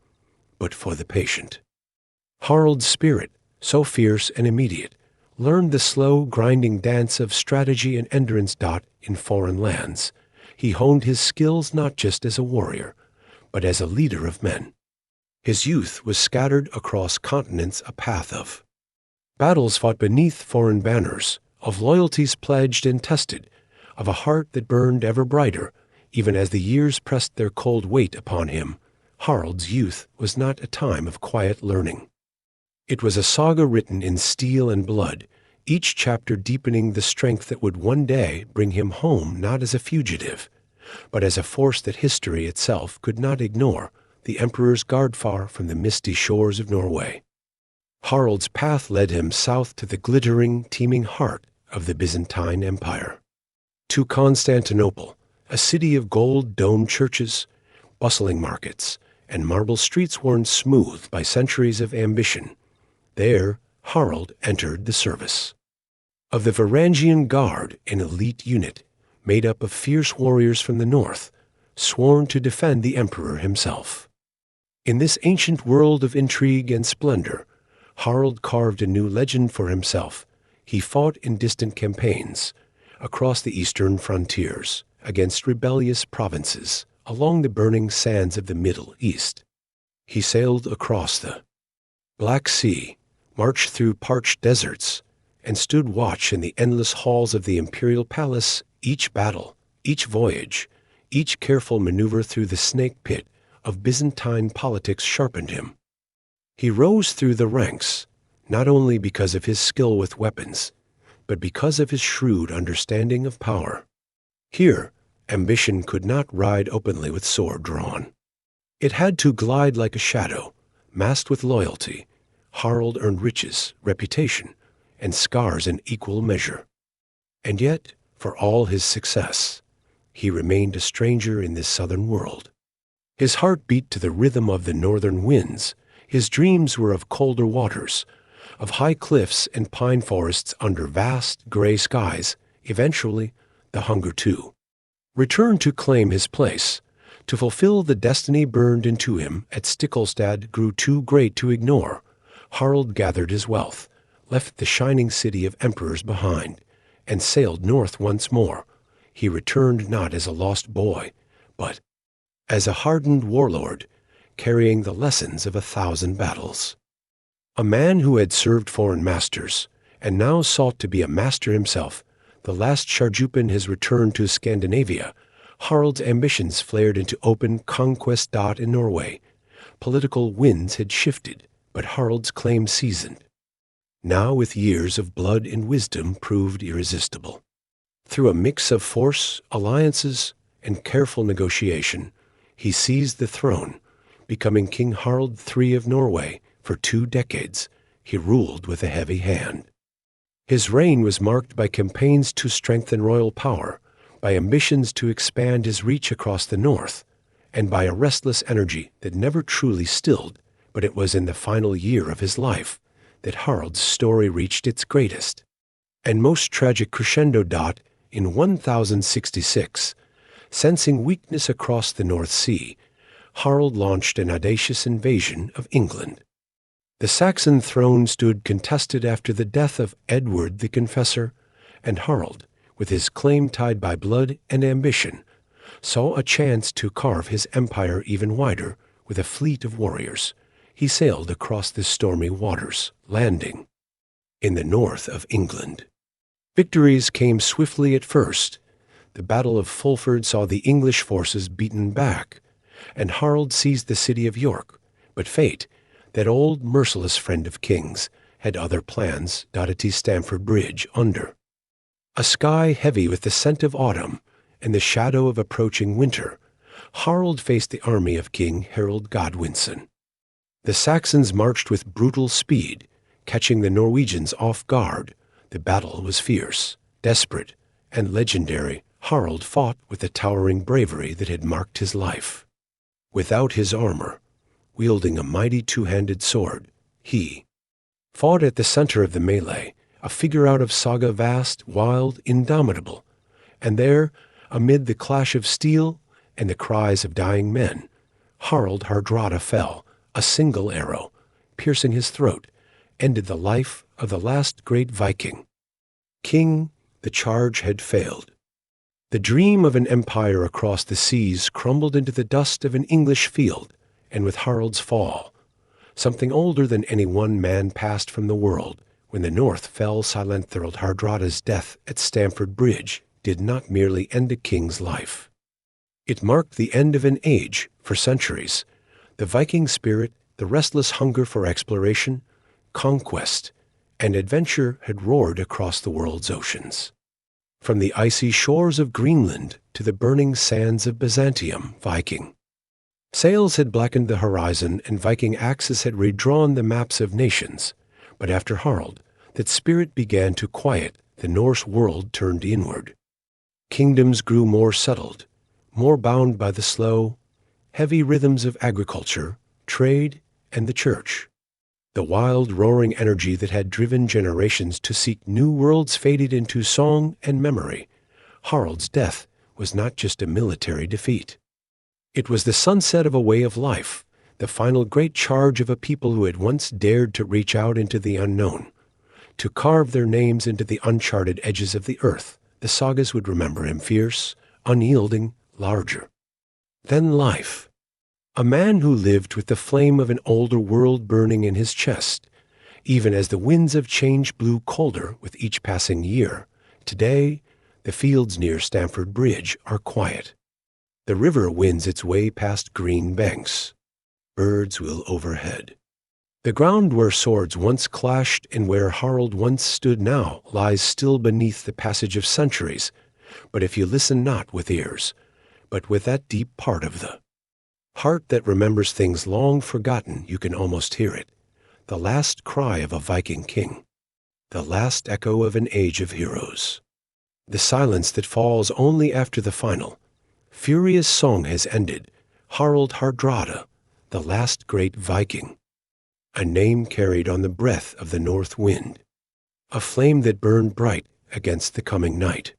but for the patient. Harald's spirit, so fierce and immediate, learned the slow, grinding dance of strategy and endurance. In foreign lands, he honed his skills not just as a warrior, but as a leader of men. His youth was scattered across continents, a path of battles fought beneath foreign banners, of loyalties pledged and tested, of a heart that burned ever brighter, even as the years pressed their cold weight upon him. Harald's youth was not a time of quiet learning. It was a saga written in steel and blood, each chapter deepening the strength that would one day bring him home, not as a fugitive, but as a force that history itself could not ignore, the emperor's guard far from the misty shores of Norway. Harald's path led him south to the glittering, teeming heart of the Byzantine Empire, to Constantinople, a city of gold-domed churches, bustling markets, and marble streets worn smooth by centuries of ambition. There, Harald entered the service of the Varangian Guard, an elite unit made up of fierce warriors from the north, sworn to defend the emperor himself. In this ancient world of intrigue and splendor, Harald carved a new legend for himself. He fought in distant campaigns, across the eastern frontiers, against rebellious provinces, along the burning sands of the Middle East. He sailed across the Black Sea, marched through parched deserts, and stood watch in the endless halls of the imperial palace. Each battle, each voyage, each careful maneuver through the snake pit of Byzantine politics sharpened him. He rose through the ranks, not only because of his skill with weapons, but because of his shrewd understanding of power. Here, ambition could not ride openly with sword drawn. It had to glide like a shadow, masked with loyalty. Harald earned riches, reputation, and scars in equal measure. And yet, for all his success, he remained a stranger in this southern world. His heart beat to the rhythm of the northern winds. His dreams were of colder waters, of high cliffs and pine forests under vast gray skies, eventually the hunger too returned to claim his place. To fulfill the destiny burned into him at Stiklestad grew too great to ignore. Harald gathered his wealth, left the shining city of emperors behind, and sailed north once more. He returned not as a lost boy, but as a hardened warlord, carrying the lessons of 1,000 battles. A man who had served foreign masters, and now sought to be a master himself, the last Sharjupan has returned to Scandinavia. Harald's ambitions flared into open conquest. In Norway, political winds had shifted, but Harald's claim seasoned. Now with years of blood and wisdom proved irresistible. Through a mix of force, alliances, and careful negotiation, he seized the throne, becoming King Harald III of Norway. For 2 decades, he ruled with a heavy hand. His reign was marked by campaigns to strengthen royal power, by ambitions to expand his reach across the north, and by a restless energy that never truly stilled. But it was in the final year of his life that Harald's story reached its greatest and most tragic crescendo. In 1066, sensing weakness across the North Sea, Harald launched an audacious invasion of England. The Saxon throne stood contested after the death of Edward the Confessor, and Harald, with his claim tied by blood and ambition, saw a chance to carve his empire even wider. With a fleet of warriors, he sailed across the stormy waters, landing in the north of England. Victories came swiftly at first. The Battle of Fulford saw the English forces beaten back, and Harald seized the city of York. But fate, that old merciless friend of kings, had other plans. At Stamford Bridge, under a sky heavy with the scent of autumn and the shadow of approaching winter, Harald faced the army of King Harald Godwinson. The Saxons marched with brutal speed, catching the Norwegians off guard. The battle was fierce, desperate, and legendary. Harald fought with the towering bravery that had marked his life. Without his armor, wielding a mighty 2-handed sword, he fought at the center of the melee, a figure out of saga, vast, wild, indomitable. And there, amid the clash of steel and the cries of dying men, Harald Hardrada fell. A single arrow, piercing his throat, ended the life of the last great Viking. King, the charge had failed. The dream of an empire across the seas crumbled into the dust of an English field, and with Harald's fall, something older than any one man passed from the world. When the North fell, silent Harald Hardrada's death at Stamford Bridge did not merely end a king's life. It marked the end of an age. For centuries, the Viking spirit, the restless hunger for exploration, conquest, and adventure had roared across the world's oceans. From the icy shores of Greenland to the burning sands of Byzantium, Viking sails had blackened the horizon, and Viking axes had redrawn the maps of nations. But after Harald, that spirit began to quiet. The Norse world turned inward. Kingdoms grew more settled, more bound by the slow, heavy rhythms of agriculture, trade, and the church. The wild, roaring energy that had driven generations to seek new worlds faded into song and memory. Harald's death was not just a military defeat. It was the sunset of a way of life, the final great charge of a people who had once dared to reach out into the unknown, to carve their names into the uncharted edges of the earth. The sagas would remember him fierce, unyielding, larger than life. A man who lived with the flame of an older world burning in his chest, even as the winds of change blew colder with each passing year. Today, the fields near Stamford Bridge are quiet. The river winds its way past green banks. Birds wheel overhead. The ground where swords once clashed and where Harald once stood now lies still beneath the passage of centuries. But if you listen not with ears, but with that deep part of the heart that remembers things long forgotten, you can almost hear it. The last cry of a Viking king. The last echo of an age of heroes. The silence that falls only after the final, furious song has ended. Harald Hardrada, the last great Viking. a name carried on the breath of the north wind, a flame that burned bright against the coming night.